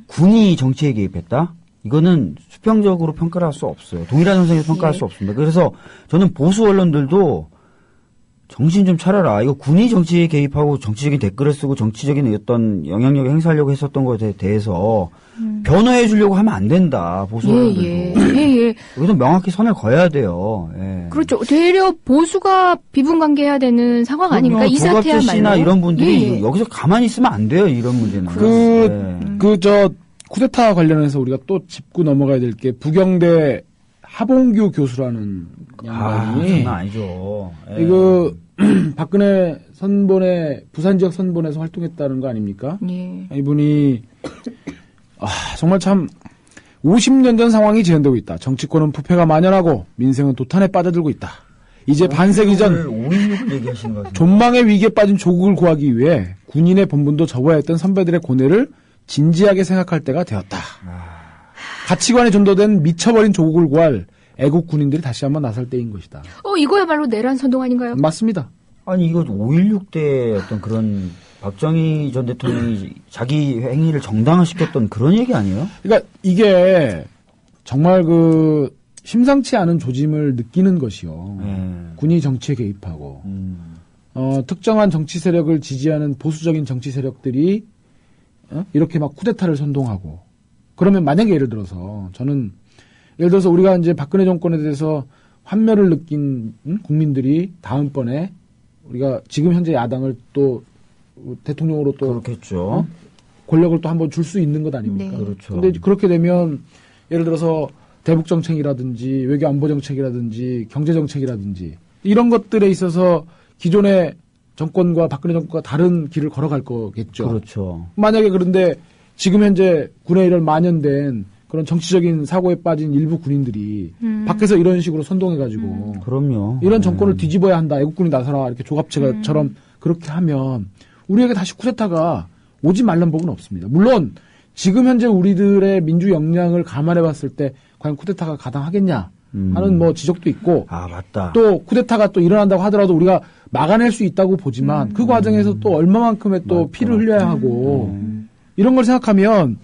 군이 정치에 개입했다? 이거는 수평적으로 평가를 할 수 없어요. 동일한 선상에서 평가할 수 없습니다. 그래서 저는 보수 언론들도 정신 좀 차려라. 이거 군이 정치에 개입하고 정치적인 댓글을 쓰고 정치적인 어떤 영향력을 행사하려고 했었던 것에 대해서 변호해 주려고 하면 안 된다. 보수 언론들도. 여기서 명확히 선을 그어야 돼요. 예. 그렇죠. 되려 보수가 비분관계해야 되는 상황 아닙니까? 이 사태야말로. 조갑재 씨나 이런 분들이 여기서 가만히 있으면 안 돼요. 이런 문제는. 쿠데타 관련해서 우리가 또 짚고 넘어가야 될 게 부경대 하봉규 교수라는 양반이 장난 아니죠. 이거 박근혜 선본에 부산 지역 선본에서 활동했다는 거 아닙니까? 이분이 정말 참 50년 전 상황이 재현되고 있다. 정치권은 부패가 만연하고 민생은 도탄에 빠져들고 있다. 이제 반세기 전 5.16을 얘기하시는 것 같아요. 존망의 위기에 빠진 조국을 구하기 위해 군인의 본분도 접어야 했던 선배들의 고뇌를 진지하게 생각할 때가 되었다. 가치관이 전도된 미쳐버린 조국을 구할 애국 군인들이 다시 한번 나설 때인 것이다. 이거야말로 내란 선동 아닌가요? 맞습니다. 아니 이거 5.16 때 어떤 그런 박정희 전 대통령이 자기 행위를 정당화시켰던 그런 얘기 아니에요? 그러니까 이게 정말 심상치 않은 조짐을 느끼는 것이요. 군이 정치에 개입하고 특정한 정치 세력을 지지하는 보수적인 정치 세력들이 이렇게 막 쿠데타를 선동하고 그러면 만약에 예를 들어서 우리가 이제 박근혜 정권에 대해서 환멸을 느낀 국민들이 다음번에 우리가 지금 현재 야당을 또 대통령으로 또 그렇겠죠. 권력을 또 한번 줄 수 있는 것 아닙니까? 그렇죠. 근데 그렇게 되면 예를 들어서 대북 정책이라든지 외교 안보 정책이라든지 경제 정책이라든지 이런 것들에 있어서 기존의 정권과 박근혜 정권과 다른 길을 걸어갈 거겠죠. 그렇죠. 만약에 그런데 지금 현재 군에 이런 만연된 그런 정치적인 사고에 빠진 일부 군인들이 밖에서 이런 식으로 선동해가지고 그럼요. 이런 정권을 뒤집어야 한다. 애국군이 나서라. 이렇게 조갑제가처럼 그렇게 하면 우리에게 다시 쿠데타가 오지 말란 법은 없습니다. 물론 지금 현재 우리들의 민주 역량을 감안해 봤을 때 과연 쿠데타가 가당하겠냐 하는 뭐 지적도 있고 맞다. 또 쿠데타가 또 일어난다고 하더라도 우리가 막아낼 수 있다고 보지만 그 과정에서 또 얼마만큼의 또 피를 흘려야 하고 이런 걸 생각하면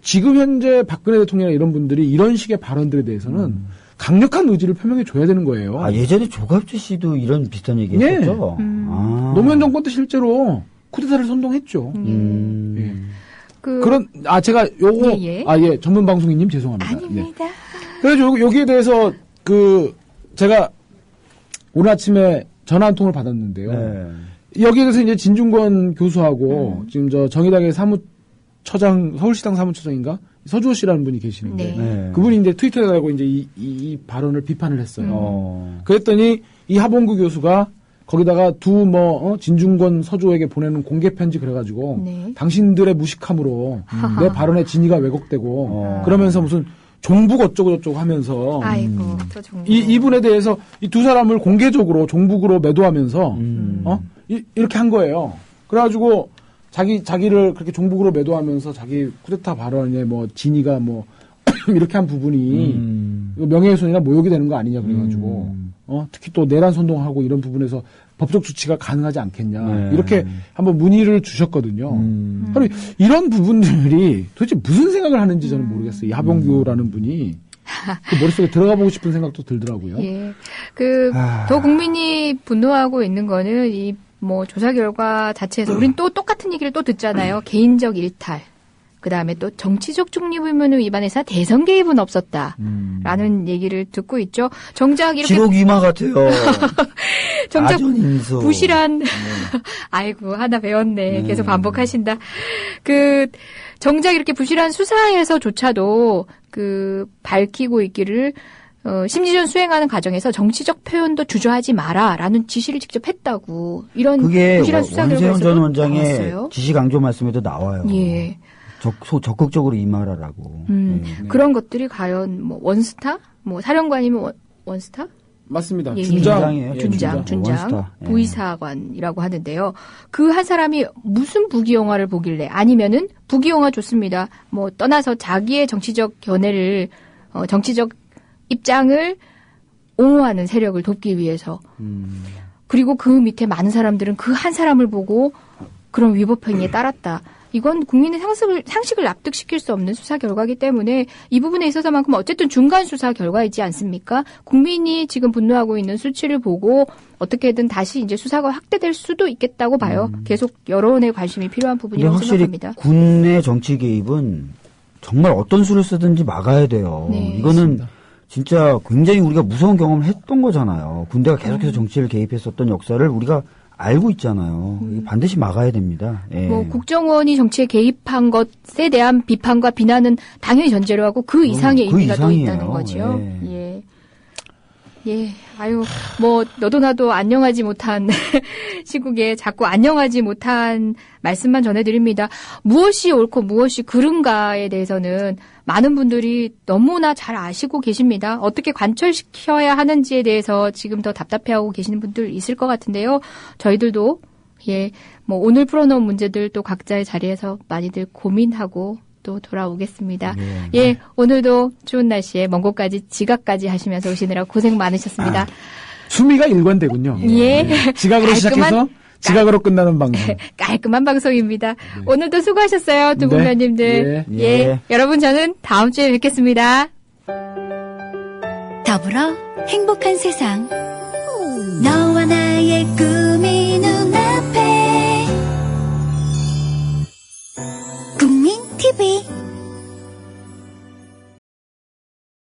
지금 현재 박근혜 대통령이나 이런 분들이 이런 식의 발언들에 대해서는 강력한 의지를 표명해 줘야 되는 거예요. 예전에 조갑재 씨도 이런 비슷한 얘기 했었죠? 노무현 정권 때 실제로 쿠데타를 선동했죠. 제가 요거 전문 방송인님 죄송합니다. 아닙니다. 그래서 여기에 대해서 제가 오늘 아침에 전화 한 통을 받았는데요. 여기에 대해서 이제 진중권 교수하고 지금 정의당의 사무처장 서울시당 사무처장인가 서주호 씨라는 분이 계시는데 그분이 이제 트위터에 달고 이제 이 발언을 비판을 했어요. 그랬더니 이 하봉구 교수가 거기다가 진중권 서주호에게 보내는 공개 편지 그래가지고 당신들의 무식함으로 내 발언의 진위가 왜곡되고 그러면서 무슨 종북 어쩌고 저쩌고 하면서 또 종북. 이분에 대해서 이 두 사람을 공개적으로 종북으로 매도하면서 이렇게 한 거예요. 그래가지고 자기를 그렇게 종북으로 매도하면서 자기 쿠데타 발언의 뭐 진위가 뭐 이렇게 한 부분이 명예훼손이나 모욕이 되는 거 아니냐 그래가지고 특히 또 내란 선동하고 이런 부분에서 법적 조치가 가능하지 않겠냐 이렇게 한번 문의를 주셨거든요. 아니, 이런 부분들이 도대체 무슨 생각을 하는지 저는 모르겠어요. 이 하봉규라는 분이 그 머릿속에 들어가 보고 싶은 생각도 들더라고요. 더 국민이 분노하고 있는 거는 이 조사 결과 자체에서 우린 또 똑같은 얘기를 또 듣잖아요. 개인적 일탈. 그다음에 또 정치적 중립 의무를 위반해서 대선 개입은 없었다라는 얘기를 듣고 있죠. 정작 이렇게 지옥 위마 같아요. 정작 아전인수. 부실한 아이고 하나 배웠네. 계속 반복하신다. 그 정작 이렇게 부실한 수사에서조차도 그 밝히고 있기를 심리전 수행하는 과정에서 정치적 표현도 주저하지 마라라는 지시를 직접 했다고. 이런 그게 부실한 수사 원세훈 전 결과에서도 원장의 나왔어요. 지시 강조 말씀에도 나와요. 예. 적극적으로 임하라라고. 네. 그런 것들이 과연 뭐 원스타? 뭐 사령관이면 원스타? 맞습니다. 예, 준장이에요. 준장, 원스타. 예. 부의사관이라고 하는데요. 그 한 사람이 무슨 부귀 영화를 보길래 아니면은 부귀 영화 좋습니다. 뭐 떠나서 자기의 정치적 견해를 정치적 입장을 옹호하는 세력을 돕기 위해서 그리고 그 밑에 많은 사람들은 그 한 사람을 보고 그런 위법 행위에 따랐다. 이건 국민의 상식을 납득시킬 수 없는 수사 결과이기 때문에 이 부분에 있어서만큼 어쨌든 중간 수사 결과이지 않습니까? 국민이 지금 분노하고 있는 수치를 보고 어떻게든 다시 이제 수사가 확대될 수도 있겠다고 봐요. 계속 여론의 관심이 필요한 부분이라고 확실히 생각합니다. 군의 정치 개입은 정말 어떤 수를 쓰든지 막아야 돼요. 네, 이거는 맞습니다. 진짜 굉장히 우리가 무서운 경험을 했던 거잖아요. 군대가 계속해서 정치를 개입했었던 역사를 우리가 알고 있잖아요. 이거 반드시 막아야 됩니다. 예. 뭐 국정원이 정치에 개입한 것에 대한 비판과 비난은 당연히 전제로 하고 그 이상의 그 의미가 또 이상이에요. 있다는 거죠. 예. 예. 예. 아유, 뭐 너도 나도 안녕하지 못한 시국에 자꾸 안녕하지 못한 말씀만 전해드립니다. 무엇이 옳고 무엇이 그른가에 대해서는 많은 분들이 너무나 잘 아시고 계십니다. 어떻게 관철시켜야 하는지에 대해서 지금 더 답답해하고 계시는 분들 있을 것 같은데요. 저희들도 예, 뭐 오늘 풀어놓은 문제들 또 각자의 자리에서 많이들 고민하고 또 돌아오겠습니다. 예, 오늘도 추운 날씨에 먼 곳까지 지각까지 하시면서 오시느라 고생 많으셨습니다. 수미가 일관되군요. 예. 지각으로 깔끔한- 시작해서 지각으로 끝나는 방송. 깔끔한 방송입니다. 오늘도 수고하셨어요, 두 분 네. 변님들. 예. 예. 여러분 저는 다음 주에 뵙겠습니다. 더불어 행복한 세상. 너와 나의 꿈이 눈앞에. 국민 TV